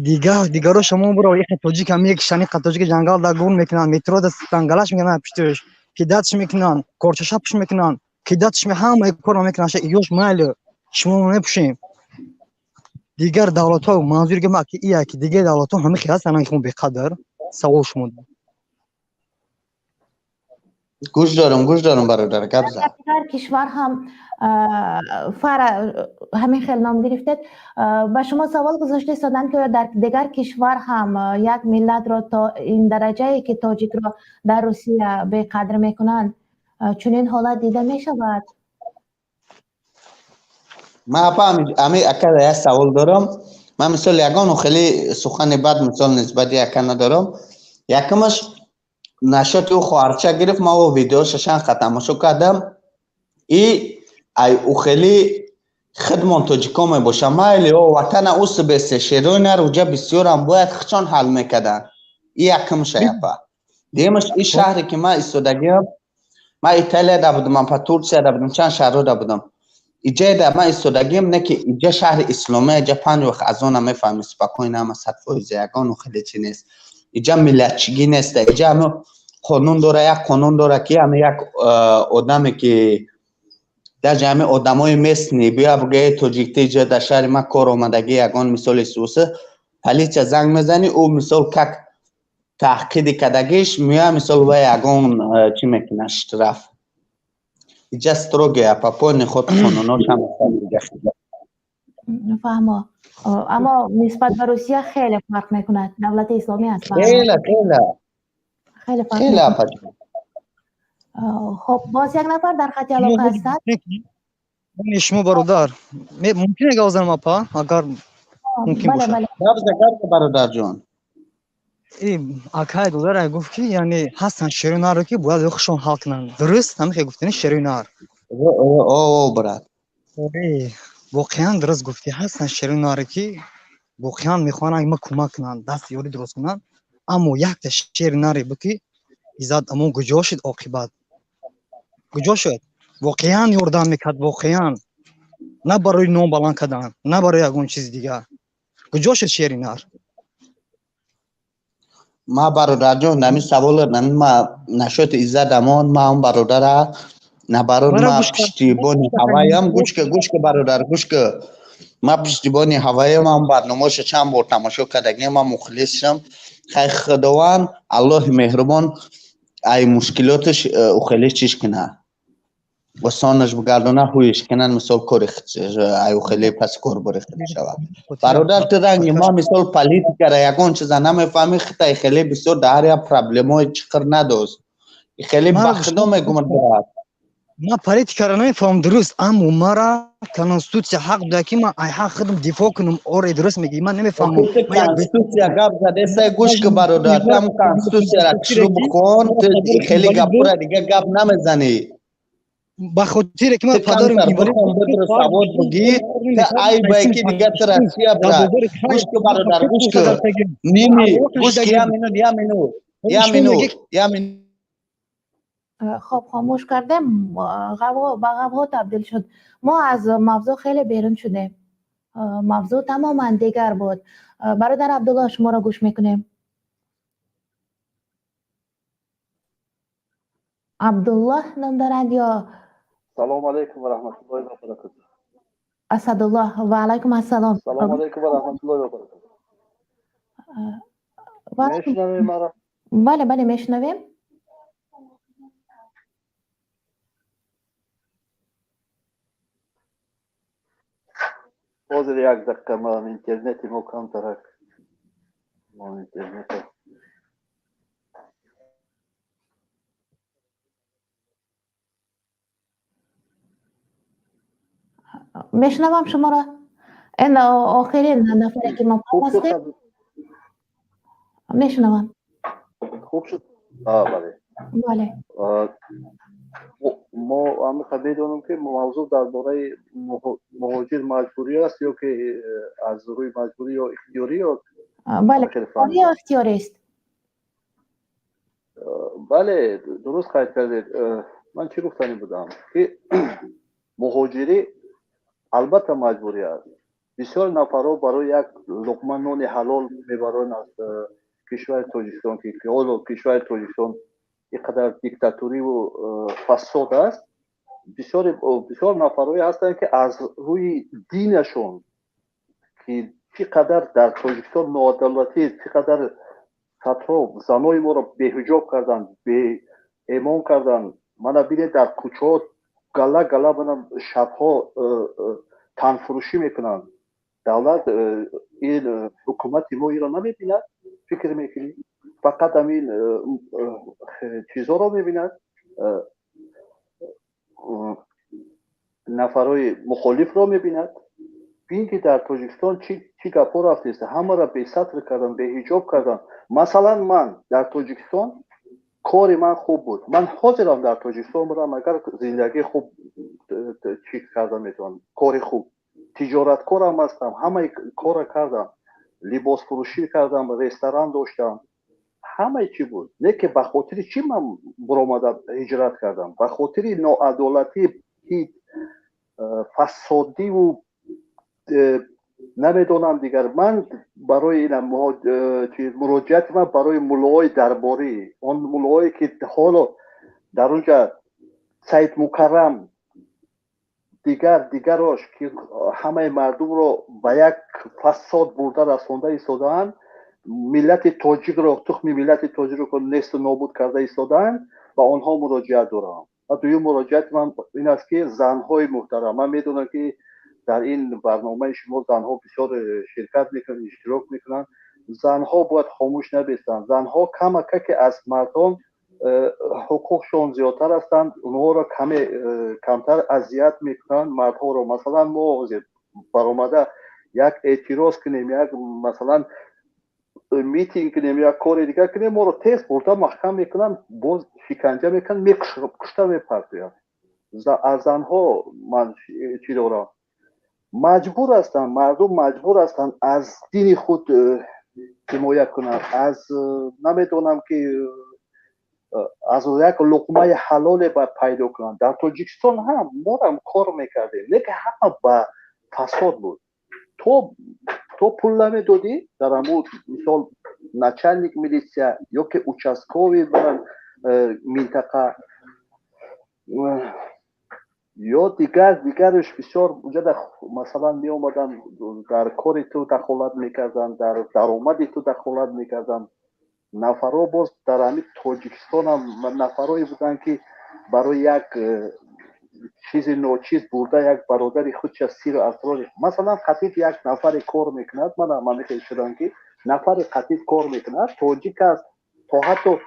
دیگرو شما برو یک تاجیک هم یک شنی تاجیک جنگال در گون میکنن مترو در تنگلش میکنن پشتش پیداتش میکنن کورچشاپش میکنن پیداتش همه کار میکنن ایوش مال شما نپوشیم دیگر دولت ها منظور که ما که ایه که دیگر دولت ها همه خیال سنان که به قدر سوال شما گوش دارم برادر گبزه در کشور هم همین خیلی نام گرفتید به شما سوال گذاشته سادن که در دیگر کشور هم یک ملت را تا این درجه که تاجیک را در روسیه به قدر میکنند چنین حالت دیده می شود؟ ما اپا امی اکر یک سوال دارم من مثال یگانو خیلی سخن بد مثال نسبتی اکر ندارم یکمش نشاط او خواهرچه گرفت ما او ویدیو ششن ختمشو کردم او خیلی خدمون تاجیکا می باشه مایلی او وطن اوست بسته شیرون روجه بسیار هم باید خچان حل میکدن یکمش اپا دیمش این شهری که ما ایستادگیم ما ایتالیا دا بودم من پا تورسیا دا بودم چند شهر دا بودم ایجا دا ما ایستادگیم نه که ایجا شهر اسلامی ایجا 5 وقت از اون همه فهمی سپاکوی نام صدفویزه یکانو خیلی چی نیست ایجا ملتچگی نیست ایجا همه قانون داره یک قانون داره که همه یک آدمی که در جمعه آدمای مثنی بیا بگه توجیکتی ایجا در شهر ما کار آمدگی یکان مثال سوسه پلیچه زنگ میزنی او مثال که تحقیق کدگیش میاد مثال و یگان چی میکنه اشتراف ایجا ستروگه اپاپون خود قانوناش هم دیگه فهمه اما نسبت به روسیه خیلی فرق میکند دولت اسلامی است خیلی فرق خب باز یک نفر در خط علاقه هستند شما برادر ممکنه گوزنم اپا اگر ممکن باشه بله برادر جان اکای دولار گفت که یعنی هستن شیرینار رو که باید خوشون حال کنن درست همه که گفتنی شیرینار او برات واقعا درست گفتی هستن شیرینار که واقعا میخوان اگه ما کمک کنن دست یاری درست کنن اما یک تا شیریناری بکی ایزاد اما گجا شد عاقبت گجا شد واقعا یاردم میکرد واقعا نه برای نام بلند کردن نه برای اون چیز دیگه گجا شد شیرینار ما برادر جان نمی سوال ما نشد عزت امان ما هم برادر نبرد ما پشتیبانی هوایم گوش که برادر گوش که ما پشتیبانی هوایم هم برنامه‌اش چند بار تماشا کردگی ما مخلص شم خیلی خداوند الله مهربان ای مشکلاتش او خیلی چیز کنه و سانش بگردانه هویش کنن مثال کاری ای خیلی پس کار بره خیلی شود برادر ترنگ ما مثال پالیتیکا را یکون چیزا نمیفهمی خیلی خیلی بسیار در یا پرابلمای چقدر ندوست خیلی بخدا میگم برات ما پالیتیکا را نمیفهم درست اما مرا کنستیتوسیا حق ده که ما ای حق خودم دفاع کنم اور درست میگی من نمیفهمم کنستیتوسیا گپ زده سه گوش که برادر تم کنستیتوسیا را شروع بکن خیلی گپ دیگه گپ نمیزنی بخاطر که ما پدرم میبریم سواد بگی تا ای بایکی دیگه ترسیا برا گوش که برادر گوش که نیمی گوش که یا مینو خب خاموش کردم غوا تبدیل شد ما از موضوع خیلی بیرون شدیم موضوع تماما دیگر بود برادر عبدالله شما را گوش میکنیم عبدالله نام دارد یا سلام علیکم و رحمت الله و برکاته اسدالله و علیکم السلام سلام علیکم و رحمت الله و برکاته میشنویم مرا بله میشنویم حاضر یک دقیقه ما اینترنتی ما کم ترک ما اینترنت میشنوم شما را این آخرین نفری که ما هستیم میشنوم خوب شد بله ما هم بدونم که موضوع درباره مهاجر مجبوری است یا که از روی مجبوری یا اختیاری یا بله یا اختیاری است بله درست قید کردید. من چی گفتنی بودم که مهاجری البته مجبوری است. بسیار نفرها برای یک لقمه نان حلال میبرند از کشور تاجیکستان که حالا کشور تاجیکستان اینقدر دیکتاتوری و فساد است. بسیار نفرهایی هستند که از روی دینشون که چقدر در تاجیکستان ناعدالتی، چقدر صدها زنای ما را بی‌حجاب کردن، بی ایمان کردن. من ببینید در کوچه‌ها گله منم شبها تنفروشی میکنن. دولت این حکومت ما ایرا نمیبیند؟ فکر میکنی؟ فقط همین چیزها را میبیند. نفرهای مخالف را میبیند. ببین که در تاجیکستان چی گپا رفته، همه را بی ستر کردن، بی حجاب کردن. مثلا من در تاجیکستان کار من خوب بود، من حاضرم در تاجیکستان برم اگر زندگی خوب چی کردم میتونم، کار خوب، تجارتکارم هستم، همه کار کردم، لباس فروشی کردم، رستوران داشتم، همه چی بود. نه که به خاطر چی من برآمدم هجرت کردم؟ به خاطر ناعدالتی، فسادی و نمیدونم دیگر. من برای این مراجعت من برای مولای درباری، اون مولایی که حالا در اونجا سید مکرم دیگراش که همه مردم رو به یک فساد برده رسانده ایستادن، ملت تاجیک رو، تخم ملت تاجیک رو نیست و نابود کرده ایستادن، و آنها مراجعت دارم. و دوی مراجعت من این است که زنهای محترم، من میدونم که در این برنامه شما زنها بسیار شرکت میکنن، اشتراک میکنن. زنها باید خاموش نبیستن. زنها که از مردم حقوقشون زیادتر هستند، اونها را کمتر اذیت میکنن مردها رو. مثلا ما برآمده یک اعتراض کنیم، یک مثلا میتینگ کنیم، یک کار دیگر کنیم، ما رو تیز برده محکم میکنن، باز شکنجه میکنن، میکشته میپرتوین. از زنها من چی دارم؟ مجبور هستن، مردم مجبور هستن از دین خود حمایت کنند، از نمیدونم که از یک لقمه حلال باید پیدا کنند. در تاجیکستان هم ما هم کار میکردیم، لیکن همه با فساد بود. تو پول نمیدادی در همون مثال نچلنیک میلیسیا یا که اوچاسکوی منطقه یا دیگرش بسیار اونجا مثلا می اومدن در کار تو دخالت میکردن، در درآمد تو دخالت میکردن. نفرها باز در همین تاجیکستان هم نفرهایی بودن که برای یک چیز ناچیز برده یک برادر خودش از سیر اسرار، مثلا خطیب یک نفر کار میکند، من میخوای شدم که نفر خطیب کار میکند، تاجیک است، تا حتی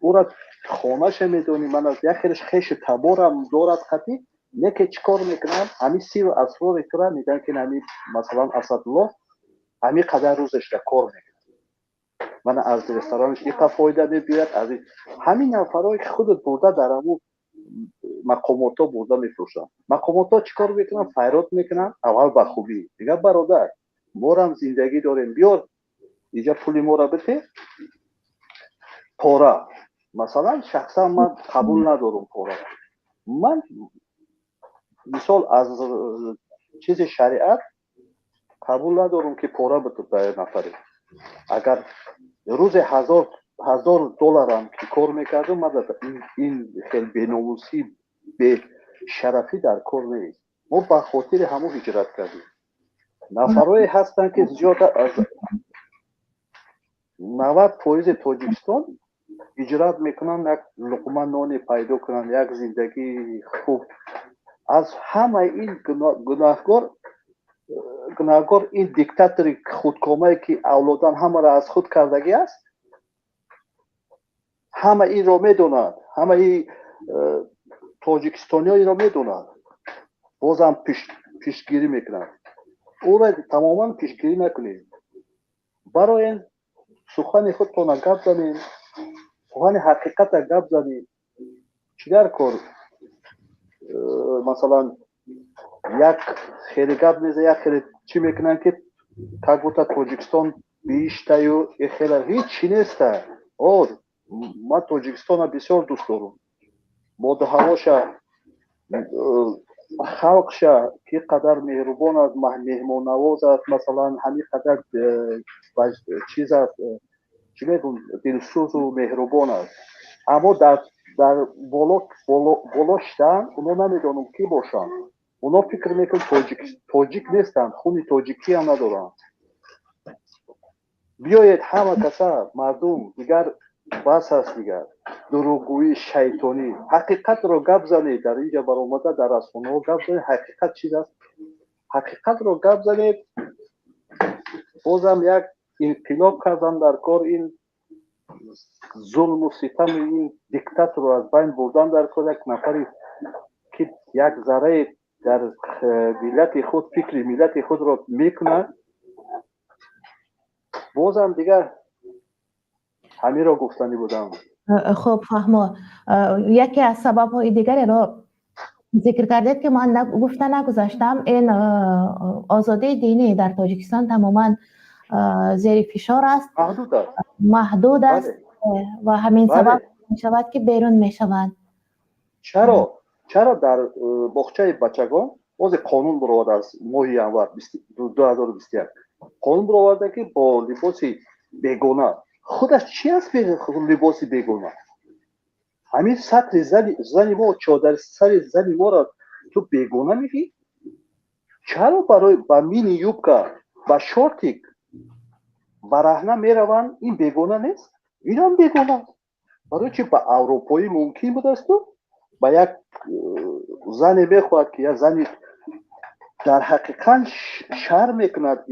او را خانهش میدونی، من از یک خیش تبارم دارد خطیب، نه که چی کار میکنم، همین سیر اسرار اکرام میدن که همین مثلا اسدالله همین قدر روزش را کار میکنه، من از رستورانش اینقدر فایده میبیرد. از همین نفرهایی که خودت برده در همون مقاماتا برده میفروشن. مقاماتا چیکار میکنن؟ فیرات میکنن، اول به خوبی دیگه برادر ما هم زندگی داریم، بیار اینجا پولی ما را بده پاره. مثلا شخصا من قبول ندارم پاره. من مثال از چیز شریعت قبول ندارم که پاره بده به نفری. اگر روز $1000 هم که کار میکردم، من این خیلی بیناموسی به شرفی در کار نیست. ما به خاطر همون هجرت کردیم. نفرهایی هستن که زیاد از 90% تاجیکستان هجرت میکنن، یک لقمه نان پیدا کنن، یک زندگی خوب. از همه این گناهکار این دیکتاتوری خودکامه که اولادان همه را از خود کردگی است، همه این را میدونند، همه این تاجیکستانی ها این را میدونند، بازم پیشگیری میکنند. او را تماما پیشگیری نکنید. برای این سخن خودتان گپ زنید، سخن حقیقت گپ زنید. چیگر کار مثلا یک خیلی گپ میزه، یک خیلی چی میکنن که как будто تاجیکستان بیشتر و خیلی هیچی نیست. من توجیکستان بسیار دوست دارم. باد و هواشا، خلقشا که قدر مهربان است، مهمان نواز است، مثلا همین قدر چیز است، چی میگن، دلسوز و مهربان است. اما در بالاشتن اونا نمیدونم کی باشن. اونا فکر میکن توجیک نیستن، خونی توجیکی هم ندارن. بیایید همه کسا مردم دیگر بس هست دیگر، دروغگویی شیطانی، حقیقت رو گپ زنید. در اینجا برآمده در رسانه ها گپ زنید، حقیقت چیز است، حقیقت رو گپ زنید. بازم یک انقلاب کردن در کار، این ظلم و ستم این دیکتات رو از بین بردن در کار. یک نفری که یک ذره در ملت خود فکر ملت خود رو میکنه، بازم دیگر همین را گفتنی بودم. خب فهمو. یکی از سبب های دیگری را ذکر کردید که من گفته نگذاشتم، این آزادی دینی در تاجیکستان تماما زیر فشار است، محدود است و همین سبب می شود که بیرون می شوند. چرا در باغچه بچگان باز قانون برآورده است ماه ینور 2021 قانون برآورده که با لباس بیگانه، خودش چی است لباس بیگانه؟ همین سطر زنی ما، چادر سر زنی ما را تو بیگانه میگی؟ چرا برای با مینی یوبکا با شورتیک برهنه میروند؟ این بیگانه نیست؟ این هم بیگانه است. برای چی با اروپایی ممکن بود است تو با یک زنی بخواهد که یک زنی در حقیقت شرم میکند،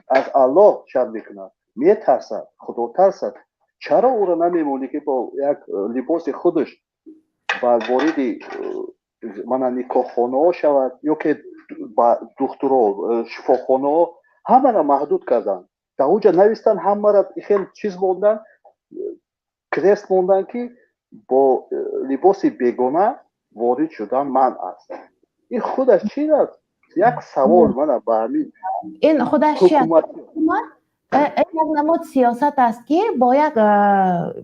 از الله شرم میکند، میترسد، خدا ترسد، چرا او را نمیمونی که با یک لباس خودش با وارد من نکاحخانه ها شود یا که با دکترها شفاخانه ها همه را محدود کردن. در اونجا نویستن همه را خیلی چیز موندن، کرست موندن که با لباس بیگانه وارد شدن من است. این خودش چی است؟ یک سوال من با همین این خودش چی است؟ این یک نمود سیاست است که با یک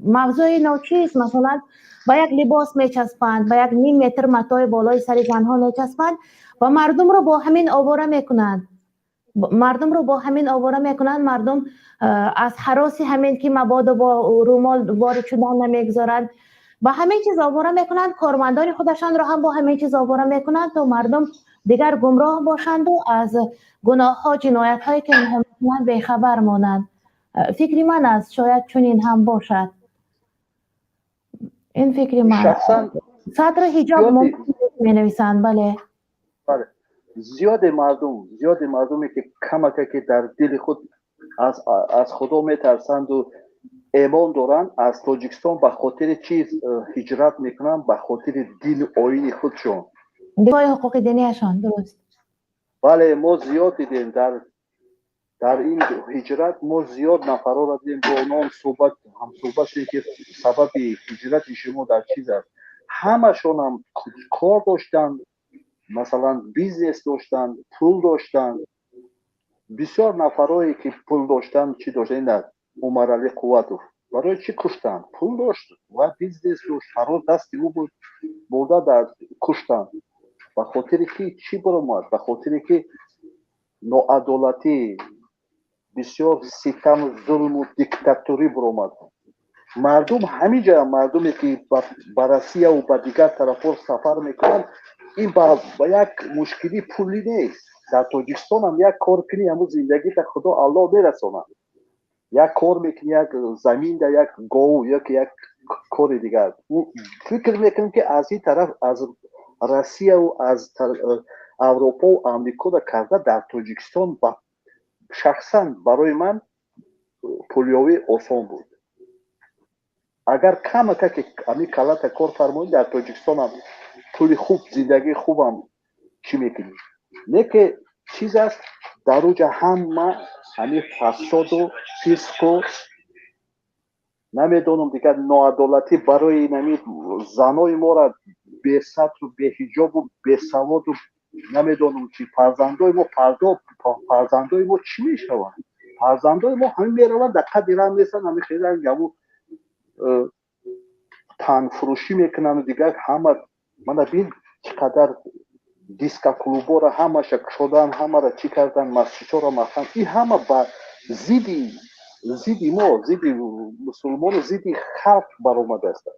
موضوع نوچیز، مثلا با یک لباس میچسبند، با یک نیم متر متای بالای سر زنها میچسبند و مردم رو با همین آواره میکنند. مردم از هراس همین که مبادا با رومال وارد شدن نمیگذارند، با همین چیز آواره میکنند. کارمندان خودشان را هم با همین چیز آواره میکنند تا مردم دیگر گمراه باشند و از گناه ها، جنایت هایی که اینها میکنند بیخبر مانند. فکری من است، شاید چنین هم باشد. این فکری من. صدر حجاب ممکن می نویسند. بله. زیاد مردمی که کمک که در دل خود از خدا میترسند و ایمان دارند، از تاجیکستان به خاطر چیز هجرت میکنن؟ به خاطر دین آیین خودشون، دفاع حقوق دینیشان. درست. بله، ما زیاد دیدیم در این هجرت، ما زیاد نفرها را دیدیم با اونان صحبت شدیم که سبب هجرت شما در چیز است. همشون هم کار داشتن، مثلا بیزنس داشتن، پول داشتن. بسیار نفرهایی که پول داشتن، چی داشتن؟ این عمر علی قوتوف برای چی کشتن؟ پول داشت و بیزنس داشت، هر دستی او بود برده در کشتن. به خاطر که چی برآمد؟ به خاطر که ناعدالتی، بسیار ستم، ظلم و دیکتاتوری برآمد. مردم همینجا، مردمی که با روسیه و با دیگر طرف‌ها سفر میکنن، این با یک مشکلی پولی نیست. در تاجیکستان هم یک کار کنی همون زندگی تا خدا الله میرسونه. یک کار میکنی، یک زمین در یک گاو یا یک کار دیگر، فکر میکنم که از این طرف از روسیه و از اروپا و امریکا را کرده در تاجیکستان شخصا برای من پولیوی آسان بود. اگر کم که امی کلات کار فرمایید در تاجیکستان هم پول خوب، زندگی خوب هم چی میکنی؟ نه که چیز است در اوجه همه همین فساد و فسق و نمیدونم دیگر ناعدالتی برای نمید زنای ما را به سطر و به حجاب و به سواد و نمیدونم چی، فرزندای ما چی میشوند؟ فرزندای ما همین میروند در قد ایران نیستن، همین خیلی همون تن فروشی میکنن و دیگه همه من ببین چقدر دیسکا کلوبا را همه شک شدن، همه را چی کردن، مسجدها را مختن. این همه با زیدی ما، زیدی مسلمان، زیدی خلق برآمده است.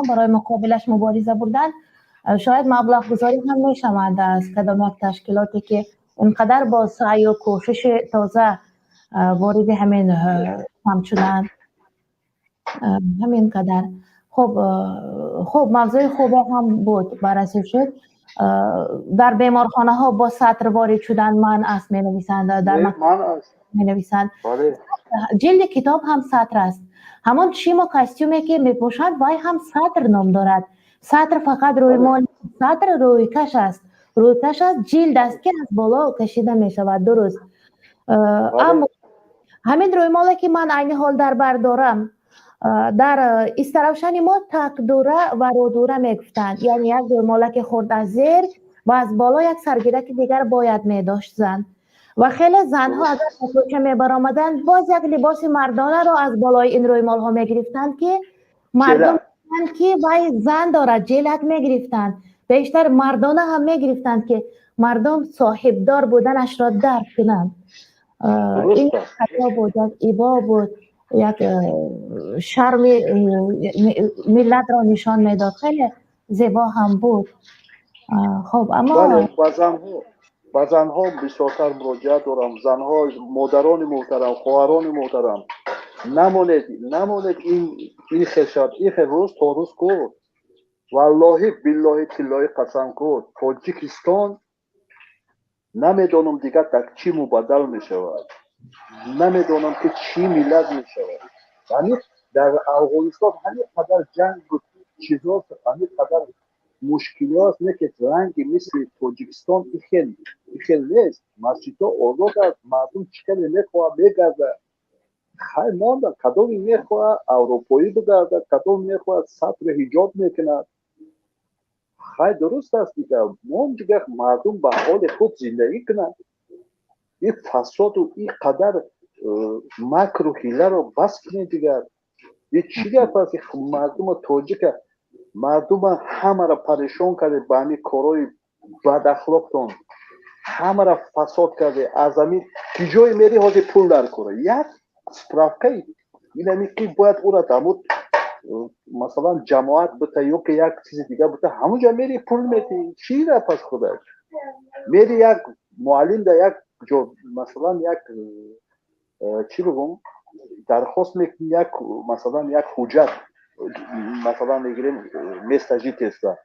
برای مقابلش مبارزه بردن شاید مبلغ گذاری هم میشوند از کدام یک تشکیلاتی که اینقدر با سعی و کوشش تازه وارد همین هم شدن همین قدر. خب موضوع خوب هم بود بررسی شد. در بیمارخانه ها با سطر وارد شدن من است می نویسند، در مکتب می نویسند. جلد کتاب هم سطر است، همون شیم و کاستیومی که می پوشند وای هم سطر نام دارد. سطر فقط روی مال، سطر روی کش است، روی کش است، جلد است که از بالا کشیده می شود. درست. اما همین روی مالی که من عین حال در بر دارم، در استراوشن ما تک دوره و رو دوره می گفتند، یعنی یک روی مالک خورد از زیر و از بالا یک سرگیرک دیگر باید می داشت زن. و خیلی زنها اگر پتوچه می برآمدند باز یک لباس مردانه را از بالای این روی مال ها می گرفتند که مردم که وای زن دارد جلک می گرفتند. بیشتر مردانه هم می گرفتند که مردم صاحبدار بودنش را درک کنند. این خطا بود، یک ایبا بود، یک شرم ملت را نشان میداد. خیلی زیبا هم بود. خب اما با زنها بسیارتر مراجعه دارم. زنها، مادران محترم، خواهران محترم، نمانید این خشت این روز تا روز کرد. والله بالله تلای قسم کرد تاجیکستان نمیدونم دیگه در چی مبدل می شود، نمیدونم که چی ملت می شود. یعنی در افغانستان همین قدر جنگ بود، چیزاست، همین قدر مشکلات نه که رنگ مثل تاجیکستان خیلی نیست. مسجدها آزاد است، مردم چکلی میخواه میگرده. خیلی مانده کدومی میخواه اروپایی بگرده، کدوم میخواه سطر حجاب میکند. خیلی درست است دیگه. ما دیگه مردم به حال خود زندگی کنند. این فساد و این قدر مکر و حیله رو بس کنید دیگه. یه چی گفت است که مردم تاجیک مردم همه را پریشان کرده به همین کارهای بد اخلاقتون، همه را فساد کرده. از همین که جای میری حاضر پول در کنه یک سپرافکه این همی که باید او را دمود مثلا جماعت بته یا که یک چیز دیگه بته همونجا میری پول میتی. چی را پس خودش میری یک معلم در یک جو مثلا یک چی بگم درخواست میکنی، یک مثلا یک حجت مثلا میگیریم مستجی تستا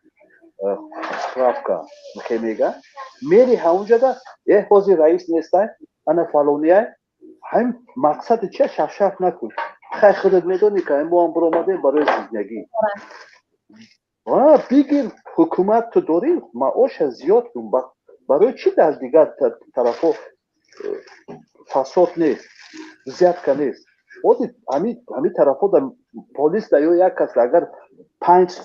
سپرافکا میگه میری همونجا دا حاضر رئیس نیسته انا فلانیه هم مقصد چه شفشف نکن. خیلی خودت میدونی که این با هم برامده برای زندگی بگیر حکومت تو داری معاش زیاد کن. برای چی در دیگر طرف ها فساد نیست، زیاد که نیست. همین طرف ها در پولیس در یک کس اگر 5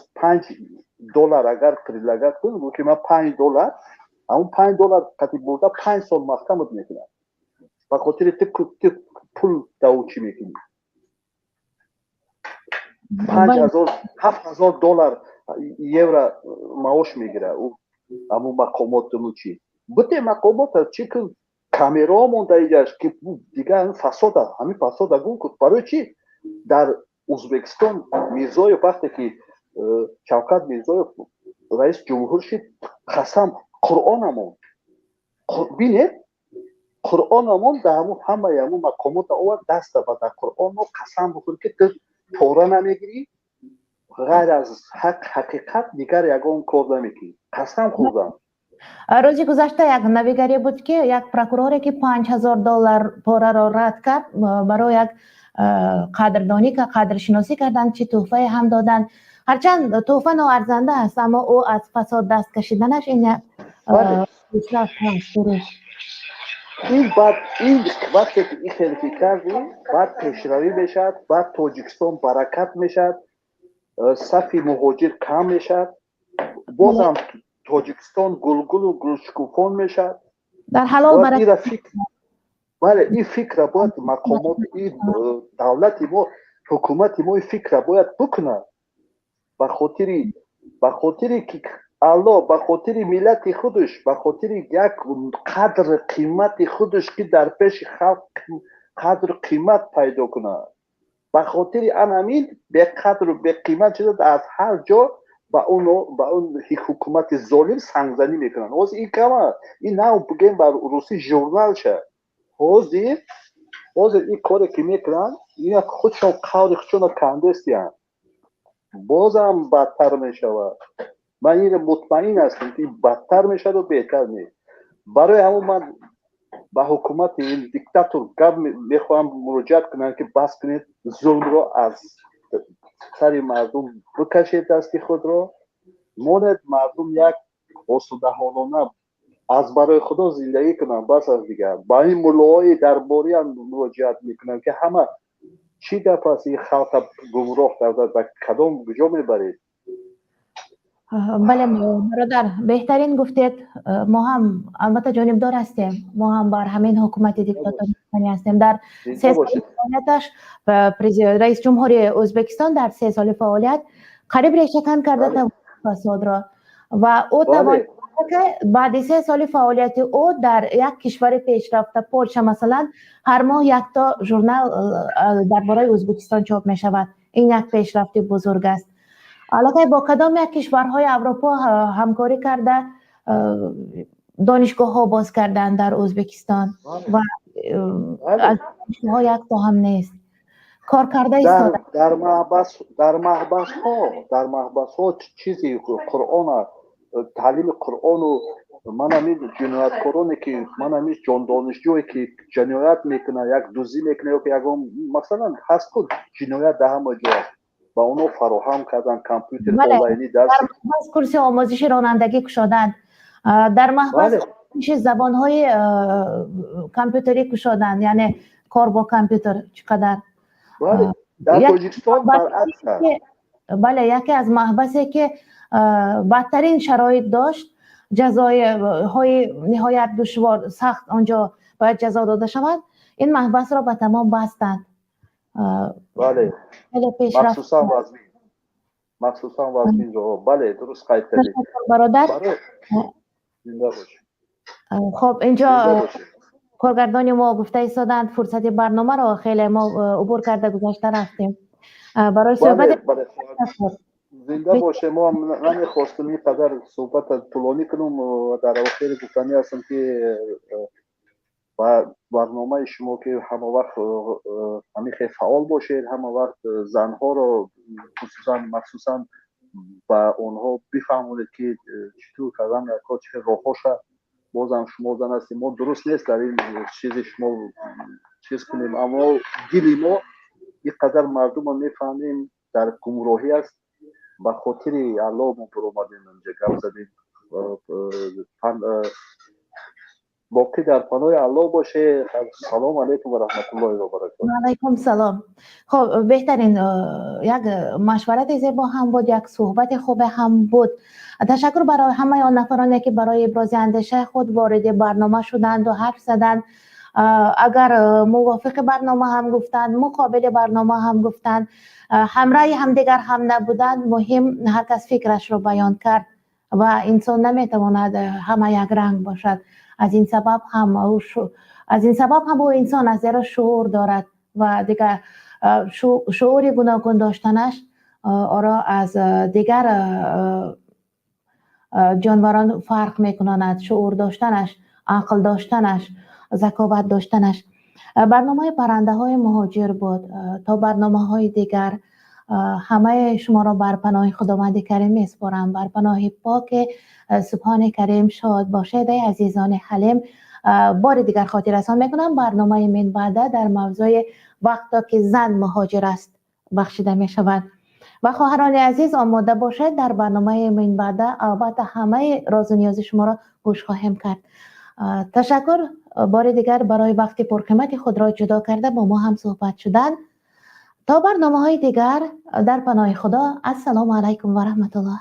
دلار اگر پریلگت کنه که من 5 دلار همون 5 دلار کتی برده 5 سال محکمت میکنه و خاطر تک پول داوچی میکنی. 7,000 دلار یورو معاش میگیره او همون مقامات چی بده مقامات چی که کامرا مونده ایجاش که دیگه فساد است. همین فساد اگون کد برای چی در ازبکستان میرزایف وقتی که شوکت میرزایف رئیس جمهور شد قسم قرآنمون بینید قرآنمون در همه مقامات آورد دست به در قرآن و قسم بخور که تو پورا نمیگیری غیر از حقیقت دیگر یگان کار نمیکنی. قسم خوردم. روزی گذشته یک نویگری بود که یک پروکوروری که 5,000 دلار پوره را رد کرد برای یک قدردانی که قدرشناسی کردن چی تحفه هم دادن. هرچند تحفه ناارزنده است اما او از فساد دست کشیدنش این پیشرفت هست. این وقتی که این خیلی کردی بعد پیشروی میشد، بعد تاجیکستان برکت میشد، صف مهاجر کم میشد، بازم تاجیکستان گلگل و گلشکوفان میشد. در حلال بله این فکر باید مقامات این دولت ما حکومت ما این فکر باید بکنه به خاطری که الله به خاطر ملت خودش به خاطر یک قدر قیمت خودش که در پیش خلق قدر قیمت پیدا کنه به خاطر همین به قدر و به قیمت شده از هر جا با اون حکومت ظالم سنگزنی میکنن از این کما این نه بگیم بر روسی ژورنال شه حاضر این کاری که میکنن این خودشون قول خودشون کندستیان بازم بدتر میشود من این مطمئن هستم که بدتر میشد و بهتر نیست برای همون من با حکومت این دیکتاتور گپ میخوام مراجعت کنم که بس کنید ظلم رو از سر مردم بکشید دستی خود رو ماند مردم یک آسوده‌حالانه از برای خدا زندگی کنن بس از دیگر با این ملاهای درباری هم مراجعت میکنم که همه چی گپ است این خلق گمراه کرده و کدام کجا میبرید بله برادر بهترین گفتید ما هم البته جانبدار هستیم ما هم بر همین حکومت دیکتاتوری هستیم در 3 سال فعالیتش رئیس جمهوری ازبکستان در 3 سال فعالیت قریب ریشه‌کن کرده تا فساد را و او توانست که بعد 3 سال فعالیت او در یک کشور پیشرفته پولش مثلا هر ماه یک تا ژورنال درباره ازبکستان چاپ می شود این یک پیشرفت بزرگ است علاقه با کدام یک کشورهای اروپا همکاری کرده دانشگاه ها باز کردن در ازبکستان و از دانشگاه ها یک تا هم نیست کار کرده ایستاده در محبس ها چیزی قرآن تعلیم قرآن و من همین جنایتکارانی که من همین جان دانشجویی که جنایت میکنه یک دوزی میکنه یا یک مثلا هست خود جنایت در همه جا با اونو فراهم کردن کامپیوتر آنلاینی درس در محبس کرسی آموزش رانندگی کشادن در محبس زبانهای کامپیوتری کشادن یعنی کار با کامپیوتر چقدر در تاجیکستان بله یکی از محبسی که بدترین شرایط داشت جزای های نهایت دشوار سخت آنجا باید جزا داده شود این محبس را به تمام بستند بله مخصوصا وزمین رو بله درست قید کردید برادر خب اینجا کارگردان ما گفته ایستادند فرصت برنامه را خیلی ما عبور کرده گذاشته رفتیم برای صحبت زنده باشه ما نمیخواستم اینقدر صحبت طولانی کنم و در اواخر گفتنی هستم که برنامه شما که همه وقت همیشه فعال باشید همه وقت زنها رو مخصوصا با اونها بفهمونید که چطور کردن کار چه راهاشه بازم شما زن هستیم ما درست نیست در این چیز شما چیز کنیم اما دلی ما اینقدر مردم رو میفهمیم در گمراهی است به خاطر الله ما پر اومدیم اینجا گپ زدیم باقی در پناه الله باشه سلام علیکم و رحمت الله و برکاته علیکم سلام خب بهترین یک مشورت زیبا هم بود یک صحبت خوب هم بود تشکر برای همه آن نفرانی که برای ابراز اندیشه خود وارد برنامه شدند و حرف زدند اگر موافق برنامه هم گفتند مقابل برنامه هم گفتند همراه همدیگر هم نبودند مهم هر کس فکرش رو بیان کرد و انسان نمیتواند همه یک رنگ باشد از این سبب هم او انسان از زیرا شعور دارد و دیگر شعور گوناگون داشتنش آرا از دیگر جانوران فرق میکناند شعور داشتنش عقل داشتنش ذکاوت داشتنش برنامه پرنده های مهاجر بود تا برنامه های دیگر همه شما را بر پناه خداوند کریم میسپارم بر پناه پاک سبحان کریم شاد باشید عزیزان حلیم بار دیگر خاطر رسان میکنم برنامه من بعد در موضوع وقتا که زن مهاجر است بخشیده می شود و خواهران عزیز آماده باشید در برنامه من بعد البته همه راز و نیاز شما را گوش خواهیم کرد تشکر بار دیگر برای وقتی پرقیمت خود را جدا کرده با ما هم صحبت شدن تا برنامه های دیگر در پناه خدا السلام علیکم و رحمت الله